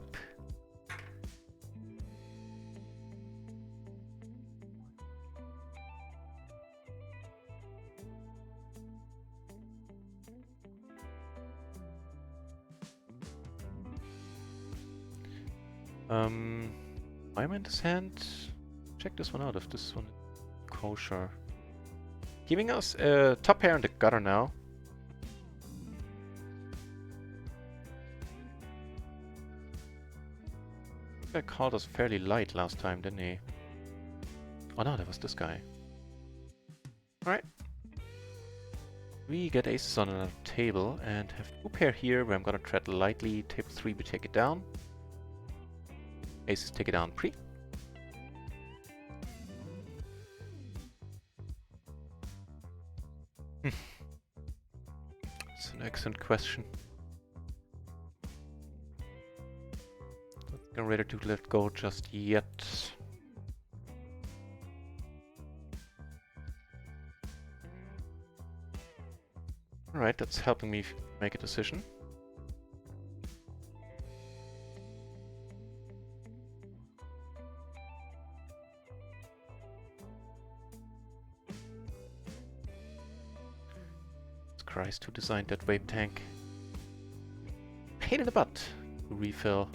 I'm in this hand. Check this one out if this one is kosher. Giving us a top pair in the gutter now. That called us fairly light last time, didn't he? Oh no, that was this guy. Alright. We get aces on another table and have two pair here where I'm gonna tread lightly. Table 3 we take it down. Aces take it down pre. It's an excellent question. Not ready to let go just yet. Alright, that's helping me make a decision. Christ, who designed that vape tank? Pain in the butt to refill.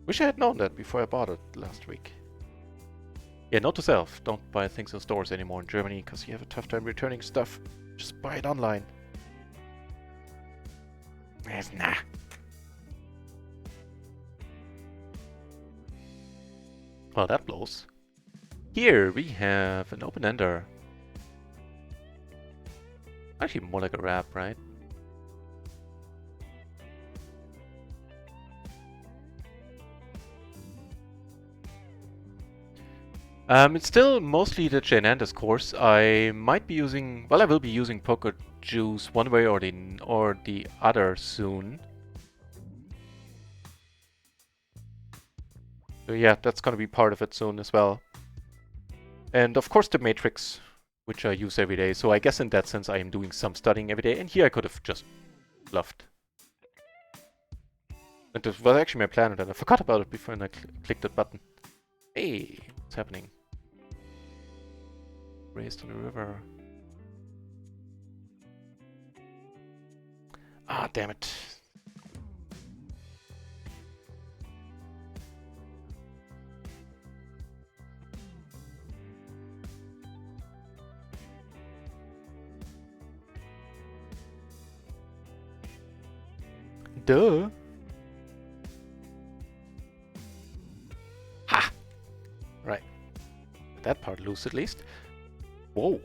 Wish I had known that before I bought it last week. Yeah, note to self, don't buy things in stores anymore in Germany because you have a tough time returning stuff. Just buy it online. Nah. Well, that blows. Here we have an open-ender. Actually, more like a wrap, right? It's still mostly the Janandis course. I might be using, well, I will be using Poker Juice one way or the other soon. So yeah, that's gonna be part of it soon as well. And of course the Matrix which I use every day. So I guess in that sense I am doing some studying every day. And here I could have just bluffed. And this was actually my plan, and I forgot about it before I clicked that button. Hey, what's happening? Raised on the river. Ah, damn it. Duh. Ha! Right. That part loose at least. Whoa.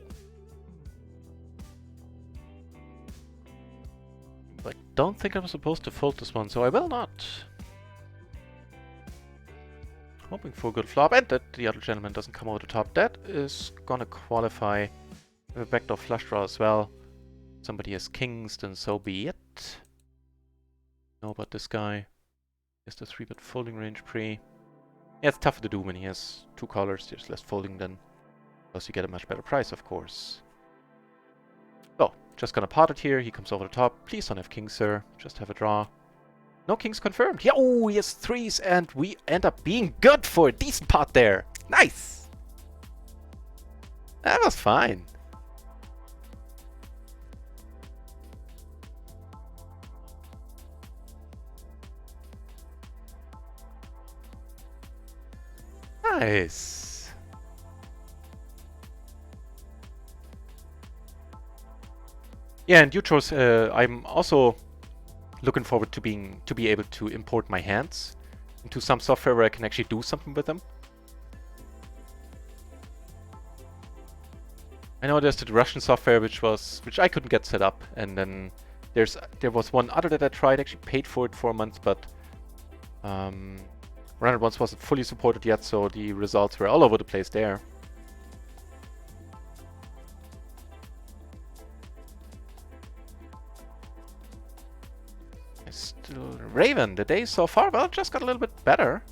I don't think I'm supposed to fold this one, so I will not. Hoping for a good flop, and that the other gentleman doesn't come over the top. That is gonna qualify. Have a backdoor flush draw as well. Somebody has kings, then so be it. Know about this guy. Has the 3-bet folding range pre. Yeah, it's tougher to do when he has 2 colors. There's less folding then. Plus you get a much better price, of course. Oh, just gonna pot it here. He comes over the top. Please don't have kings, sir. Just have a draw. No kings confirmed. Yeah, oh, he has 3s, and we end up being good for a decent pot there. Nice! That was fine. Nice. Yeah, and you chose. I'm also looking forward to be able to import my hands into some software where I can actually do something with them. I know there's the Russian software which I couldn't get set up, and then there was one other that I tried, actually paid for it for a month, but RunItOnce wasn't fully supported yet, so the results were all over the place there. Still Raven, the day so far, well, just got a little bit better.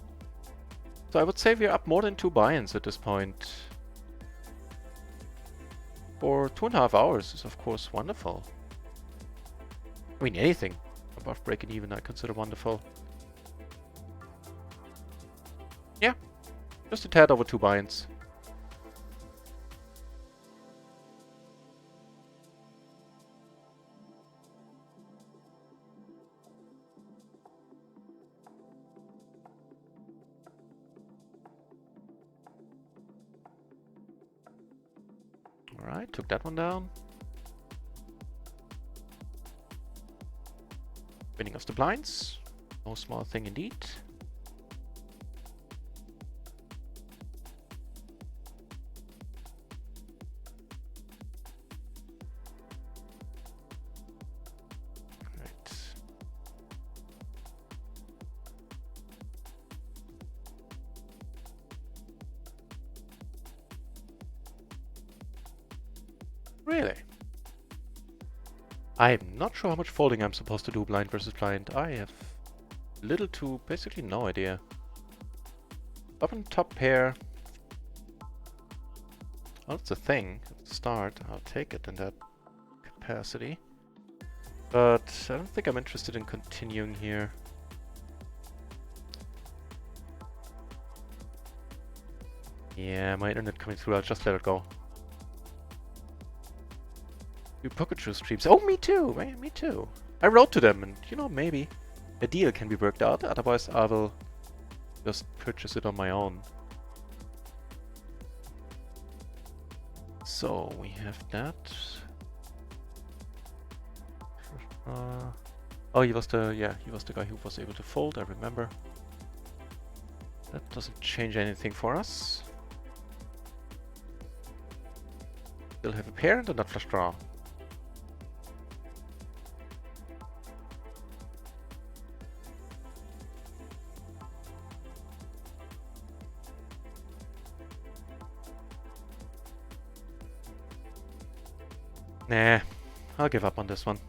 So I would say we're up more than 2 buy-ins at this point. For 2.5 hours is of course wonderful. I mean, anything above breaking even I consider wonderful. Yeah, just a tad over 2 buy-ins. Alright, took that one down. Winning us the blinds. No small thing indeed. Really? I'm not sure how much folding I'm supposed to do blind versus blind. I have little to basically no idea. Up and top pair. Well, it's a thing. At the start, I'll take it in that capacity. But I don't think I'm interested in continuing here. Yeah, my internet coming through. I'll just let it go. You pocket through streams. Oh, me too. Right? Me too. I wrote to them, and you know, maybe a deal can be worked out. Otherwise, I will just purchase it on my own. So we have that. Oh, he was the guy who was able to fold. I remember. That doesn't change anything for us. Still have a pair and a nut flush draw. Nah, I'll give up on this one.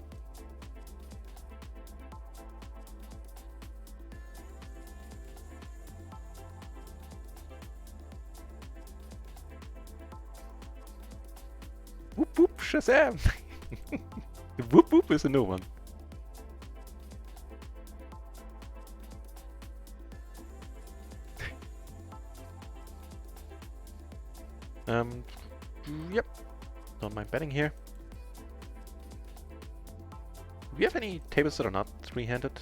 Shazam! The whoop whoop is a new one. Yep. Don't mind betting here. Do we have any tables that are not three-handed?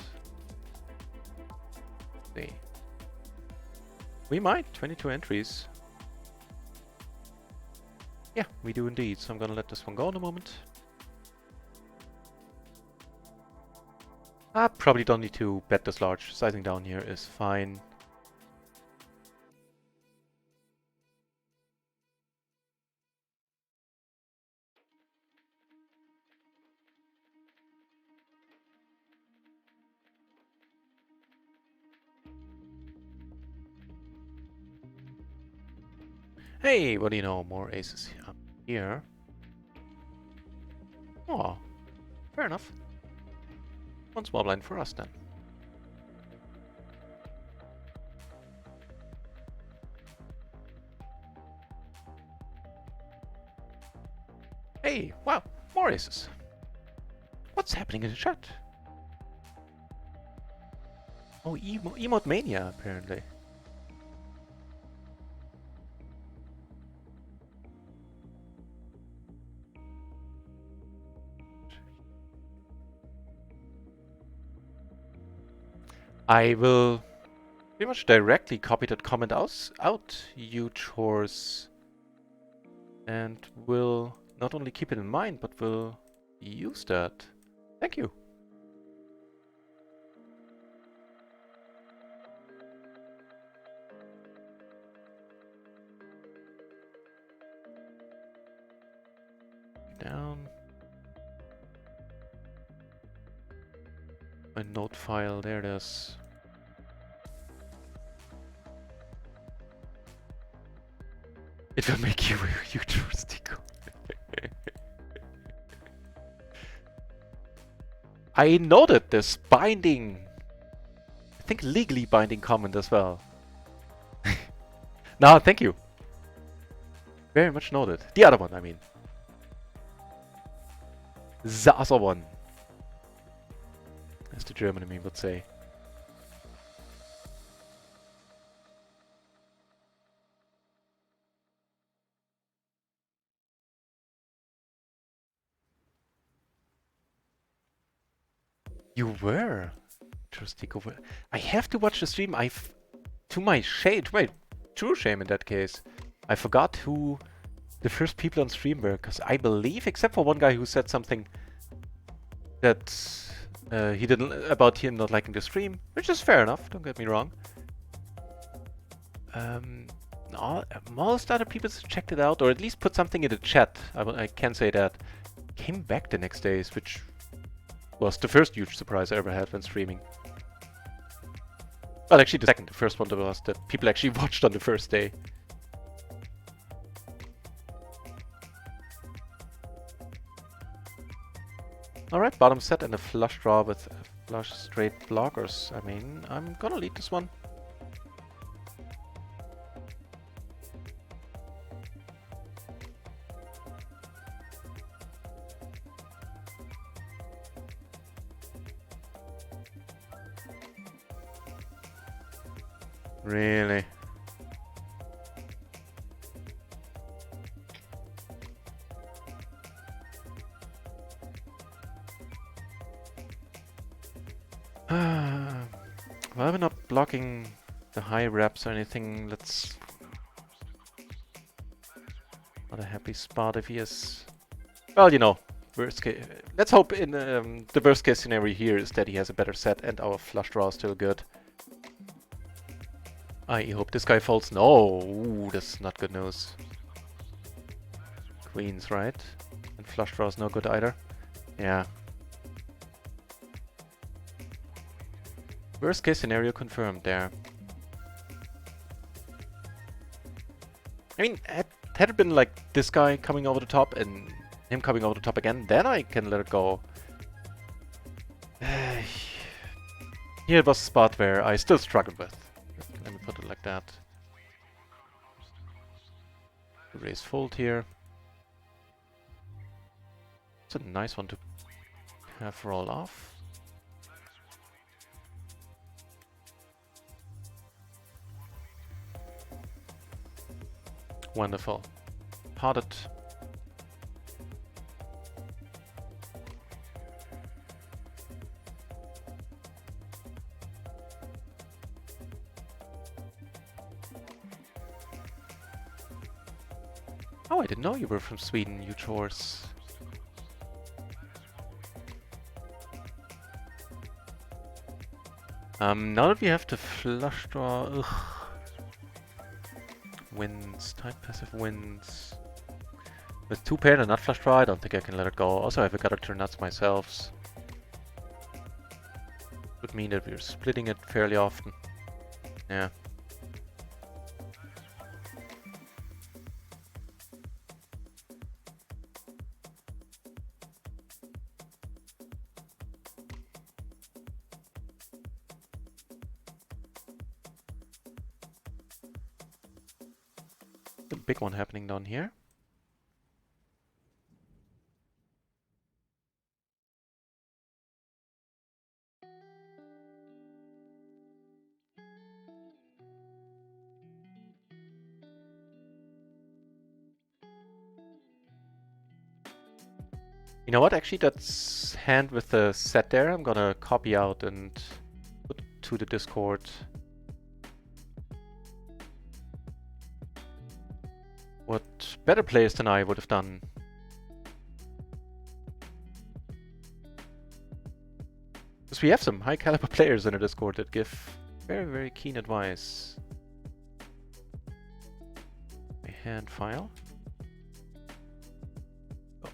See. We might. 22 entries. Yeah, we do indeed. So I'm gonna let this one go in a moment. I probably don't need to bet this large. Sizing down here is fine. Hey, what do you know? More aces up here. Oh, fair enough. One small blind for us then. Hey, wow, more aces. What's happening in the chat? Oh, emote mania, apparently. I will pretty much directly copy that comment out, huge horse, and will not only keep it in mind, but will use that. Thank you. Down. My note file, there it is. It will make you a huge Rustico. I noted this binding, I think legally binding comment as well. No, thank you. Very much noted. The other one, I mean. The other one. As the German in me would say. You were? Trustico. I have to watch the stream. To my true shame in that case, I forgot who the first people on stream were, because I believe, except for one guy who said something that he didn't, about him not liking the stream, which is fair enough, don't get me wrong. Most other people checked it out, or at least put something in the chat. I can say that. Came back the next days, which was the first huge surprise I ever had when streaming. Well, actually the second. The first one was that people actually watched on the first day. Alright, bottom set and a flush draw with flush straight blockers. I mean, I'm gonna lead this one. Really? Well, we're not blocking the high reps or anything. Let's... Not a happy spot if he is... Well, you know, worst case... Let's hope in the worst case scenario here is that he has a better set and our flush draw is still good. I hope this guy folds. No! Ooh, that's not good news. Queens, right? And flush draw is no good either. Yeah. Worst case scenario confirmed there. I mean, had it been like this guy coming over the top and him coming over the top again, then I can let it go. Here it was a spot where I still struggled with. Let me put it like that. Raise fold here. It's a nice one to have roll off. Wonderful. Parted. Oh, I didn't know you were from Sweden, you chores. Now that we have the flush draw, ugh. Wins, type passive wins. With 2 paired and not flush draw, I don't think I can let it go. Also, I have got to turn nuts myself. Would mean that we're splitting it fairly often. Yeah. The big one happening down here. You know what? Actually, that's hand with the set there. I'm gonna copy out and put to the Discord. What better players than I would have done. Because we have some high caliber players in the Discord that give very, very keen advice. A hand file. Oh.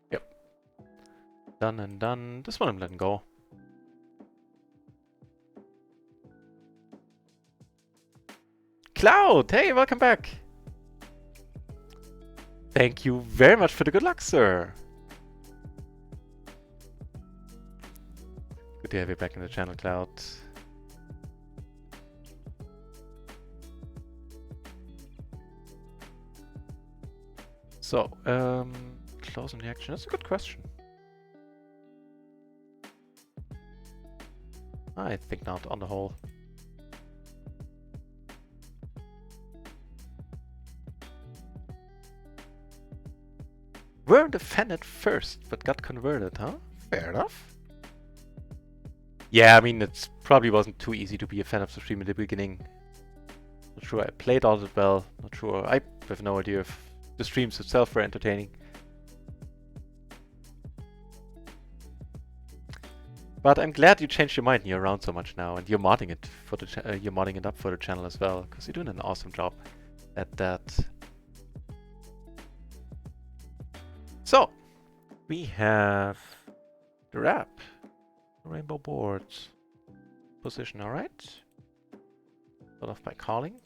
Yep. Done and done. This one I'm letting go. Cloud! Hey, welcome back! Thank you very much for the good luck, sir! Good to have you back in the channel, Cloud. So, closing the action. That's a good question. I think not, on the whole. Weren't a fan at first, but got converted, huh? Fair enough. Yeah, I mean, it probably wasn't too easy to be a fan of the stream in the beginning. Not sure I played all it well. Not sure. I have no idea if the streams itself were entertaining. But I'm glad you changed your mind and you're around so much now, and you're modding it for the you're modding it up for the channel as well, because you're doing an awesome job at that. So, we have the wrap, the rainbow boards, position, all right. Start off by calling.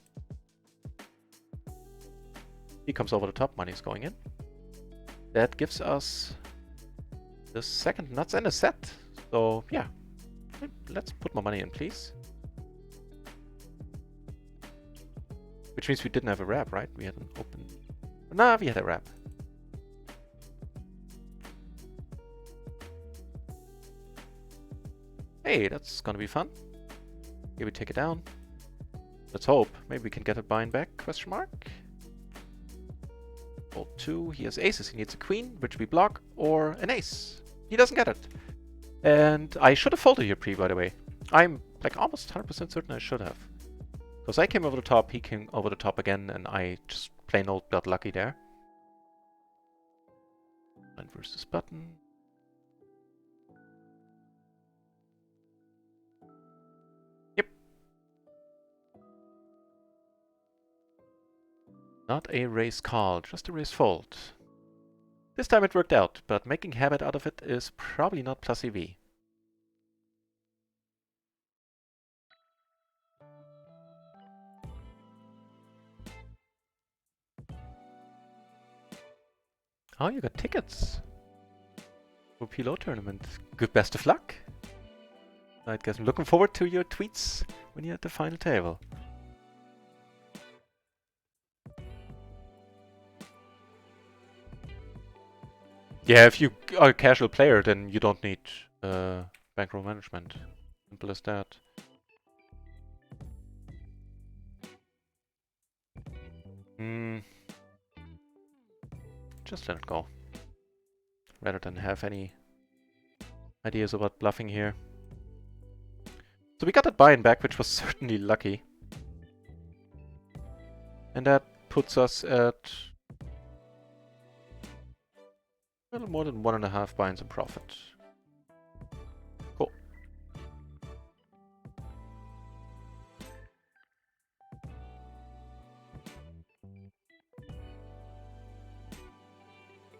He comes over the top, money's going in. That gives us the second nuts and a set. So yeah, let's put more money in, please. Which means we didn't have a wrap, right? We had an open. Nah, we had a wrap. Hey, that's gonna be fun. Here we take it down. Let's hope. Maybe we can get a bind back, question mark. Fold 2, he has aces, he needs a queen, which we block, or an ace. He doesn't get it. And I should have folded here pre, by the way. I'm like almost 100% certain I should have. Because I came over the top, he came over the top again, and I just plain old got lucky there. Blind versus button. Yep. Not a raise call, just a raise fold. This time it worked out, but making habit out of it is probably not plus EV. Oh, you got tickets. for PLO tournament. Good best of luck. I guess I'm looking forward to your tweets when you're at the final table. Yeah, if you are a casual player, then you don't need bankroll management. Simple as that. Just let it go. Rather than have any ideas about bluffing here. So we got that buy-in back, which was certainly lucky. And that puts us at a little more than 1.5 buy-ins in profit. Cool.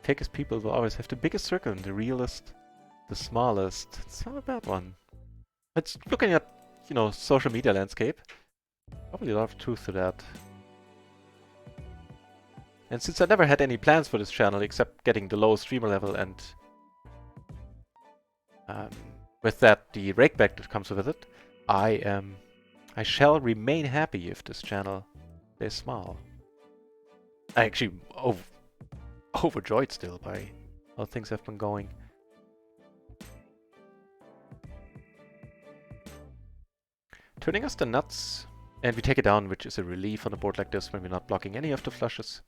Fakest people will always have the biggest circle and the realest, the smallest. It's not a bad one. It's looking at, you know, social media landscape. Probably a lot of truth to that. And since I never had any plans for this channel except getting the low streamer level and with that the rakeback that comes with it, I shall remain happy if this channel stays small. I actually overjoyed still by how things have been going. Turning us to nuts, and we take it down, which is a relief on a board like this when we're not blocking any of the flushes.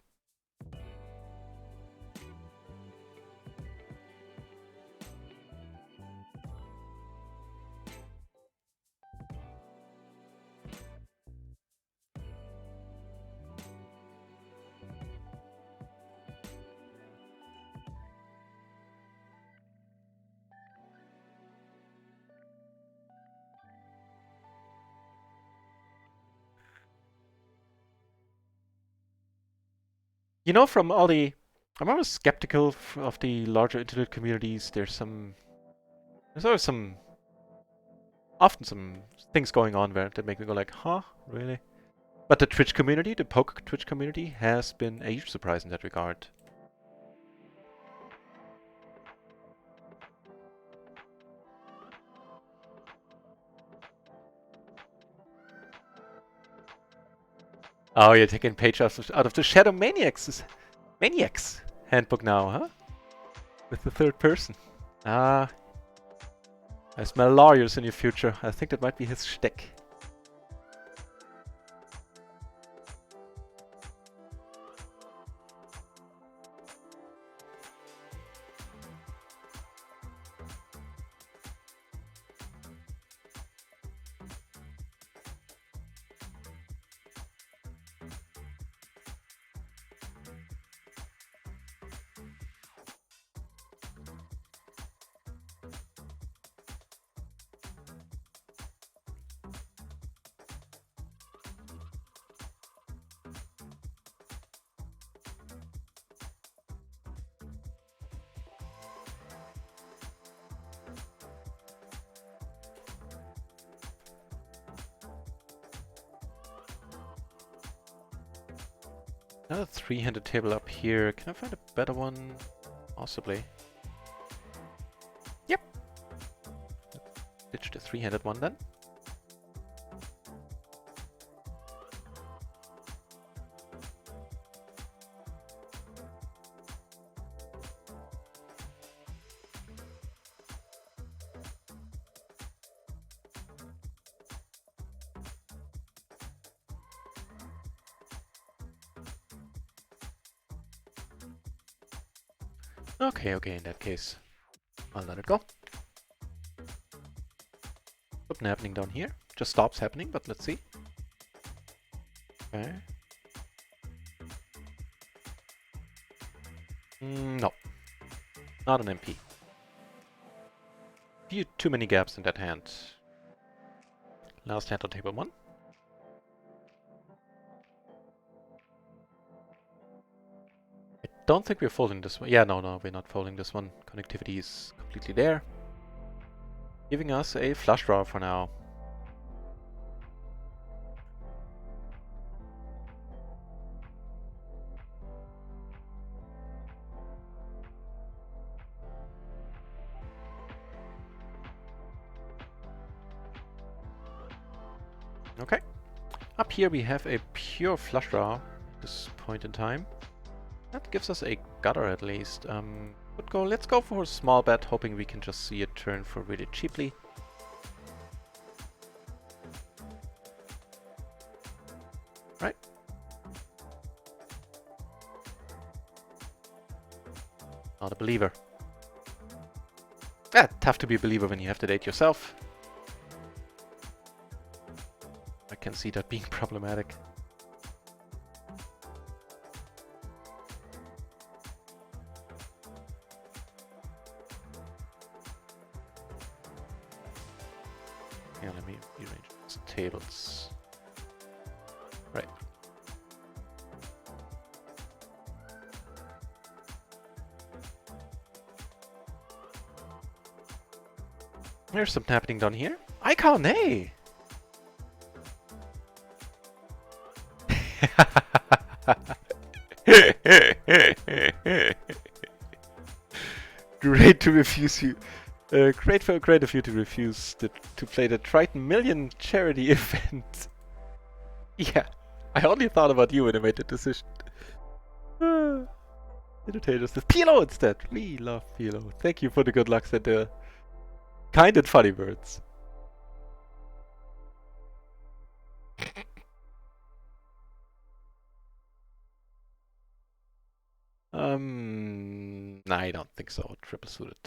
You know, from all the... I'm always skeptical of the larger internet communities. There's always often some things going on there that make me go like, huh, really? But the Twitch community, the poker Twitch community, has been a huge surprise in that regard. Oh, you're taking page out of the Shadow Maniacs handbook now, huh? With the third person. Ah, I smell lawyers in your future. I think that might be his shtick. Another three-handed table up here. Can I find a better one? Possibly. Yep. Ditch the three-handed one then. Okay, in that case, I'll let it go. Something happening down here. Just stops happening, but let's see. Okay. No. Not an MP. Few too many gaps in that hand. Last hand on table 1. I don't think we're folding this one. Yeah, no, we're not folding this one. Connectivity is completely there. Giving us a flush draw for now. Okay. Up here we have a pure flush draw at this point in time. That gives us a gutter at least. Let's go for a small bet, hoping we can just see a turn for really cheaply. Right. Not a believer. Tough to be a believer when you have to date yourself. I can see that being problematic. Yeah, let me rearrange these tables. Right. There's something happening down here. Icon, hey! Great to refuse you. Great of you to refuse to play the Triton Million charity event. Yeah, I only thought about you when I made the decision. Entertainers with PLO instead. We love PLO. Thank you for the good luck and the kind and funny words. Nah, I don't think so. Triple suited.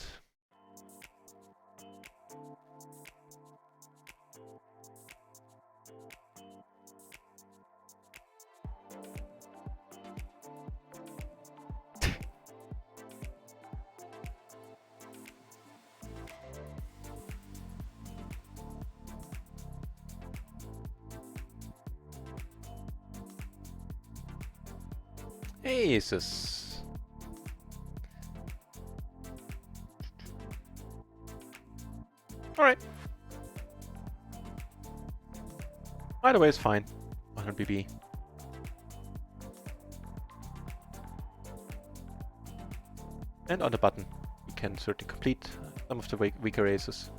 Aces. Alright. Either way is fine. 100 BB. And on the button, you can certainly complete some of the weaker aces.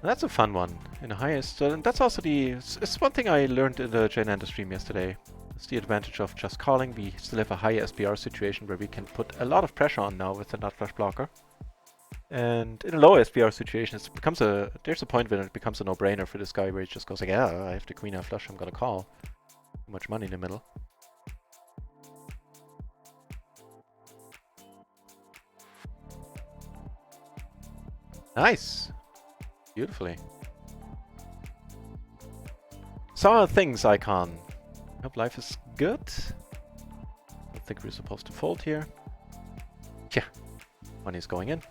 That's a fun one in the highest. That's also it's one thing I learned in the Jane Ender stream yesterday. It's the advantage of just calling. We still have a high SBR situation where we can put a lot of pressure on now with the nut flush blocker. And in a low SBR situation, there's a point when it becomes a no-brainer for this guy where he just goes like, yeah, I have the queen flush, I'm gonna call. Too much money in the middle. Nice. Beautifully. So are things, Icon. Hope life is good. I think we're supposed to fold here. Yeah. Money's going in.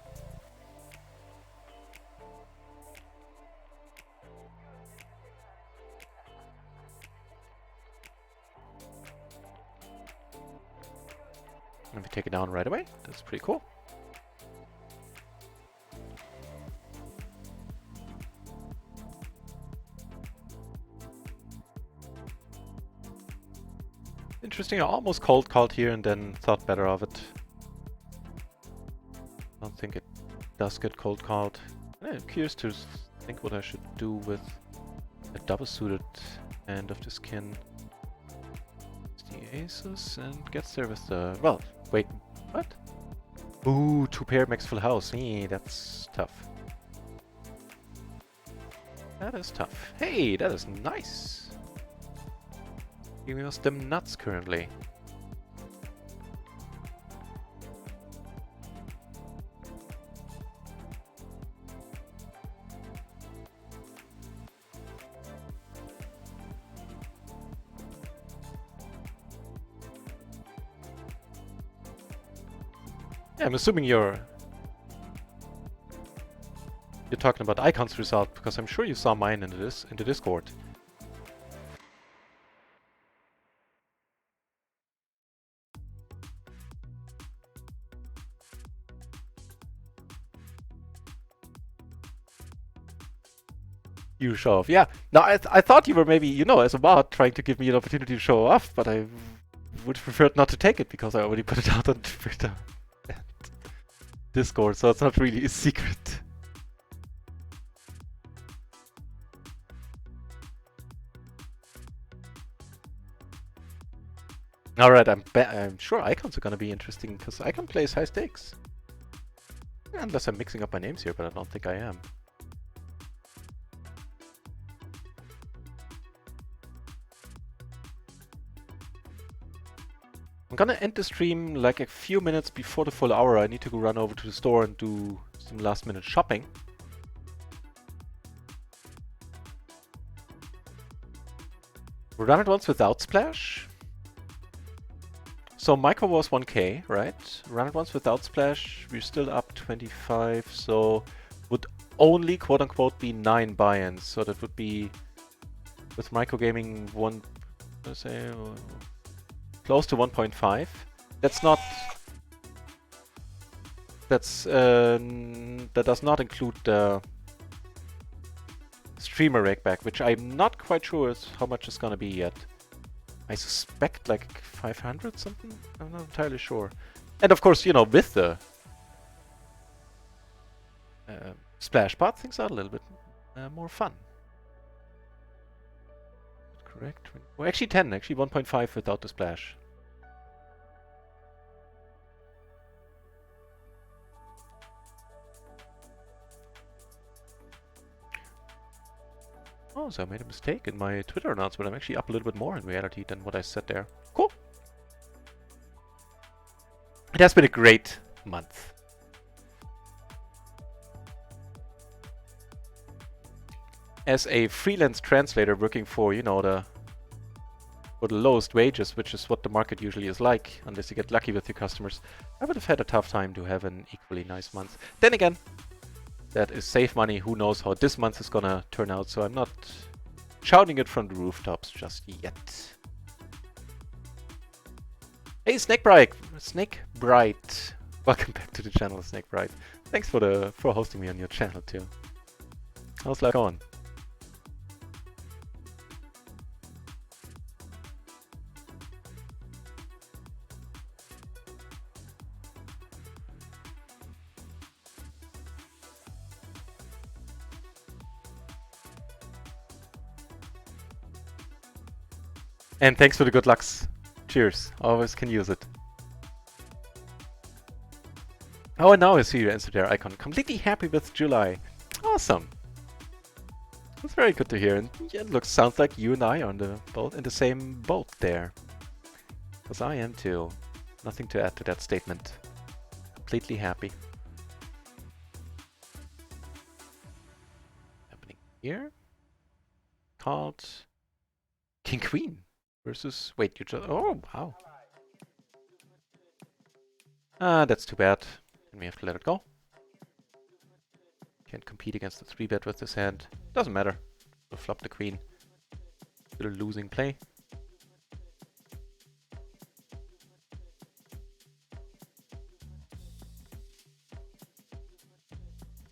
And we take it down right away. That's pretty cool. Interesting, I almost cold called here and then thought better of it. I don't think it does get cold called. I'm curious to think what I should do with a double suited end of this kin. It's the aces and gets there with the... Well, wait, what? Ooh, 2 pair makes full house. That's tough. That is tough. Hey, that is nice. Giving us them nuts currently. Yeah, I'm assuming you're talking about Icon's result because I'm sure you saw mine in the Discord. You show off, yeah. No, I thought you were maybe, as a bot, trying to give me an opportunity to show off, but I would have preferred not to take it because I already put it out on Twitter. Discord, so it's not really a secret. Alright, I'm sure icons are gonna be interesting, because icon plays high stakes. Unless I'm mixing up my names here, but I don't think I am. I'm gonna end the stream like a few minutes before the full hour. I need to go run over to the store and do some last minute shopping. Run it once without splash. So micro was 1k, right? Run it once without splash. We're still up 25, so would only quote unquote be 9 buy-ins. So that would be with micro gaming let's say close to 1.5. That's not. That does not include the streamer rakeback, which I'm not quite sure how much it's gonna be yet. I suspect like 500 something? I'm not entirely sure. And of course, you know, with the splash part, things are a little bit more fun. Correct? Well, actually 10, actually 1.5 without the splash. Oh, so I made a mistake in my Twitter announcement. I'm actually up a little bit more in reality than what I said there. Cool. It has been a great month. As a freelance translator working for, you know, for the lowest wages, which is what the market usually is like, unless you get lucky with your customers, I would have had a tough time to have an equally nice month. Then again, that is save money. Who knows how this month is gonna turn out, so I'm not shouting it from the rooftops just yet. Hey, Snakebright! Welcome back to the channel, Snakebright. Thanks for hosting me on your channel too. How's life going? And thanks for the good lucks. Cheers. Always can use it. Oh, and now I see your answer there, Icon. Completely happy with July. Awesome. That's very good to hear. And yeah, sounds like you and I are in the same boat there. Because I am too. Nothing to add to that statement. Completely happy. Happening here. Called King Queen versus. Wait, you just. Oh, wow. That's too bad. And we have to let it go. Can't compete against the 3-bet with this hand. Doesn't matter. We'll flop the queen. Still a losing play.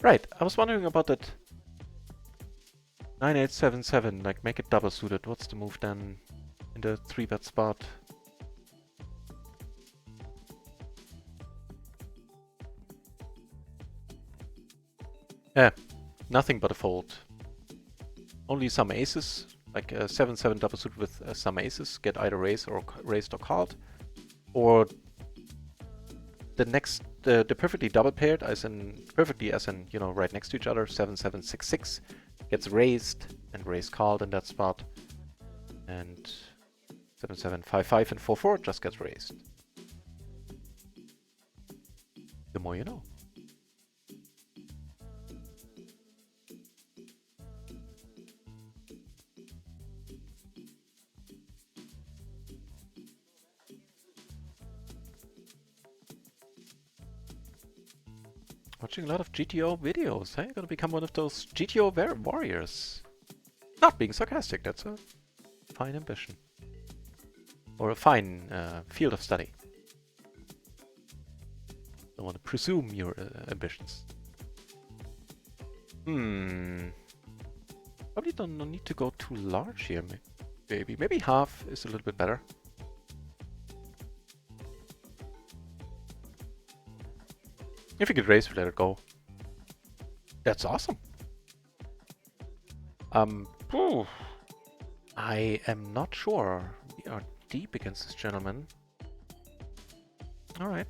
Right, I was wondering about that 9877, like make it double suited. What's the move then in the 3-bet spot? Nothing but a fold. Only some aces, like a 7-7 double suited with some aces, get either raised or called. Or the perfectly double paired, as in, you know, right next to each other, 7-7-6-6, gets raised and raised called in that spot. And 7-7-5-5 and 4-4 just gets raised. The more you know. Watching a lot of GTO videos. Hey, you're gonna become one of those GTO warriors. Not being sarcastic, that's a fine ambition. Or a fine field of study. Don't want to presume your ambitions. Probably don't need to go too large here, maybe. Maybe half is a little bit better. If you could raise, we let it go. That's awesome. Ooh, I am not sure. We are deep against this gentleman. Alright.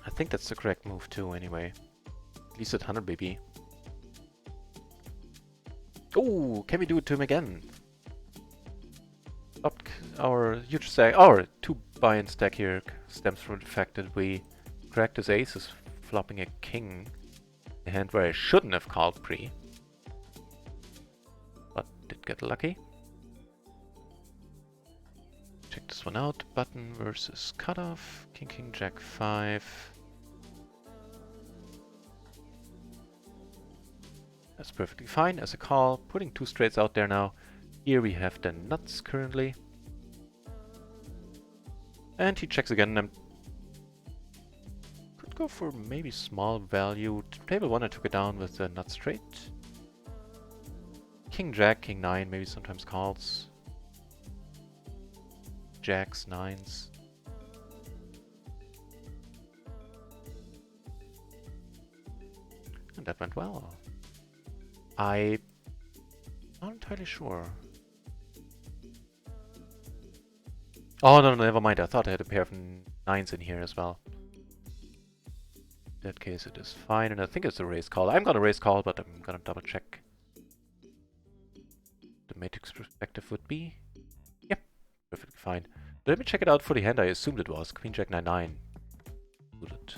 I think that's the correct move too, anyway. At least at 100 BB. Oh, can we do it to him again? Stopped our huge stack. Our 2 buy-in stack here stems from the fact that we cracked his aces, flopping a king. A hand where I shouldn't have called pre. But did get lucky. Check this one out. Button versus cutoff. King, king, jack 5. That's perfectly fine as a call. Putting 2 straights out there now. Here we have the nuts currently. And he checks again. And could go for maybe small value. Table 1 I took it down with the nut straight. King, jack, king 9 maybe sometimes calls. Jacks, 9s. And that went well. I'm not entirely sure. Oh, no, never mind. I thought I had a pair of 9s in here as well. In that case, it is fine. And I think it's a raise call. I'm going to raise call, but I'm going to double check. The matrix perspective would be... Yep, perfectly fine. Let me check it out for the hand I assumed it was. Queen, jack, 9, 9. Good.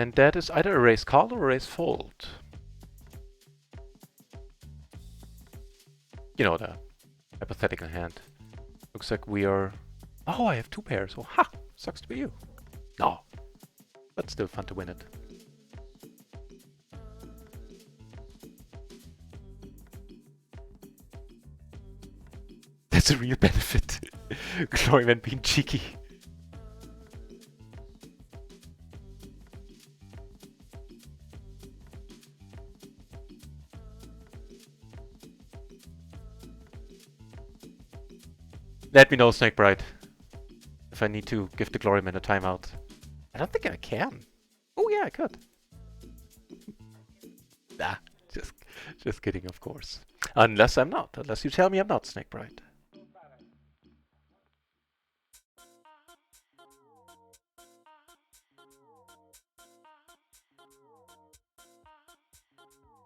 And that is either a raise call or a raise fold. You know, the hypothetical hand. Looks like we are... Oh, I have 2 pairs. Oh, ha! Sucks to be you. No. But still fun to win it. That's a real benefit. Glory man being cheeky. Let me know, Snakebride, if I need to give the Gloryman a timeout. I don't think I can. Oh yeah, I could. Nah, just kidding, of course. Unless I'm not. Unless you tell me I'm not, Snakebride.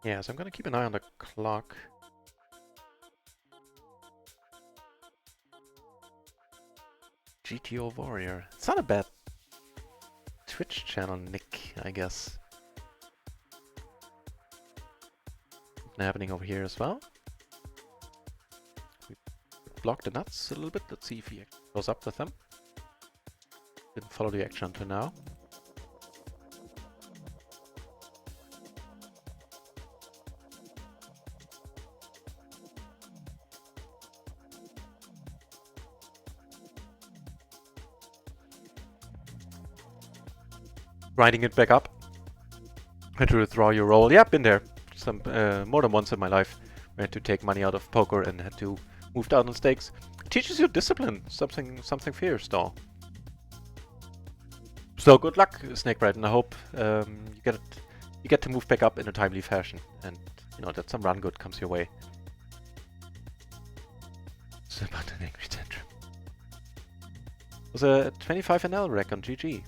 Yeah, so I'm gonna keep an eye on the clock. GTO Warrior. It's not a bad Twitch channel nick, I guess. Something happening over here as well. We blocked the nuts a little bit. Let's see if he goes up with them. Didn't follow the action until now. Grinding it back up. Had to withdraw your roll. Yeah, been there. Some more than once in my life. I had to take money out of poker and had to move down on stakes. It teaches you discipline. Something fierce, though. So good luck, Snakebride, and I hope you get to move back up in a timely fashion, and you know that some run good comes your way. It's about an angry tantrum. It was a 25 NL rec on GG.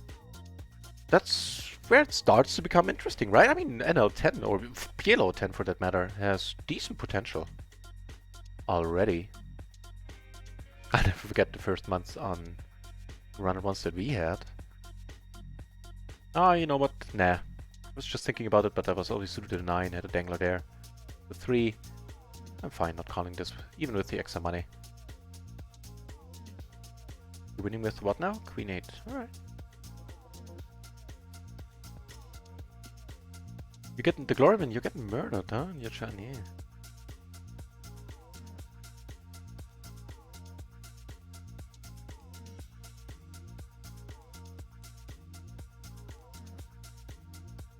That's where it starts to become interesting, right? I mean, NL10 or PLO 10 for that matter has decent potential already. I never forget the first months on RunItOnce that we had. Ah, you know what? Nah. I was just thinking about it, but I was always suited to the 9, had a dangler there. The 3, I'm fine not calling this, even with the extra money. You're winning with what now? Queen 8. Alright. You're getting the Gloryman, you're getting murdered, huh? You're trying, yeah.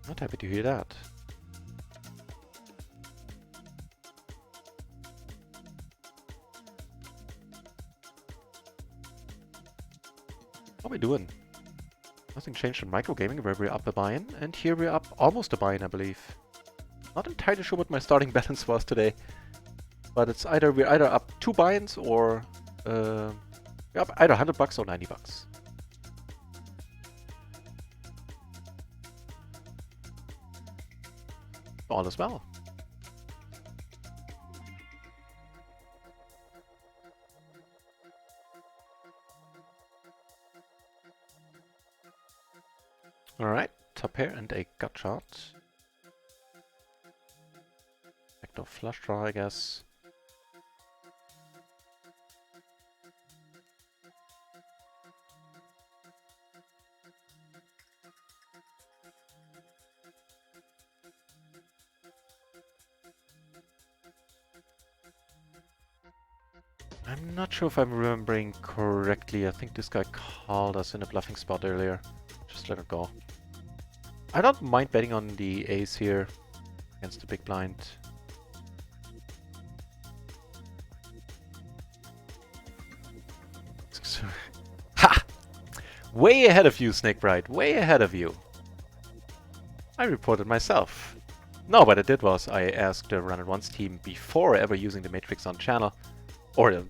Not happy to hear that. doing? Nothing changed in micro gaming, where we're up a buy-in, and here we're up almost a buy-in, I believe. Not entirely sure what my starting balance was today, but it's we're either up 2 buy-ins or we're up either $100 or $90. All is well. Alright, top pair and a gut shot. Backdoor flush draw, I guess. I'm not sure if I'm remembering correctly. I think this guy called us in a bluffing spot earlier. Just let it go. I don't mind betting on the ace here against the big blind. Ha! Way ahead of you, Snakebright. Way ahead of you. I reported myself. No, what I did was I asked the RunItOnce team before ever using the matrix on channel, or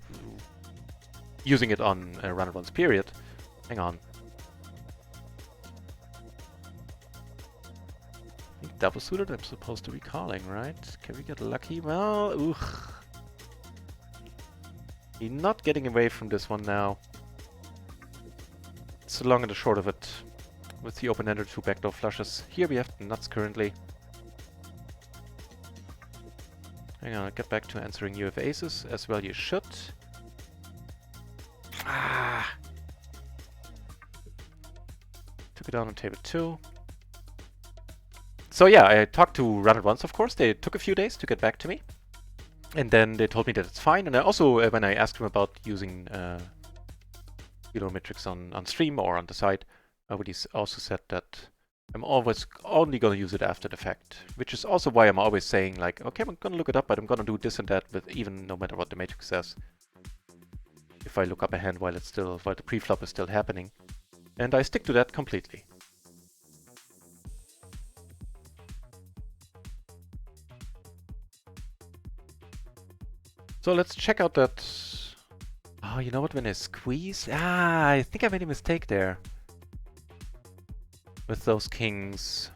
using it on RunItOnce period. Hang on. I think double suited I'm supposed to be calling, right? Can we get lucky? Well, ugh. He's not getting away from this one now. It's the long and the short of it. With the open-ender 2 backdoor flushes. Here we have the nuts currently. Hang on, I'll get back to answering you with aces, as well you should. Ah! Took it down on table 2. So yeah, I talked to RunItOnce, of course. They took a few days to get back to me. And then they told me that it's fine. And I also, when I asked them about using matrix on stream or on the side, I would also said that I'm always only going to use it after the fact, which is also why I'm always saying, like, okay, I'm going to look it up, but I'm going to do this and that with even no matter what the matrix says. If I look up a hand while the preflop is still happening. And I stick to that completely. So let's check out that. Oh, you know what? When I squeeze? Ah, I think I made a mistake there. With those kings.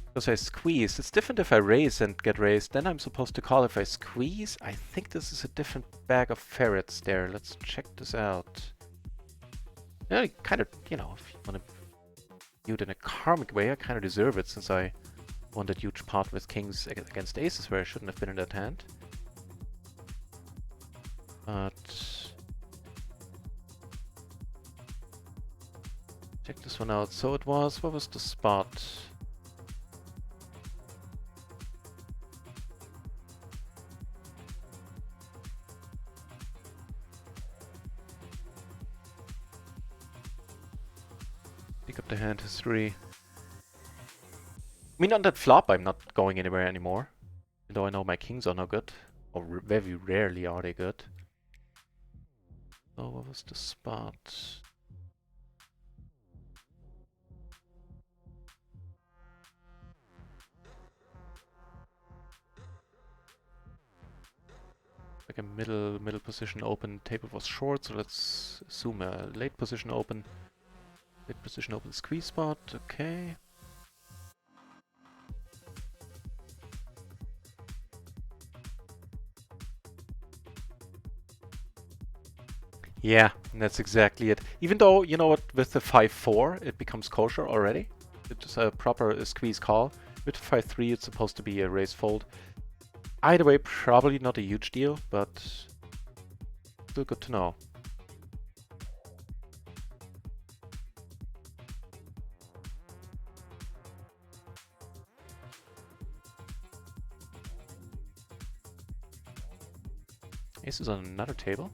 Because I squeeze. It's different if I raise and get raised. Then I'm supposed to call if I squeeze. I think this is a different bag of ferrets there. Let's check this out. Yeah, kind of, you know, if you want to view it in a karmic way, I kind of deserve it since I won that huge pot with kings against aces where I shouldn't have been in that hand. But check this one out. So it was, what was the spot? Pick up the hand history. I mean, on that flop, I'm not going anywhere anymore. Even though I know my kings are no good. Or very rarely are they good. Oh, what was the spot? Like a middle position open. Table was short, so let's assume a late position open. Late position open squeeze spot. Okay. Yeah, that's exactly it. Even though, you know what, with the 5-4, it becomes kosher already. It's a proper squeeze call. With 5-3, it's supposed to be a raise fold. Either way, probably not a huge deal, but still good to know. Ace is on another table.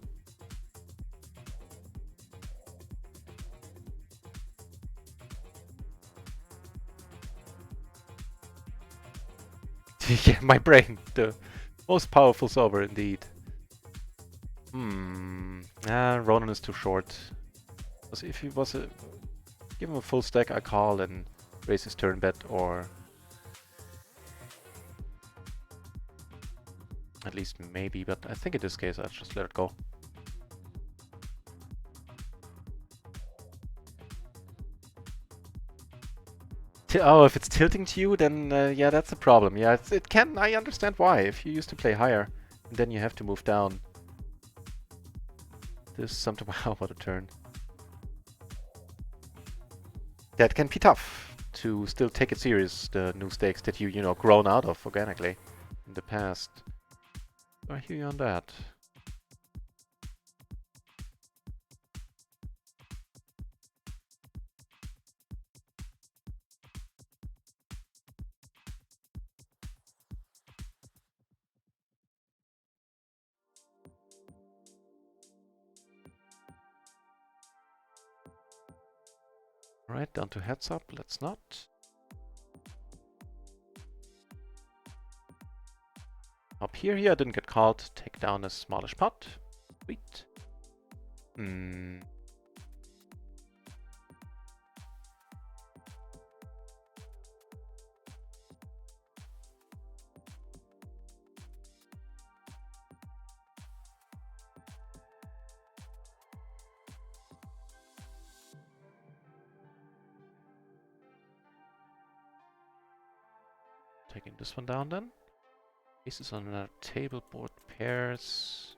Yeah, my brain. The most powerful solver indeed. Ronan is too short. Because if he was give him a full stack, I call and raise his turn bet, or at least maybe, but I think in this case I'll just let it go. Oh, if it's tilting to you, then yeah, that's a problem. Yeah, it can. I understand why. If you used to play higher, and then you have to move down. This is something. Wow, what a turn. That can be tough to still take it serious. The new stakes that you know grown out of organically in the past. So I hear you on that. Alright, down to heads up. Let's not. Up here, I didn't get called. Take down a smallish pot. Sweet. Taking this one down then. Aces on another table, board pairs.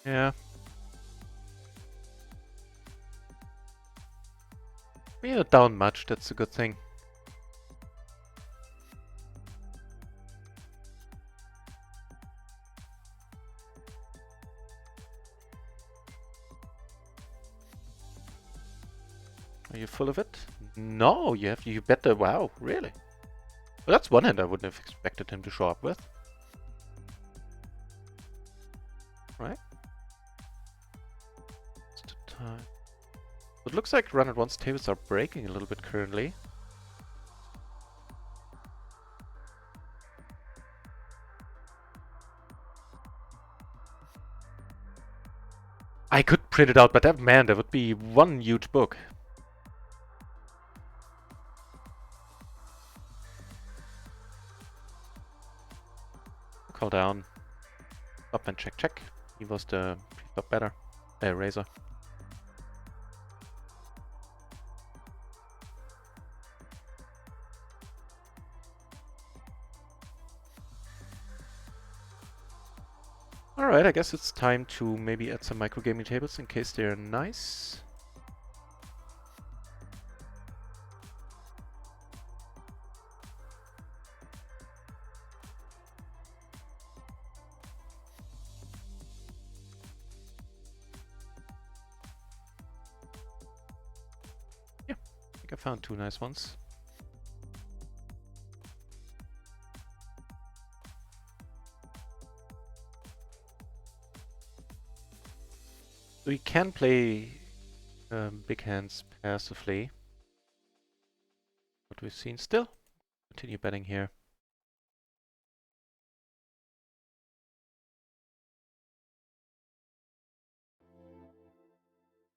Yeah. We are down much, that's a good thing. Are you full of it? No, you bet the wow, really? Well, that's one hand I wouldn't have expected him to show up with. Right? It's the time. It looks like RunItOnce tables are breaking a little bit currently. I could print it out, but that would be one huge book. Call down. Up and check, check. He was the pre-flop better. Razor. Alright, I guess it's time to maybe add some microgaming tables in case they're nice. Yeah, I think I found two nice ones. So you can play big hands passively. What we've seen still. Continue betting here.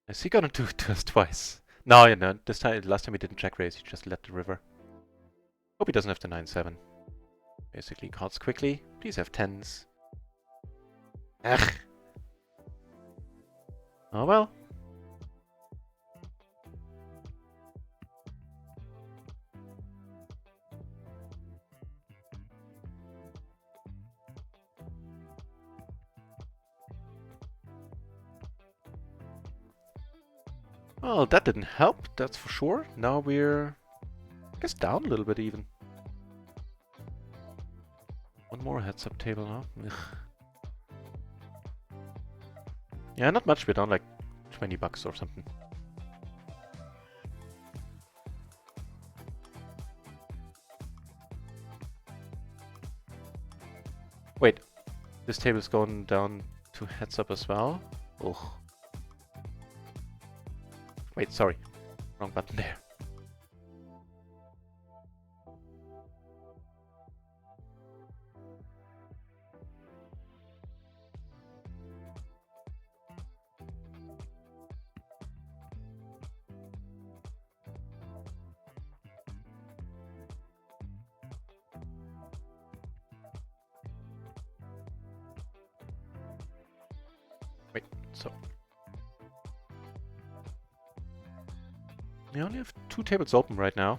Is he gonna do it to us twice? No, you know, this time, last time he didn't check raise, he just let the river. Hope he doesn't have the 9-7. Basically, calls quickly. Please have 10s. Ugh. Oh well. Well, that didn't help, that's for sure. Now we're, I guess, down a little bit even. One more heads-up table now. Ugh. Yeah, not much. We're down like 20 bucks or something. Wait, this table's going down to heads-up as well? Ugh. Wait, sorry. Wrong button there. So we only have 2 tables open right now.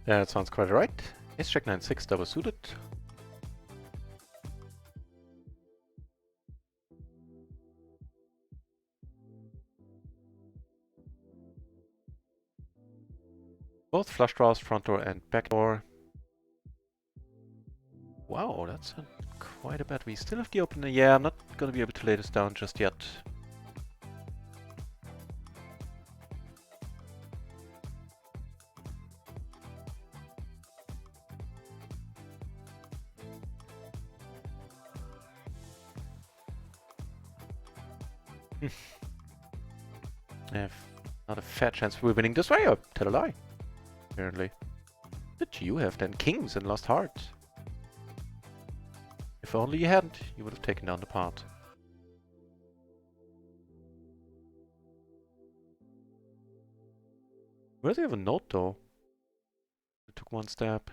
Yeah, that sounds quite right. Ace check 9-6 double suited. Both flush draws, front door and back door. Wow, that's quite a bet. We still have the opener. Yeah, I'm not gonna be able to lay this down just yet. I have not a fair chance we're winning this way, or tell a lie. Apparently. Did you have then kings and lost heart? If only you hadn't, you would have taken down the part. Where do you have a note though? I took one step.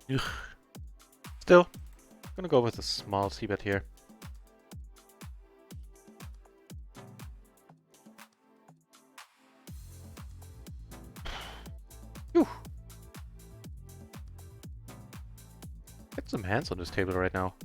Ugh. Still, gonna go with a small c-bet here. Phew. Get some hands on this table right now.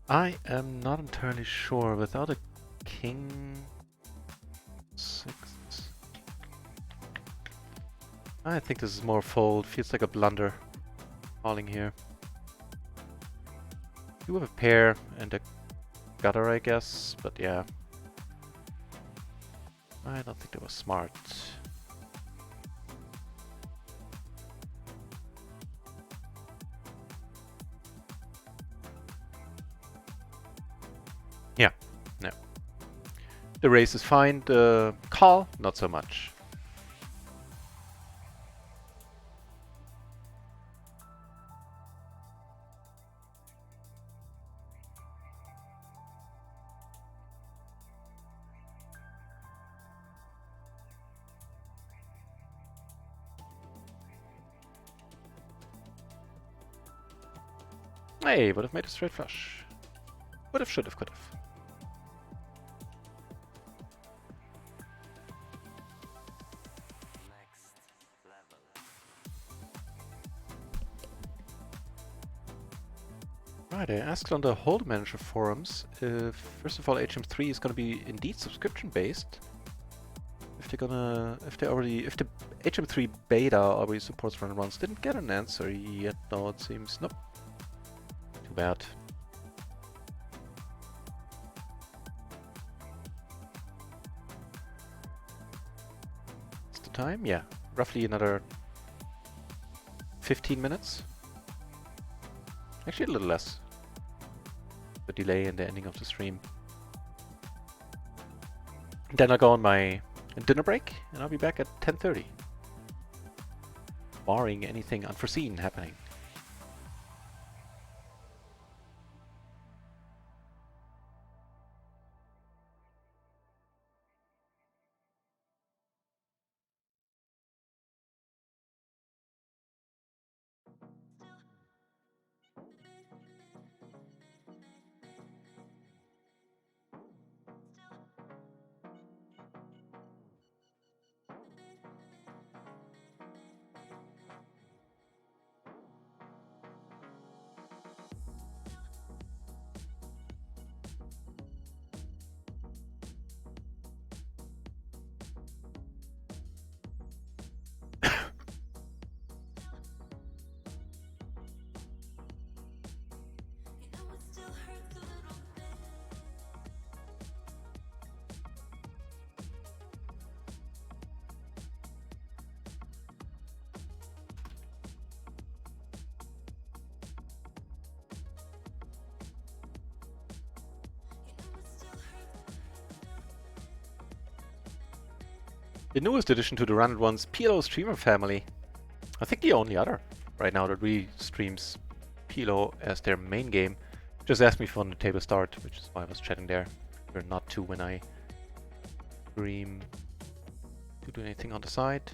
I am not entirely sure. Without a king... 6... I think this is more fold. Feels like a blunder. Calling here. You have a pair and a gutter, I guess, but yeah. I don't think that was smart. Yeah, no. The raise is fine, the call, not so much. Hey, would have made a straight flush. Would have, should have, could have. Right, I asked on the Hold Manager forums if, first of all, HM3 is gonna be indeed subscription-based. If they're gonna, if the HM3 beta already supports run and runs, didn't get an answer yet, though, it seems. Nope. Too bad. What's the time? Yeah, roughly another 15 minutes. Actually, a little less. The delay in the ending of the stream. Then I'll go on my dinner break, and I'll be back at 10:30. Barring anything unforeseen happening. The newest addition to the RunItOnce PLO streamer family. I think the only other right now that really streams PLO as their main game. Just asked me for the table start, which is why I was chatting there. Or not to when I stream to do anything on the side.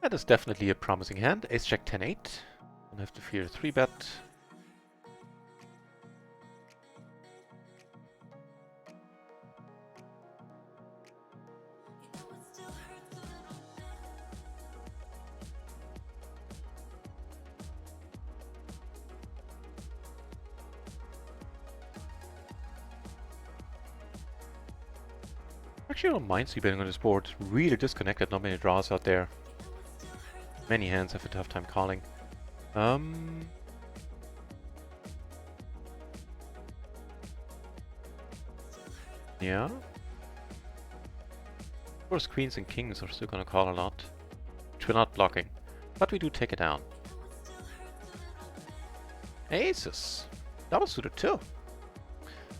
That is definitely a promising hand. Ace Jack 10-8. Don't have to fear 3-bet. Actually, I don't mind c-betting on this board. Really disconnected, not many draws out there. Many hands have a tough time calling. Yeah. Of course, queens and kings are still gonna call a lot, which we're not blocking, but we do take it down. Aces. Double suited too.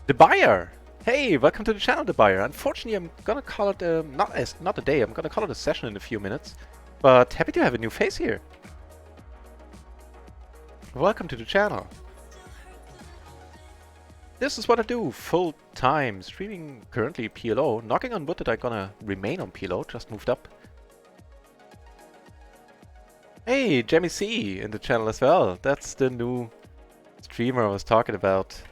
The buyer. Hey, welcome to the channel, the buyer. Unfortunately, I'm gonna call it not a day. I'm gonna call it a session in a few minutes. But happy to have a new face here. Welcome to the channel. This is what I do full time, streaming currently PLO. Knocking on wood that I'm gonna remain on PLO, just moved up. Hey, Jamie C in the channel as well. That's the new streamer I was talking about.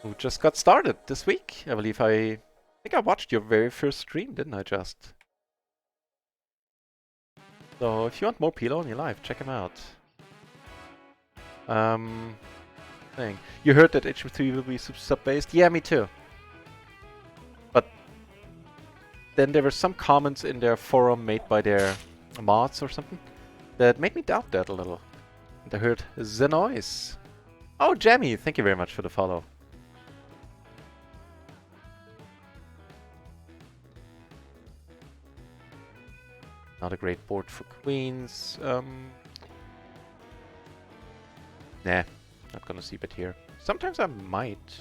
Who just got started this week. I believe I think I watched your very first stream, didn't I just? So if you want more PLO in your life, check him out. Thing. You heard that HM3 will be sub-based? Yeah, me too. But then there were some comments in their forum made by their mods or something that made me doubt that a little. And I heard the noise. Oh, Jamie, thank you very much for the follow. Not a great board for queens. Nah, not gonna see bet here. Sometimes I might.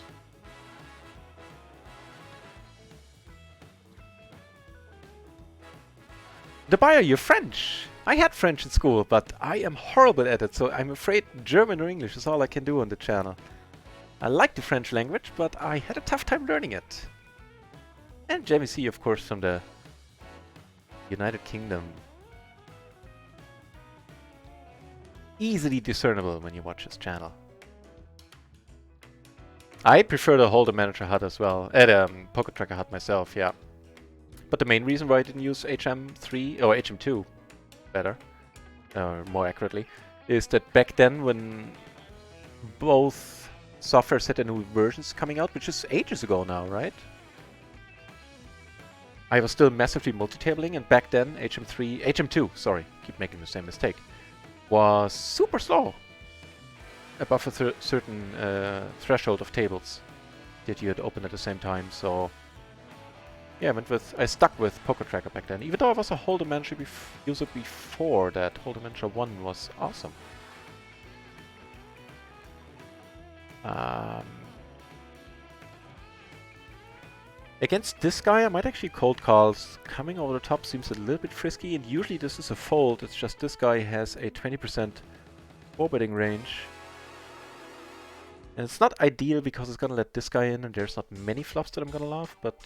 The buyer, you're French! I had French in school, but I am horrible at it, so I'm afraid German or English is all I can do on the channel. I like the French language, but I had a tough time learning it. And Jamie C, of course, from the United Kingdom. Easily discernible when you watch his channel. I prefer the Hold'em Manager HUD as well. Poker Tracker HUD myself, yeah. But the main reason why I didn't use HM3 or HM2 better, more accurately, is that back then when both softwares had their new versions coming out, which is ages ago now, right? I was still massively multi-tabling, and back then HM2, sorry, keep making the same mistake, was super slow above a certain threshold of tables that you had opened at the same time. So yeah, I stuck with Poker Tracker back then, even though I was a Hold'em Manager user before that. Hold'em Manager 1 was awesome. Against this guy, I might actually cold call. Coming over the top seems a little bit frisky, and usually this is a fold. It's just this guy has a 20% four-betting range. And it's not ideal because it's gonna let this guy in, and there's not many flops that I'm gonna love, but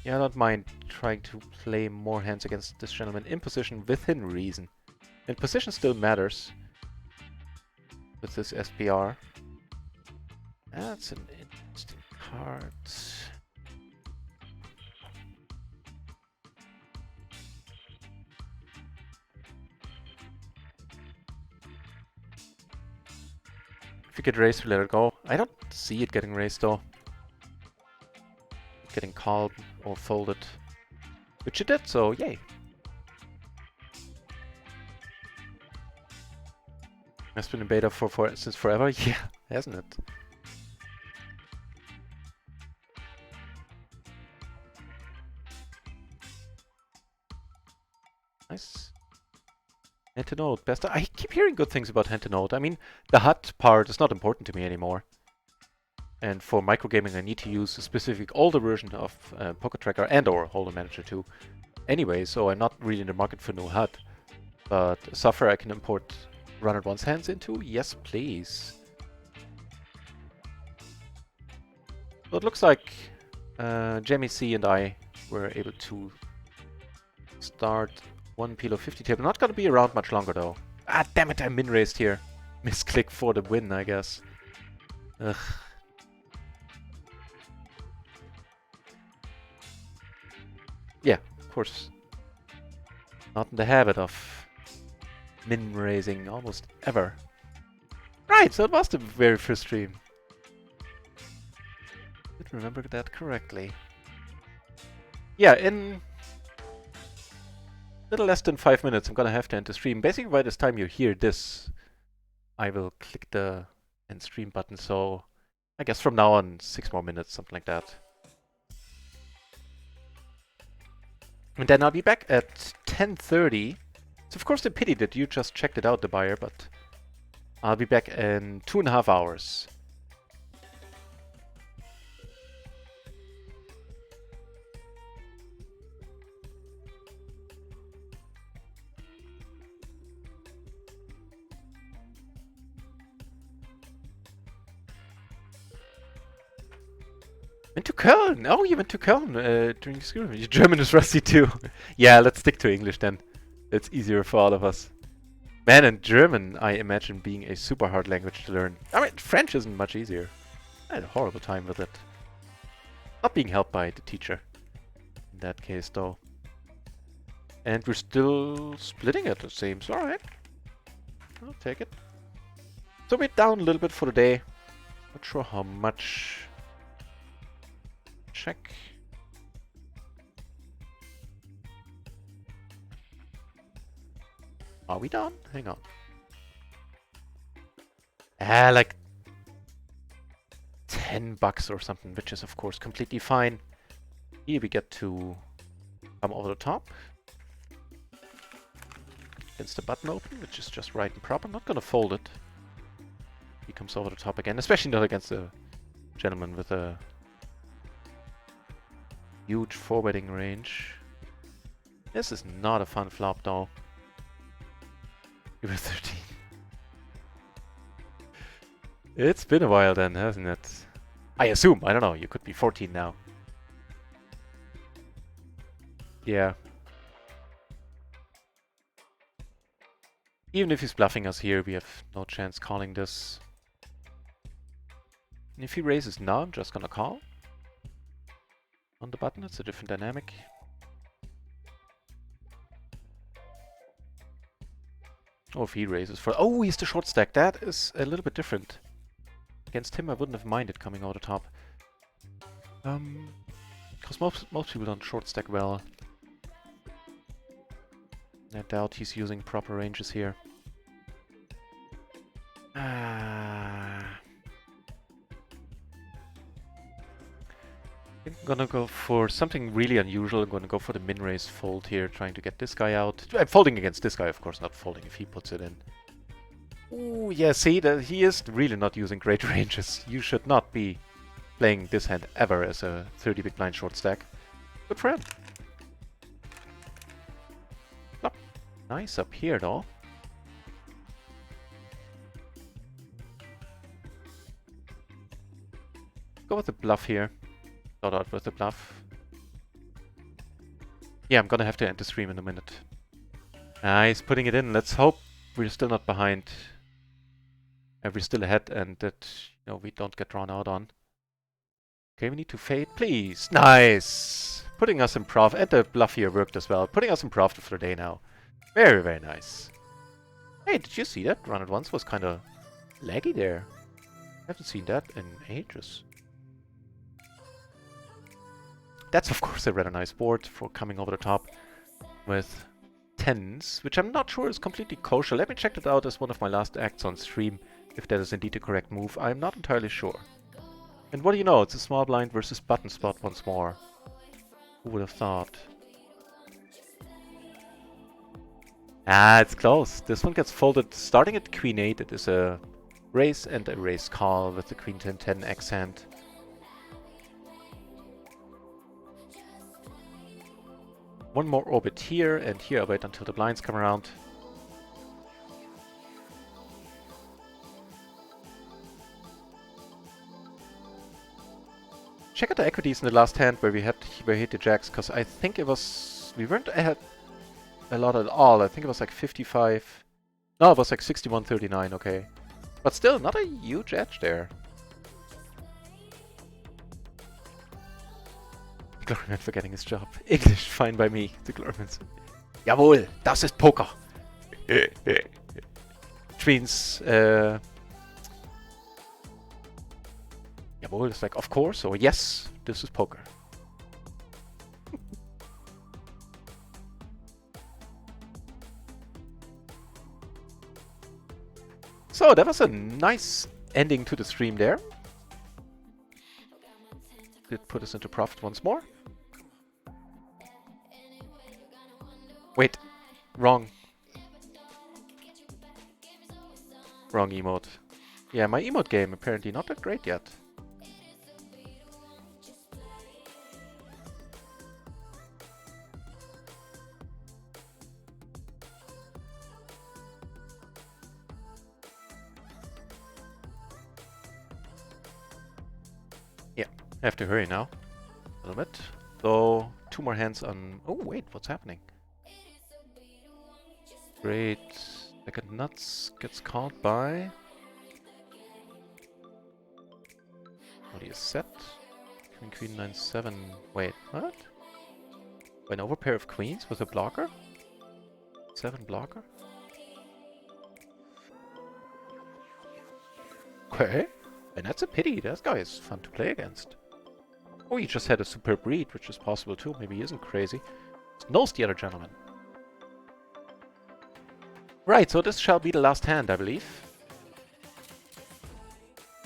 yeah, I don't mind trying to play more hands against this gentleman in position within reason. And position still matters with this SPR. That's an interesting card. If you get raised, we let it go. I don't see it getting raised though. Getting called or folded. Which it did, so yay. Has been in beta since forever? Yeah, hasn't it? Hand to node, best. I keep hearing good things about hand to node. I mean, the HUD part is not important to me anymore. And for microgaming, I need to use a specific older version of Pocket Tracker and/or Holder Manager too. Anyway, so I'm not really in the market for no HUD. But software I can import RunItOnce hands into? Yes, please. So it looks like Jamie C and I were able to start one PLO 50 table. Not gonna be around much longer though. Ah, damn it, I min-raised here. Misclick for the win, I guess. Ugh. Yeah, of course. Not in the habit of min-raising almost ever. Right, so it was the very first stream. Did remember that correctly. Yeah, in little less than 5 minutes I'm gonna have to end the stream. Basically by this time you hear this, I will click the end stream button, so I guess from now on 6 more minutes, something like that. And then I'll be back at 10:30. It's of course a pity that you just checked it out, the buyer, but I'll be back in 2.5 hours. Went to Köln! Oh, you went to Köln during school. Your German is rusty too. Yeah, let's stick to English then. It's easier for all of us. Man, and German, I imagine being a super hard language to learn. I mean, French isn't much easier. I had a horrible time with it. Not being helped by the teacher. In that case, though. And we're still splitting it, it seems. Alright. I'll take it. So we're down a little bit for the day. Not sure how much. Check. Are we done? Hang on. Like $10 or something, which is of course completely fine. Here we get to come over the top. Against the button open, which is just right and proper. I'm not gonna fold it. He comes over the top again, especially not against a gentleman with a huge forwarding range. This is not a fun flop though. You were 13. It's been a while then, hasn't it? I assume. I don't know. You could be 14 now. Yeah. Even if he's bluffing us here, we have no chance calling this. And if he raises now, I'm just gonna call. On the button, it's a different dynamic. Oh, if he raises for... Oh, he's the short stack. That is a little bit different. Against him, I wouldn't have minded coming over the top. Because most people don't short stack well. I doubt he's using proper ranges here. I'm gonna go for something really unusual. I'm gonna go for the min-raise fold here, trying to get this guy out. I'm folding against this guy, of course, not folding if he puts it in. Ooh, yeah, see, he is really not using great ranges. You should not be playing this hand ever as a 30 big blind short stack. Good for him. Oh, nice up here, though. Go with the bluff here. Start out with the bluff. Yeah, I'm gonna have to end the stream in a minute. He's putting it in. Let's hope we're still not behind. And we're still ahead and that, you know, we don't get drawn out on. Okay, we need to fade, please. Nice! Putting us in prof. And the bluff here worked as well. Putting us in prof for the day now. Very, very nice. Hey, did you see that? RunItOnce was kind of laggy there. Haven't seen that in ages. That's of course a rather nice board for coming over the top with 10s, which I'm not sure is completely kosher. Let me check it out as one of my last acts on stream, if that is indeed the correct move. I'm not entirely sure. And what do you know, it's a small blind versus button spot once more. Who would have thought? Ah, it's close. This one gets folded starting at queen 8. It is a raise and a raise call with the queen 10-10 accent. One more orbit here, and here I wait until the blinds come around. Check out the equities in the last hand where we hit the jacks, because I think it was... we weren't ahead a lot at all. I think it was like 55... no, it was like 61-39, okay. But still, not a huge edge there. Gloryman forgetting his job. English, fine by me. The Gloryman. Jawohl, das ist Poker. Which means, jawohl is like, of course, or yes, this is poker. So, that was a nice ending to the stream there. Did put us into profit once more. Wait, wrong. Wrong emote. Yeah, my emote game apparently not that great yet. Yeah, I have to hurry now. A little bit. So, 2 more hands on... oh wait, what's happening? Great. Second nuts gets called by... what do you set? Queen 9-7. Wait, what? An overpair of queens with a blocker? 7 blocker? Okay. And that's a pity. That guy is fun to play against. Oh, he just had a superb read, which is possible too. Maybe he isn't crazy. Knows the other gentleman. Right, so this shall be the last hand, I believe.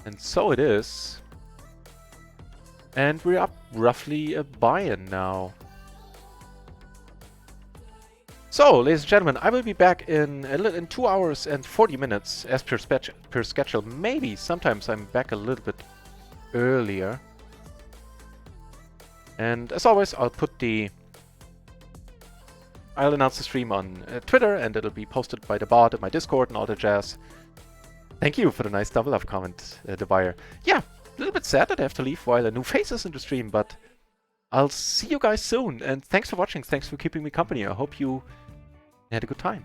And so it is. And we're up roughly a buy-in now. So, ladies and gentlemen, I will be back in 2 hours and 40 minutes as per schedule. Maybe sometimes I'm back a little bit earlier. And as always, I'll announce the stream on Twitter, and it'll be posted by the bot at my Discord and all the jazz. Thank you for the nice double up comment, the buyer. Yeah, a little bit sad that I have to leave while a new face is in the stream, but I'll see you guys soon. And thanks for watching. Thanks for keeping me company. I hope you had a good time.